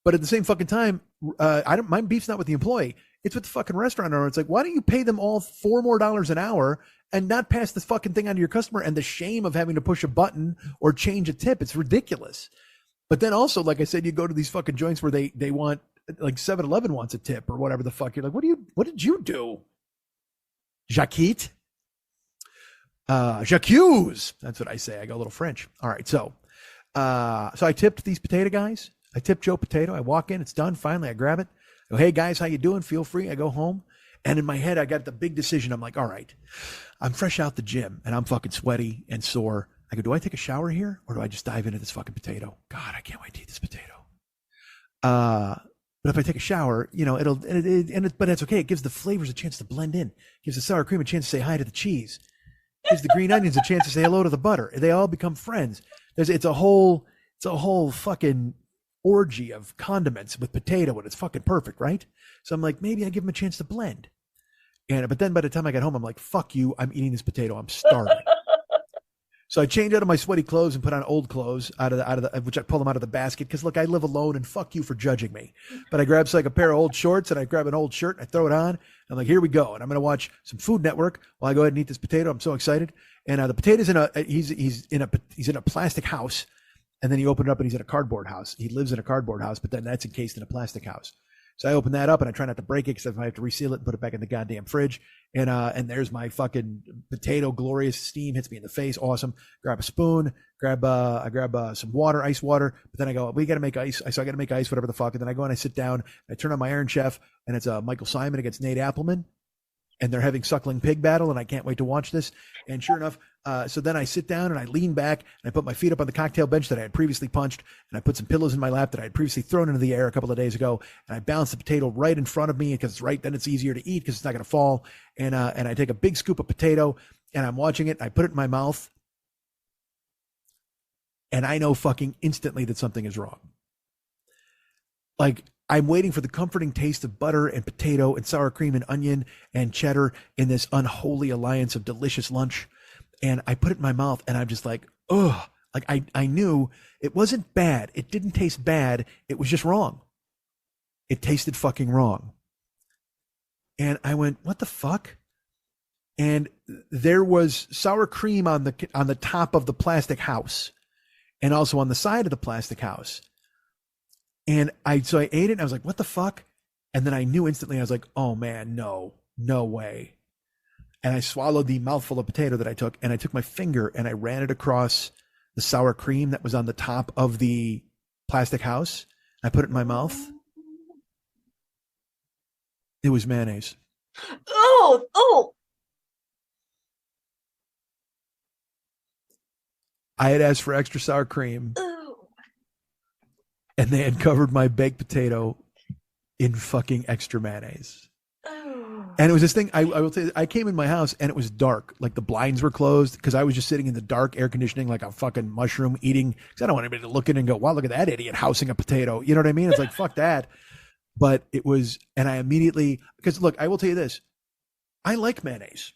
Speaker 6: But at the same fucking time, my beef's not with the employee. It's with the fucking restaurant owner. It's like, why don't you pay them all $4 more an hour and not pass this fucking thing on to your customer and the shame of having to push a button or change a tip? It's ridiculous. But then also, like I said, you go to these fucking joints where they want, like 7-Eleven wants a tip or whatever the fuck. You're like, what did you do? Jacques? J'accuse. That's what I say. I go a little French. All right. So I tipped these potato guys. I tipped Joe Potato. I walk in, it's done. Finally, I grab it. I go, hey guys, how you doing? Feel free. I go home. And in my head, I got the big decision. I'm like, all right, I'm fresh out the gym and I'm fucking sweaty and sore. I go, do I take a shower here or do I just dive into this fucking potato? God, I can't wait to eat this potato. But if I take a shower, but it's okay. It gives the flavors a chance to blend in. It gives the sour cream a chance to say hi to the cheese. It gives the green onions a chance to say hello to the butter. They all become friends. It's a whole fucking orgy of condiments with potato and it's fucking perfect, right? So I'm like, maybe I give them a chance to blend. But then by the time I got home, I'm like, fuck you, I'm eating this potato, I'm starving. So I changed out of my sweaty clothes and put on old clothes which I pull them out of the basket because look, I live alone and fuck you for judging me. But I grab like a pair of old shorts and I grab an old shirt and I throw it on. I'm like, here we go. And I'm going to watch some Food Network while I go ahead and eat this potato. I'm so excited. And the potato's he's in a plastic house. And then he opened it up and he's in a cardboard house. He lives in a cardboard house, but then that's encased in a plastic house. So I open that up and I try not to break it because I have to reseal it and put it back in the goddamn fridge. And there's my fucking potato, glorious steam hits me in the face. Awesome. Grab a spoon, I grab some water, ice water. But then I go, we got to make ice. So I got to make ice, whatever the fuck. And then I go and I sit down, I turn on my Iron Chef and it's Michael Simon against Nate Appleman. And they're having suckling pig battle. And I can't wait to watch this. And sure enough, So then I sit down and I lean back and I put my feet up on the cocktail bench that I had previously punched, and I put some pillows in my lap that I had previously thrown into the air a couple of days ago, and I balance the potato right in front of me because it's right then it's easier to eat because it's not going to fall. And I take a big scoop of potato and I'm watching it. And I put it in my mouth, and I know fucking instantly that something is wrong. Like, I'm waiting for the comforting taste of butter and potato and sour cream and onion and cheddar in this unholy alliance of delicious lunch. And I put it in my mouth and I'm just like, ugh. Like I knew it wasn't bad. It didn't taste bad. It was just wrong. It tasted fucking wrong. And I went, what the fuck? And there was sour cream on the top of the plastic house and also on the side of the plastic house. And so I ate it and I was like, what the fuck? And then I knew instantly, I was like, oh man, no way. And I swallowed the mouthful of potato that I took, and I took my finger and I ran it across the sour cream that was on the top of the plastic house. I put it in my mouth. It was mayonnaise.
Speaker 9: Oh.
Speaker 6: I had asked for extra sour cream. And they had covered my baked potato in fucking extra mayonnaise. And it was this thing, I will tell you, I came in my house and it was dark. Like the blinds were closed because I was just sitting in the dark, air conditioning like a fucking mushroom eating. Because I don't want anybody to look in and go, wow, look at that idiot housing a potato. You know what I mean? It's like, fuck that. But it was, and I immediately, because look, I will tell you this. I like mayonnaise.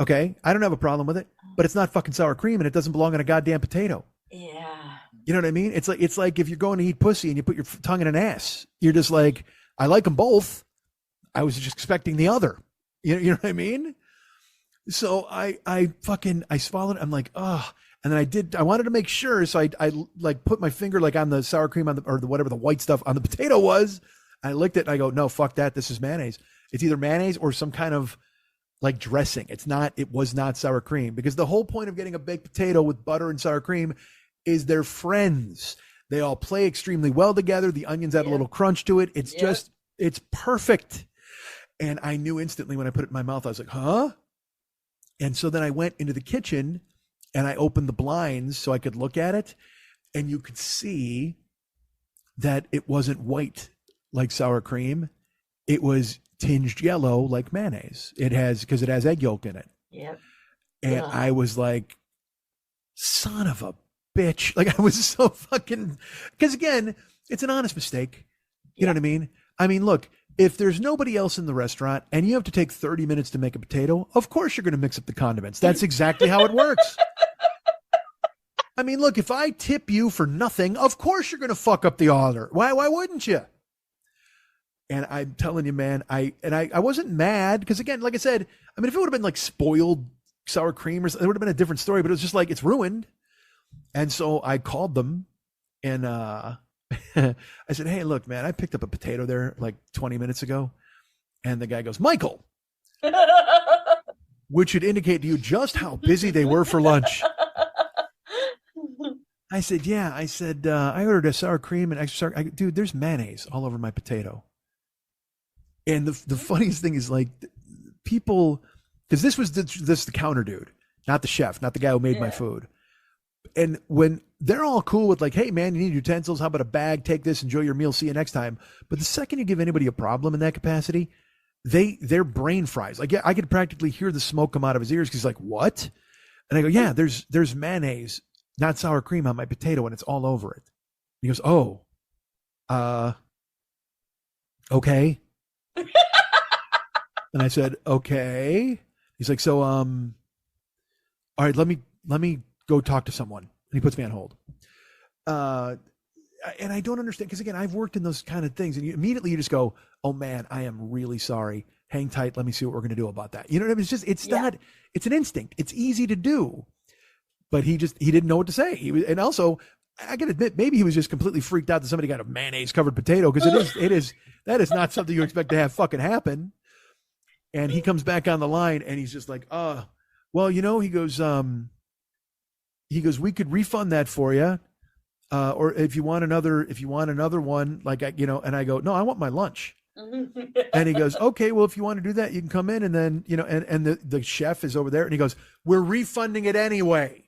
Speaker 6: Okay? I don't have a problem with it. But it's not fucking sour cream and it doesn't belong on a goddamn potato.
Speaker 9: Yeah.
Speaker 6: You know what I mean? It's like if you're going to eat pussy and you put your tongue in an ass. You're just like, I like them both. I was just expecting the other. You know what I mean? So I swallowed it. I'm like, oh. And then I wanted to make sure. So I like put my finger like on the sour cream or whatever the white stuff on the potato was. I licked it and I go, no, fuck that. This is mayonnaise. It's either mayonnaise or some kind of like dressing. It was not sour cream, because the whole point of getting a baked potato with butter and sour cream is they're friends. They all play extremely well together. The onions add a little crunch to it. It's just, it's perfect. And I knew instantly when I put it in my mouth, I was like, huh? And so then I went into the kitchen and I opened the blinds so I could look at it. And you could see that it wasn't white like sour cream. It was tinged yellow like mayonnaise. Because it has egg yolk in it.
Speaker 9: Yep.
Speaker 6: And I was like, son of a bitch. Like, I was so fucking, because again, it's an honest mistake. You know what I mean? I mean, look, if there's nobody else in the restaurant and you have to take 30 minutes to make a potato, of course you're going to mix up the condiments. That's exactly how it works. I mean, look, if I tip you for nothing, of course you're going to fuck up the order. Why wouldn't you? And I'm telling you, man, I wasn't mad because, again, like I said, I mean, if it would have been like spoiled sour cream or something, it would have been a different story, but it was just like, it's ruined. And so I called them and I said, hey, look, man, I picked up a potato there like 20 minutes ago. And the guy goes, Michael, which should indicate to you just how busy they were for lunch. I said, yeah. I said, I ordered a sour cream and extra sour. Dude, there's mayonnaise all over my potato. And the funniest thing is, like, people, because this was the counter dude, not the chef, not the guy who made my food. And when they're all cool with like, hey man, you need utensils, how about a bag, take this, enjoy your meal, see you next time. But the second you give anybody a problem in that capacity, their brain fries. Like, yeah, I could practically hear the smoke come out of his ears because he's like, what? And I go, yeah, there's mayonnaise, not sour cream on my potato, and it's all over it. And he goes, oh, okay. And I said, okay. He's like, so, all right, let me go talk to someone. And he puts me on hold. And I don't understand, because again, I've worked in those kind of things, and you just go, oh man, I am really sorry. Hang tight. Let me see what we're going to do about that. You know what I mean? It's not, it's an instinct. It's easy to do, but he didn't know what to say. And also, I can admit, maybe he was just completely freaked out that somebody got a mayonnaise covered potato, because that is not something you expect to have fucking happen. And he comes back on the line and he's just like, well, he goes, we could refund that for you. Or if you want another one, like, and I go, no, I want my lunch. And he goes, okay, well, if you want to do that, you can come in. And then, and the chef is over there and he goes, we're refunding it anyway.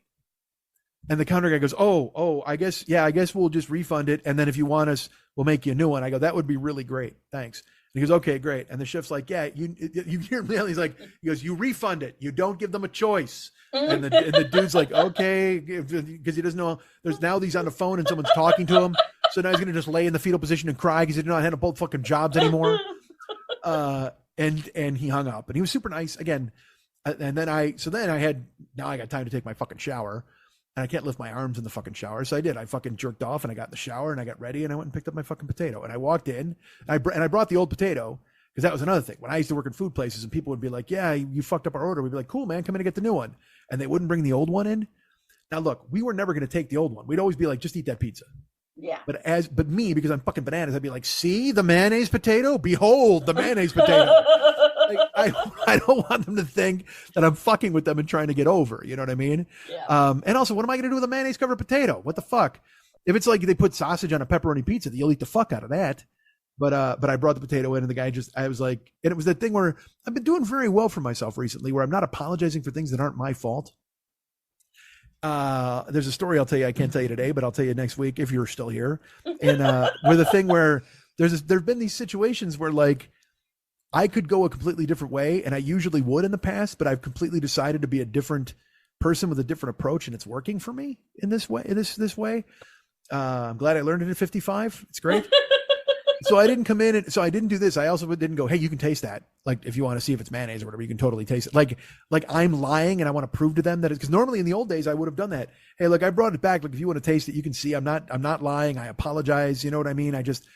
Speaker 6: And the counter guy goes, I guess we'll just refund it. And then if you want us, we'll make you a new one. I go, that would be really great. Thanks. And he goes, okay, great. And the chef's like, yeah, you hear him yelling. He goes, you refund it. You don't give them a choice. And the dude's like, okay, because he doesn't know. There's now these on the phone and someone's talking to him. So now he's going to just lay in the fetal position and cry because he did not handle both fucking jobs anymore. And he hung up and he was super nice again. And then I got time to take my fucking shower and I can't lift my arms in the fucking shower. So I did. I fucking jerked off and I got in the shower and I got ready and I went and picked up my fucking potato and I walked in and I brought the old potato because that was another thing. When I used to work in food places and people would be like, yeah, you fucked up our order. We'd be like, cool, man, come in and get the new one. And they wouldn't bring the old one in. Now, look, we were never going to take the old one. We'd always be like, just eat that pizza.
Speaker 9: Yeah.
Speaker 6: But me, because I'm fucking bananas, I'd be like, see the mayonnaise potato? Behold the mayonnaise potato. Like, I don't want them to think that I'm fucking with them and trying to get over. You know what I mean?
Speaker 9: Yeah.
Speaker 6: And also, what am I going to do with a mayonnaise covered potato? What the fuck? If it's like they put sausage on a pepperoni pizza, you'll eat the fuck out of that. But I brought the potato in and the guy I was like, and it was that thing where I've been doing very well for myself recently, where I'm not apologizing for things that aren't my fault. There's a story I'll tell you. I can't tell you today, but I'll tell you next week if you're still here. And where the thing where there's been these situations where like I could go a completely different way, and I usually would in the past, but I've completely decided to be a different person with a different approach, and it's working for me in this way. This way, I'm glad I learned it at 55. It's great. So I didn't come in and so I didn't do this. I also didn't go, hey, you can taste that. Like if you want to see if it's mayonnaise or whatever, you can totally taste it. Like I'm lying and I want to prove to them that it's because normally in the old days I would have done that. Hey, look, I brought it back. Look, if you want to taste it, you can see I'm not lying. I apologize. You know what I mean? I just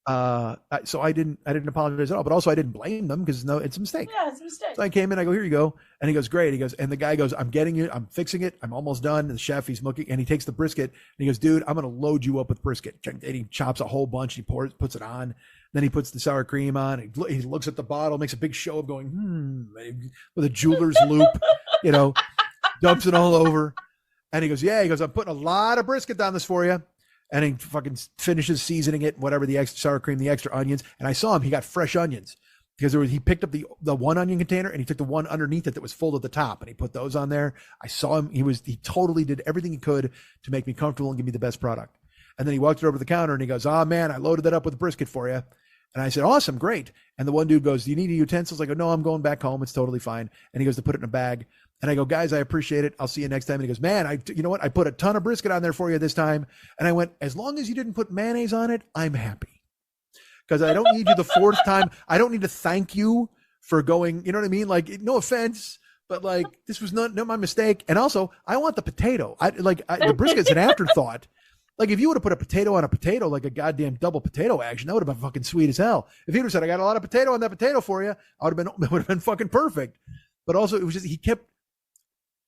Speaker 6: so I didn't apologize at all, but also I didn't blame them because no, it's a mistake.
Speaker 9: Yeah, it's a mistake.
Speaker 6: So I came in, I go, here you go. And he goes, great. He goes, and the guy goes, I'm getting it. I'm fixing it. I'm almost done. And the chef, he's looking and he takes the brisket and he goes, dude, I'm going to load you up with brisket. And he chops a whole bunch. He puts it on. Then he puts the sour cream on. He looks at the bottle, makes a big show of going, with a jeweler's loop, dumps it all over. And he goes, yeah, he goes, I'm putting a lot of brisket on this for you. And he fucking finishes seasoning it, whatever, the extra sour cream, the extra onions. And I saw him, he got fresh onions because he picked up the one onion container and he took the one underneath it that was full at the top and he put those on there. I saw him. He totally did everything he could to make me comfortable and give me the best product. And then he walked it over to the counter and he goes, oh man, I loaded that up with brisket for you. And I said, awesome, great. And the one dude goes, do you need any utensils? I go, no, I'm going back home. It's totally fine. And he goes to put it in a bag. And I go, guys, I appreciate it. I'll see you next time. And he goes, man, you know what? I put a ton of brisket on there for you this time. And I went, as long as you didn't put mayonnaise on it, I'm happy. Because I don't need you the fourth time. I don't need to thank you for going, you know what I mean? Like, no offense, but like, this was not my mistake. And also, I want the potato. The brisket's an afterthought. Like if you would have put a potato on a potato, like a goddamn double potato action, that would have been fucking sweet as hell. If he would have said, I got a lot of potato on that potato for you, it would have been fucking perfect. But also it was just,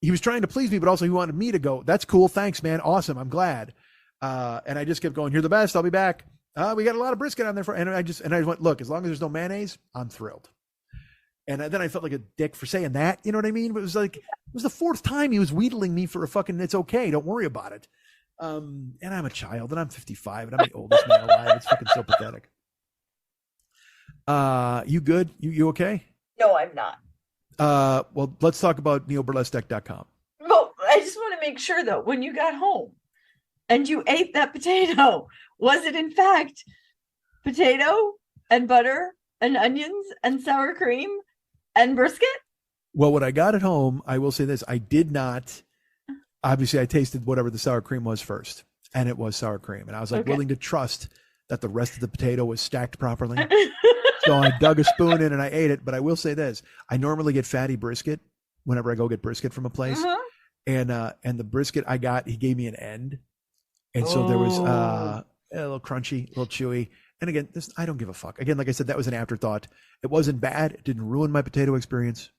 Speaker 6: he was trying to please me, but also he wanted me to go, that's cool. Thanks, man. Awesome. I'm glad. And I just kept going, you're the best. I'll be back. We got a lot of brisket on there and I just went, look, as long as there's no mayonnaise, I'm thrilled. And then I felt like a dick for saying that, you know what I mean? But it was the fourth time he was wheedling me for a fucking, it's okay. Don't worry about it. And I'm a child and I'm 55 and I'm the oldest man alive. It's fucking so pathetic. You good? You okay?
Speaker 9: No, I'm not.
Speaker 6: Well, let's talk about neoburlesque.com.
Speaker 9: Well, I just want to make sure though, when you got home and you ate that potato, was it in fact potato and butter and onions and sour cream and brisket?
Speaker 6: Well, when I got it home, I will say this, I did not. Obviously, I tasted whatever the sour cream was first, and it was sour cream. And I was willing to trust that the rest of the potato was stacked properly. So I dug a spoon in and I ate it. But I will say this, I normally get fatty brisket whenever I go get brisket from a place. And the brisket I got, he gave me an end. And so there was a little crunchy, a little chewy. And again, I don't give a fuck. Again, like I said, that was an afterthought. It wasn't bad. It didn't ruin my potato experience.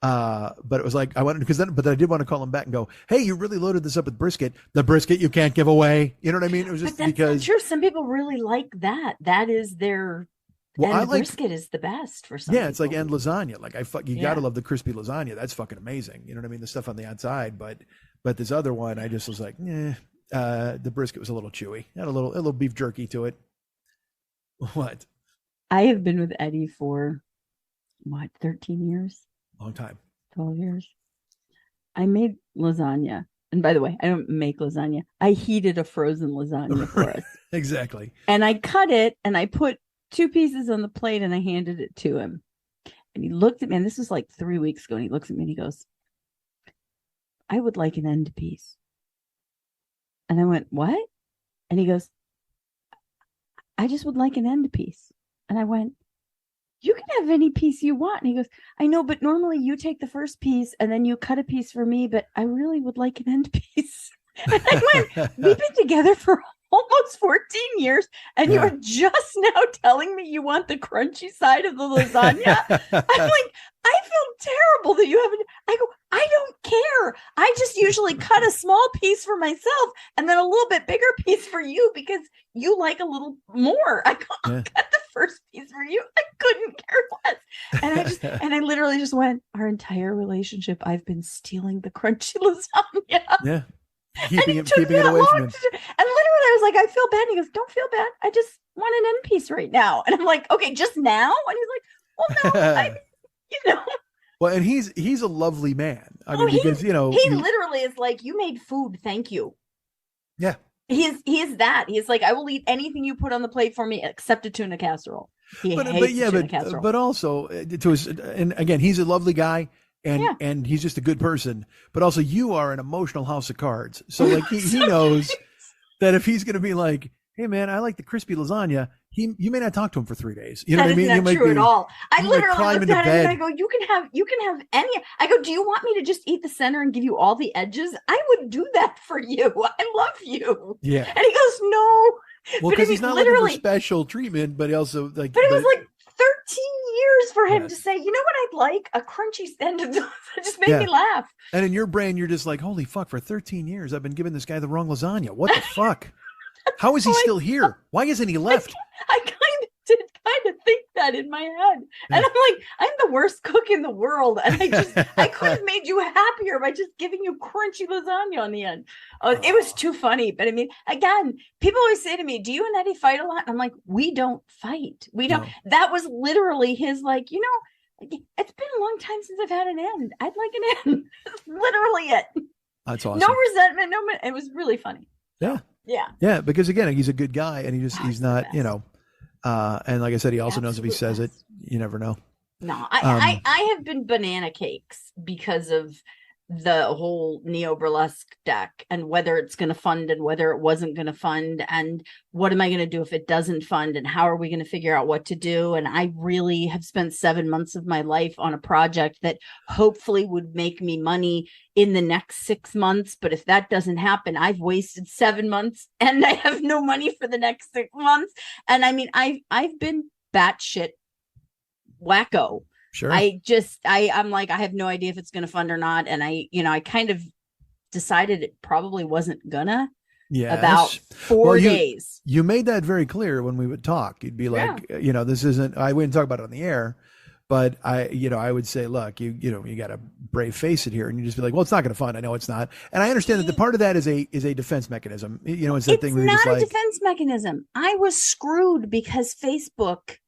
Speaker 6: But it was like, but I did want to call him back and go, hey, you really loaded this up with brisket. The brisket you can't give away. You know what I mean? It was just because.
Speaker 9: Not true. Some people really like that. That is their. Well, brisket is the best for some.
Speaker 6: Yeah, it's like and lasagna. Like you gotta love the crispy lasagna. That's fucking amazing. You know what I mean? The stuff on the outside, but this other one, I just was like, the brisket was a little chewy. Had a little beef jerky to it. What?
Speaker 10: I have been with Eddie for, 13 years?
Speaker 6: Long time.
Speaker 10: 12 years. I made lasagna. And by the way, I don't make lasagna. I heated a frozen lasagna for us.
Speaker 6: Exactly.
Speaker 10: And I cut it and I put 2 pieces on the plate and I handed it to him. And he looked at me, and this was like 3 weeks ago, and he looks at me and he goes, I would like an end piece. And I went, what? And he goes, I just would like an end piece. And I went, you can have any piece you want. And he goes, I know, but normally you take the first piece and then you cut a piece for me, but I really would like an end piece. And I went, we've been together for almost 14 years and you're just now telling me you want the crunchy side of the lasagna. I'm like, I feel terrible that you haven't. I go, I don't care. I just usually cut a small piece for myself and then a little bit bigger piece for you because you like a little more. I cut the first piece for you. I couldn't care less. And I literally just went, our entire relationship, I've been stealing the crunchy lasagna.
Speaker 6: Yeah. Keeping it away from him.
Speaker 10: And literally I was like, I feel bad. He goes, don't feel bad. I just want an end piece right now. And I'm like, okay, just now? And he's like, well, no,
Speaker 6: Well, and he's a lovely man. I mean, because,
Speaker 10: he literally is like, you made food. Thank you.
Speaker 6: Yeah.
Speaker 10: He is that. He's like, I will eat anything you put on the plate for me except a tuna casserole. He hates tuna casserole.
Speaker 6: But also, and again, he's a lovely guy. And he's just a good person, but also you are an emotional house of cards. So like he knows that if he's going to be like, hey man, I like the crispy lasagna, you may not talk to him for 3 days. You know what I mean?
Speaker 10: That's not true at all. I literally looked at him and I go, you can have any. I go, do you want me to just eat the center and give you all the edges? I would do that for you. I love you.
Speaker 6: Yeah.
Speaker 10: And he goes, no.
Speaker 6: Well, because he's not looking for special treatment, but he also like.
Speaker 10: But it was like 13 years for him to say, you know what I'd like? A crunchy end of the it just made me laugh.
Speaker 6: And in your brain, you're just like, holy fuck, for 13 years, I've been giving this guy the wrong lasagna. What the fuck? How is he still here? Why isn't he left?
Speaker 10: I kind of think that in my head. And I'm like, I'm the worst cook in the world. And I could have made you happier by just giving you crunchy lasagna on the end. It was too funny. But I mean, again, people always say to me, do you and Eddie fight a lot? I'm like, we don't fight. We don't. No. That was literally his like, it's been a long time since I've had an end. I'd like an end. Literally it.
Speaker 6: That's awesome.
Speaker 10: No resentment. It was really funny.
Speaker 6: Yeah.
Speaker 10: Yeah.
Speaker 6: Yeah. Because again, he's a good guy and he's not, and like I said, he also knows if he says it, you never know.
Speaker 10: No, I have been banana cakes because of the whole Neo Burlesque deck and whether it's going to fund and whether it wasn't going to fund and what am I going to do if it doesn't fund and how are we going to figure out what to do. And I really have spent 7 months of my life on a project that hopefully would make me money in the next 6 months. But if that doesn't happen, I've wasted 7 months and I have no money for the next 6 months. And I mean, I've been batshit wacko.
Speaker 6: Sure.
Speaker 10: I'm like, I have no idea if it's going to fund or not. And I kind of decided it probably wasn't gonna.
Speaker 6: Yeah.
Speaker 10: About 4 days.
Speaker 6: You made that very clear when we would talk. You'd be like, this isn't, I wouldn't talk about it on the air, but I would say, look, you got to brave face it here. And you just be like, well, it's not going to fund. I know it's not. And I understand that the part of that is a defense mechanism. It's that thing where you're just like.
Speaker 10: It's not a defense mechanism. I was screwed because Facebook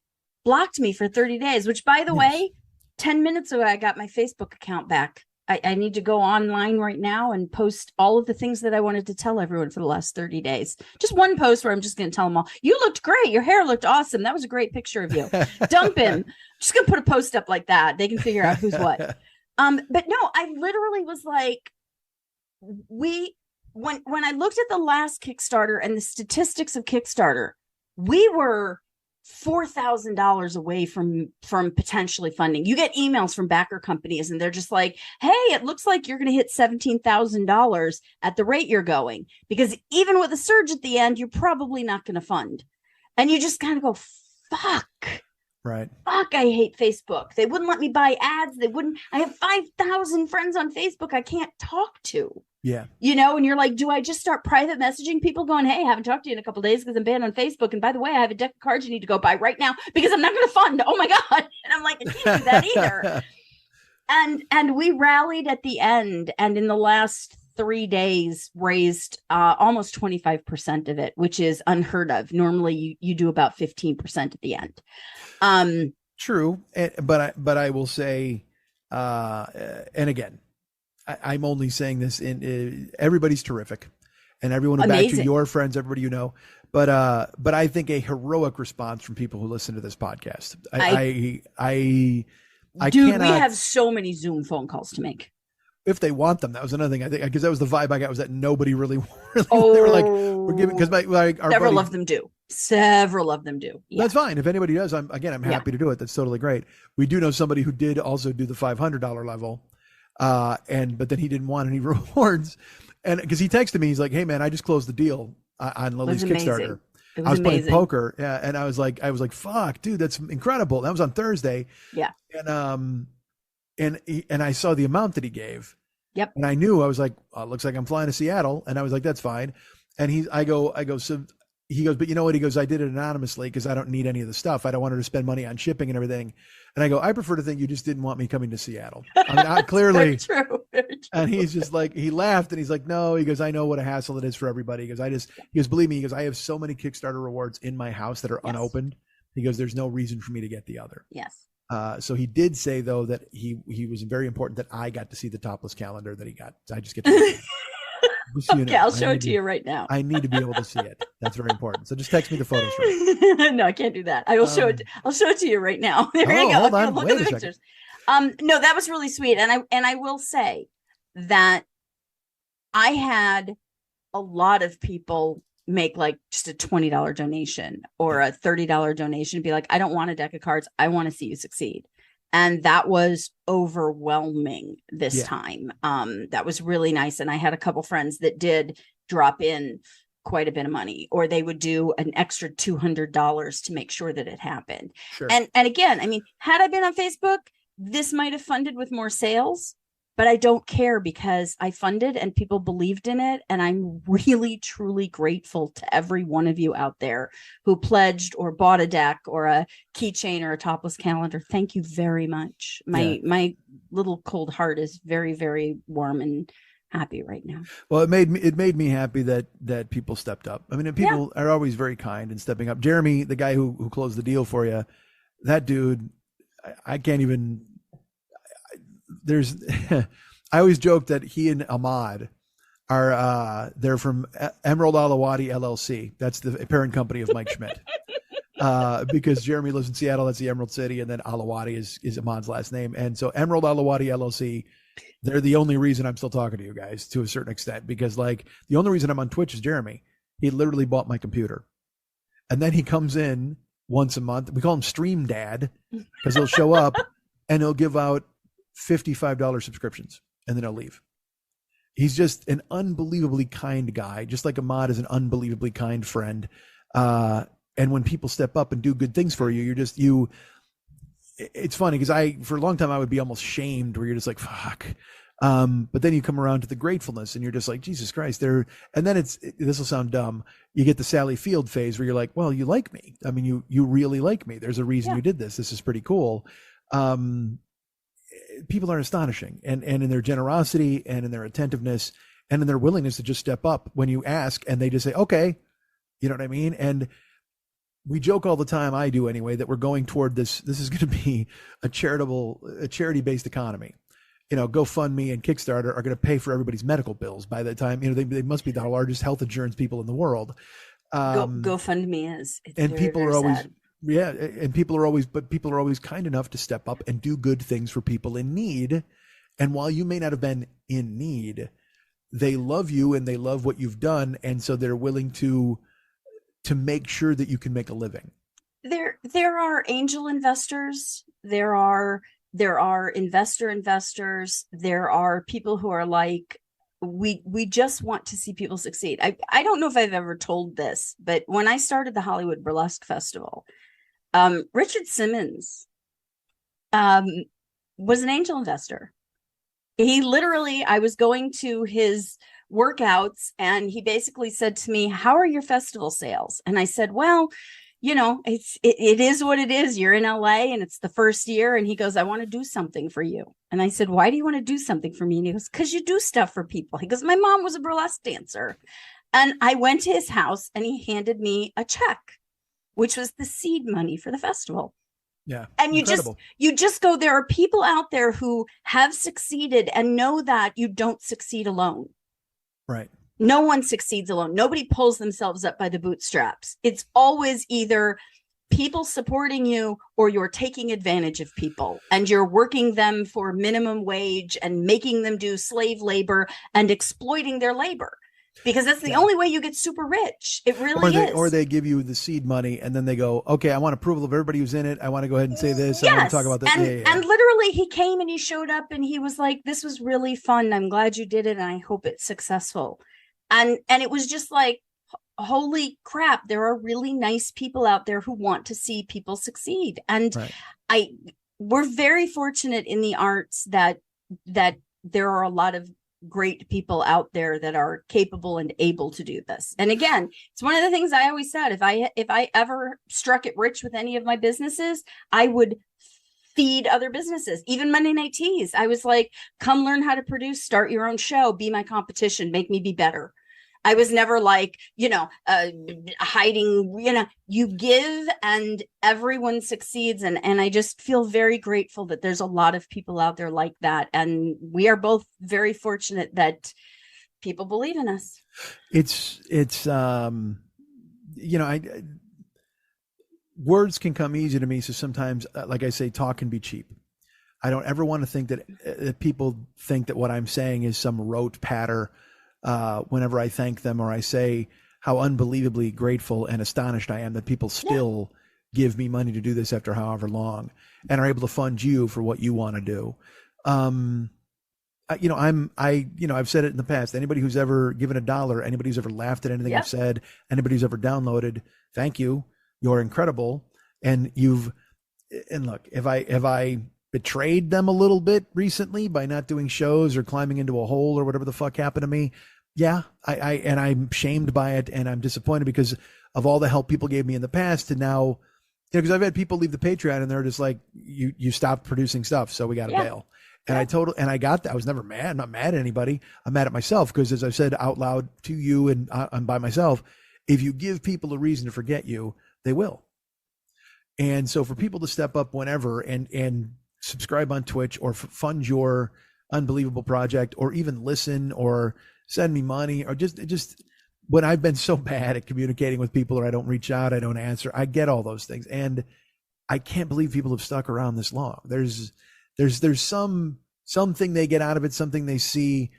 Speaker 10: blocked me for 30 days, which by the way, 10 minutes ago, I got my Facebook account back. I need to go online right now and post all of the things that I wanted to tell everyone for the last 30 days. Just one post where I'm just going to tell them all, you looked great. Your hair looked awesome. That was a great picture of you. Dump him. Just going to put a post up like that. They can figure out who's what. But no, I literally was like, when I looked at the last Kickstarter and the statistics of Kickstarter, we were $4,000 away from potentially funding. You get emails from backer companies and they're just like, hey, it looks like you're going to hit $17,000 at the rate you're going, because even with a surge at the end, you're probably not going to fund. And you just kind of go, fuck.
Speaker 6: Right.
Speaker 10: Fuck, I hate Facebook. They wouldn't let me buy ads. I have 5,000 friends on Facebook I can't talk to.
Speaker 6: Yeah.
Speaker 10: And you're like, do I just start private messaging people going, hey, I haven't talked to you in a couple of days because I'm banned on Facebook. And by the way, I have a deck of cards you need to go buy right now because I'm not going to fund. Oh my God. And I'm like, I can't do that either. And we rallied at the end. And in the last 3 days raised almost 25% of it, which is unheard of. Normally you do about 15% at the end.
Speaker 6: True. But I will say, and again, I'm only saying this everybody's terrific and everyone who backs you, your friends, everybody, you know, but I think a heroic response from people who listen to this podcast.
Speaker 10: We have so many Zoom phone calls to make.
Speaker 6: If they want them, that was another thing. I think because that was the vibe I got, was that nobody really they were like, we're giving, because
Speaker 10: several of them do. Yeah.
Speaker 6: That's fine. If anybody does, I'm happy to do it. That's totally great. We do know somebody who did also do the $500 level, but then he didn't want any rewards, and because he texted me, he's like, "Hey man, I just closed the deal on Lily's Kickstarter." I was playing poker, and I was like, "Fuck, dude, that's incredible." That was on Thursday.
Speaker 10: Yeah.
Speaker 6: And I saw the amount that he gave.
Speaker 10: Yep.
Speaker 6: And I knew, I was like, looks like I'm flying to Seattle. And I was like, that's fine. And I go, so he goes, but you know what? He goes, I did it anonymously because I don't need any of the stuff. I don't want her to spend money on shipping and everything. And I go, I prefer to think you just didn't want me coming to Seattle. I mean, I clearly.
Speaker 10: Very true.
Speaker 6: And he's just like, he laughed and he's like, no, he goes, I know what a hassle it is for everybody. He goes, believe me, he goes, I have so many Kickstarter rewards in my house that are unopened. He goes, there's no reason for me to get the other.
Speaker 10: Yes.
Speaker 6: So he did say though that he was very important that I got to see the topless calendar that he got. I just get to
Speaker 10: okay, I'll show it to you right now.
Speaker 6: I need to be able to see it. That's very important. So just text me the photos.
Speaker 10: No, I can't do that. I will show it. I'll show it to you right now. There you go.
Speaker 6: Hold on.
Speaker 10: Look at the pictures. No, that was really sweet. And I will say that I had a lot of people make like just a $20 donation or a $30 donation, be like, I don't want a deck of cards. I want to see you succeed. And that was overwhelming this time. That was really nice. And I had a couple friends that did drop in quite a bit of money, or they would do an extra $200 to make sure that it happened.
Speaker 6: Sure.
Speaker 10: And again, I mean, had I been on Facebook, this might have funded with more sales, but I don't care because I funded and people believed in it. And I'm really, truly grateful to every one of you out there who pledged or bought a deck or a keychain or a topless calendar. Thank you very much. My little cold heart is very, very warm and happy right now.
Speaker 6: Well, it made me happy that people stepped up. I mean, people are always very kind and stepping up. Jeremy, the guy who closed the deal for you, that dude, I can't even. I always joke that he and Ahmad are they're from Emerald Alawadi LLC. That's the parent company of Mike Schmidt. Because Jeremy lives in Seattle, that's the Emerald City, and then Alawadi is Ahmad's last name. And so Emerald Alawadi LLC, they're the only reason I'm still talking to you guys to a certain extent, because like the only reason I'm on Twitch is Jeremy. He literally bought my computer. And then he comes in once a month. We call him Stream Dad because he'll show up and he'll give out $55 subscriptions and then he'll leave. He's just an unbelievably kind guy, just like Ahmad is an unbelievably kind friend. And when people step up and do good things for you, it's funny because for a long time I would be almost shamed where you're just like, fuck. But then you come around to the gratefulness and you're just like, Jesus Christ, and then this will sound dumb. You get the Sally Field phase where you're like, well, you like me. I mean, you really like me. There's a reason you did this. This is pretty cool. People are astonishing and in their generosity and in their attentiveness and in their willingness to just step up when you ask and they just say, okay, you know what I mean? And we joke all the time, I do anyway, that we're going toward this is going to be a charity-based economy. You know, GoFundMe and Kickstarter are going to pay for everybody's medical bills by the time, you know, they must be the largest health insurance people in the world.
Speaker 10: GoFundMe is.
Speaker 6: And
Speaker 10: very,
Speaker 6: people
Speaker 10: very
Speaker 6: are always,
Speaker 10: sad.
Speaker 6: and people are always kind enough to step up and do good things for people in need. And while you may not have been in need, they love you and they love what you've done. And so they're willing to make sure that you can make a living.
Speaker 10: There are angel investors. There are investors. There are people who are like, we just want to see people succeed. I don't know if I've ever told this, but when I started the Hollywood Burlesque Festival, Richard Simmons was an angel investor. He literally, I was going to his workouts and he basically said to me, how are your festival sales? And I said, well, it is what it is. You're in LA and it's the first year. And he goes, I want to do something for you. And I said, why do you want to do something for me? And he goes, because you do stuff for people. He goes, my mom was a burlesque dancer. And I went to his house and he handed me a check, which was the seed money for the festival.
Speaker 6: Yeah.
Speaker 10: And you just go, there are people out there who have succeeded and know that you don't succeed alone.
Speaker 6: Right.
Speaker 10: No one succeeds alone. Nobody pulls themselves up by the bootstraps. It's always either people supporting you or you're taking advantage of people and you're working them for minimum wage and making them do slave labor and exploiting their labor. Because that's the only way you get super rich. It really is.
Speaker 6: Or they give you the seed money and then they go, okay, I want approval of everybody who's in it. I want to go ahead and say this.
Speaker 10: Yes.
Speaker 6: I want to talk about this.
Speaker 10: And literally he came and he showed up and he was like, this was really fun. I'm glad you did it. And I hope it's successful. And it was just like, holy crap, there are really nice people out there who want to see people succeed. And we're very fortunate in the arts that there are a lot of great people out there that are capable and able to do this. And again, it's one of the things I always said, if I ever struck it rich with any of my businesses, I would feed other businesses. Even Monday Night Teas, I was like, come learn how to produce, start your own show, be my competition, make me be better. I was never like, hiding, you give and everyone succeeds. And I just feel very grateful that there's a lot of people out there like that. And we are both very fortunate that people believe in us.
Speaker 6: Words can come easy to me. So sometimes, like I say, talk can be cheap. I don't ever want to think that people think that what I'm saying is some rote patter. Whenever I thank them or I say how unbelievably grateful and astonished I am that people still give me money to do this after however long and are able to fund you for what you want to do. I've said it in the past, anybody who's ever given $1, anybody who's ever laughed at anything I've said, anybody who's ever downloaded, thank you. You're incredible. And look, if I betrayed them a little bit recently by not doing shows or climbing into a hole or whatever the fuck happened to me. Yeah. I'm shamed by it and I'm disappointed because of all the help people gave me in the past to now, because I've had people leave the Patreon and they're just like, you stopped producing stuff. So we got to bail. And I got that. I was never mad. I'm not mad at anybody. I'm mad at myself because as I've said out loud to you and I'm by myself, if you give people a reason to forget you, they will. And so for people to step up whenever and subscribe on Twitch or fund your unbelievable project or even listen or send me money or just when I've been so bad at communicating with people or I don't reach out, I don't answer, I get all those things. And I can't believe people have stuck around this long. There's something they get out of it, something they see.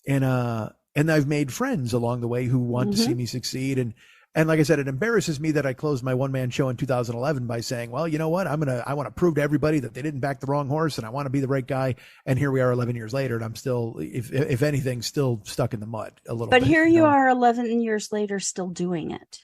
Speaker 6: And I've made friends along the way who want to see me succeed. And like I said, it embarrasses me that I closed my one-man show in 2011 by saying, well, you know what? I want to prove to everybody that they didn't back the wrong horse and I want to be the right guy. And here we are 11 years later and I'm still, if anything, still stuck in the mud a little bit.
Speaker 10: But here you are 11 years later, still doing it.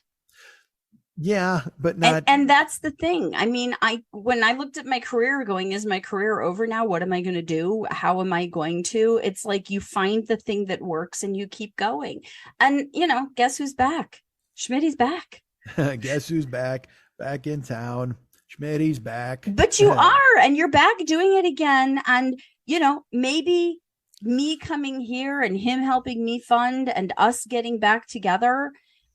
Speaker 6: Yeah, but not.
Speaker 10: And that's the thing. I mean, when I looked at my career going, is my career over now? What am I going to do? How am I going to? It's like you find the thing that works and you keep going. And, guess who's back? Schmitty's back.
Speaker 6: Guess who's back? Back in town. Schmitty's back.
Speaker 10: But you are, and you're back doing it again. And, maybe me coming here and him helping me fund and us getting back together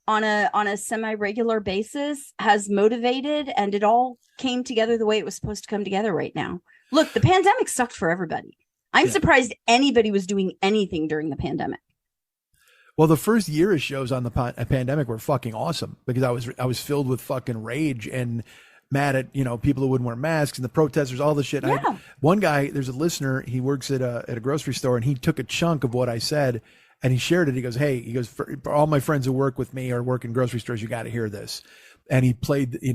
Speaker 10: on a semi-regular basis has motivated, and it all came together the way it was supposed to come together right now. Look, the pandemic sucked for everybody. I'm surprised anybody was doing anything during the pandemic.
Speaker 6: Well, the first year of shows on the pandemic were fucking awesome because I was filled with fucking rage and mad at, people who wouldn't wear masks and the protesters, all the shit.
Speaker 10: Yeah.
Speaker 6: One guy, there's a listener, he works at a grocery store and he took a chunk of what I said and he shared it. He goes, hey, for all my friends who work with me or work in grocery stores, you got to hear this. And he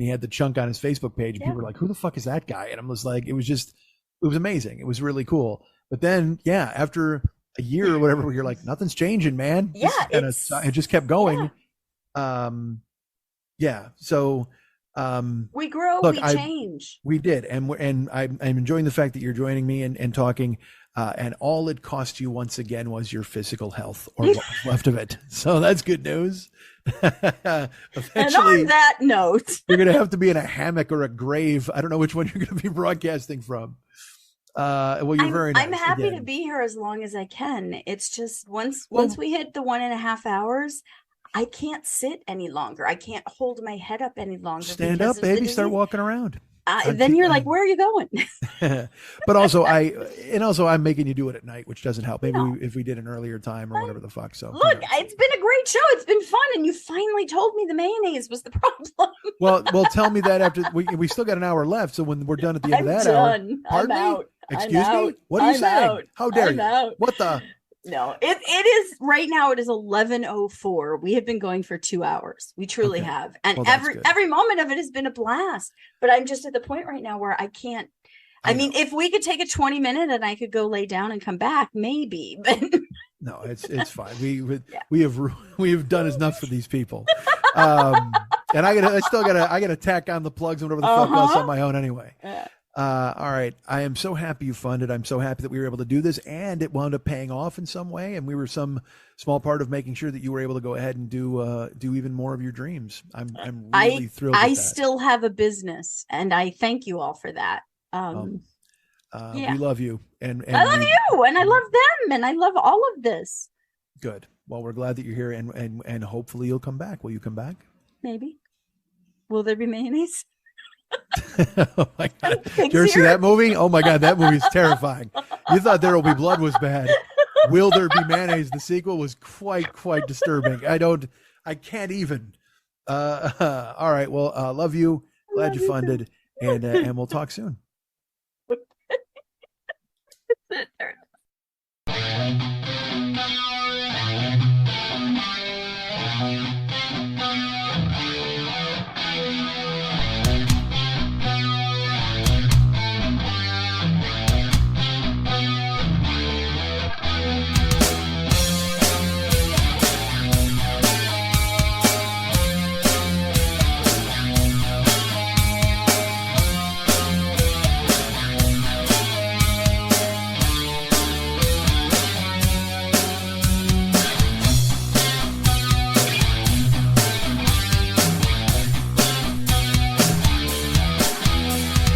Speaker 6: had the chunk on his Facebook page and people were like, who the fuck is that guy? And I was like, it was amazing. It was really cool. But then, after a year or whatever, where you're like, nothing's changing, man.
Speaker 10: Yeah.
Speaker 6: It just kept going. So
Speaker 10: We grow, we change.
Speaker 6: We did. And I'm enjoying the fact that you're joining me and talking. And all it cost you once again was your physical health, or what was left of it. So that's good news.
Speaker 10: And on that note,
Speaker 6: you're going to have to be in a hammock or a grave. I don't know which one you're going to be broadcasting from. Well, you're very nice.
Speaker 10: I'm happy to be here as long as I can. It's just once we hit the 1.5 hours, I can't sit any longer. I can't hold my head up any longer.
Speaker 6: Stand up, baby. Start walking around.
Speaker 10: Then you're like, where are you going?
Speaker 6: But also I'm making you do it at night, which doesn't help. Maybe if we did an earlier time or whatever the fuck. So
Speaker 10: look, it's been a great show. It's been fun, and you finally told me the mayonnaise was the problem.
Speaker 6: Well, tell me that after we still got an hour left. So when we're done at the end of that hour, pardon me?
Speaker 10: Out.
Speaker 6: Excuse me? What are you saying?
Speaker 10: Out.
Speaker 6: How dare you?
Speaker 10: Out.
Speaker 6: What the?
Speaker 10: No, it is right now. It is 11:04. We have been going for 2 hours. We truly have, and every moment of it has been a blast. But I'm just at the point right now where I can't. I mean, if we could take a 20-minute and I could go lay down and come back, maybe. But
Speaker 6: no, it's fine. We have done enough for these people. And I gotta tack on the plugs and whatever the fuck else on my own anyway. All right. I am so happy you funded. I'm so happy that we were able to do this, and it wound up paying off in some way. And we were some small part of making sure that you were able to go ahead and do even more of your dreams. I'm really thrilled.
Speaker 10: I still have a business, and I thank you all for that.
Speaker 6: We love you, and
Speaker 10: I love you, and I love them, and I love all of this.
Speaker 6: Good. Well, we're glad that you're here, and hopefully you'll come back. Will you come back?
Speaker 10: Maybe. Will there be mayonnaise?
Speaker 6: Oh my God. Did you ever see that movie? Oh my God, that movie is terrifying. You thought There Will Be Blood was bad. Will There Be Mayonnaise? The sequel was quite disturbing. I can't even. All right. Well, love you. Glad you funded, and we'll talk soon.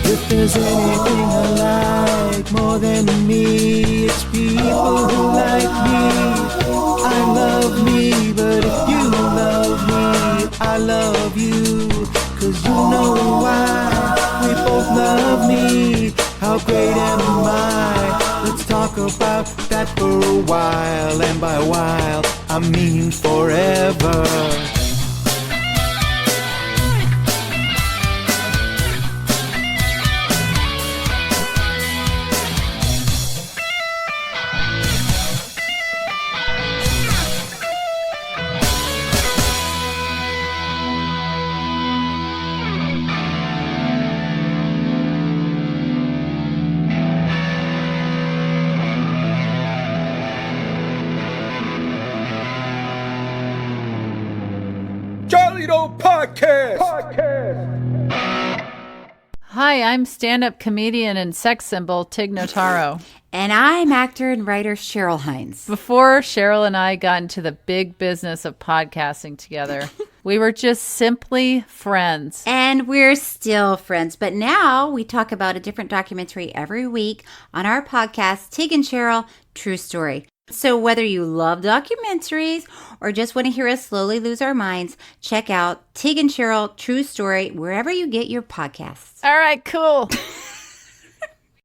Speaker 11: If there's anything I like more than me, it's people who like me. I love me, but if you love me, I love you. 'Cause you know why, we both love me. How great am I? Let's talk about that for a while, and by while, I mean forever.
Speaker 12: Hi, I'm stand-up comedian and sex symbol Tig Notaro.
Speaker 13: And I'm actor and writer Cheryl Hines.
Speaker 12: Before Cheryl and I got into the big business of podcasting together, we were just simply friends.
Speaker 13: And we're still friends. But now we talk about a different documentary every week on our podcast, Tig and Cheryl, True Story. So whether you love documentaries or just want to hear us slowly lose our minds, check out Tig and Cheryl, True Story, wherever you get your podcasts.
Speaker 12: All right, cool.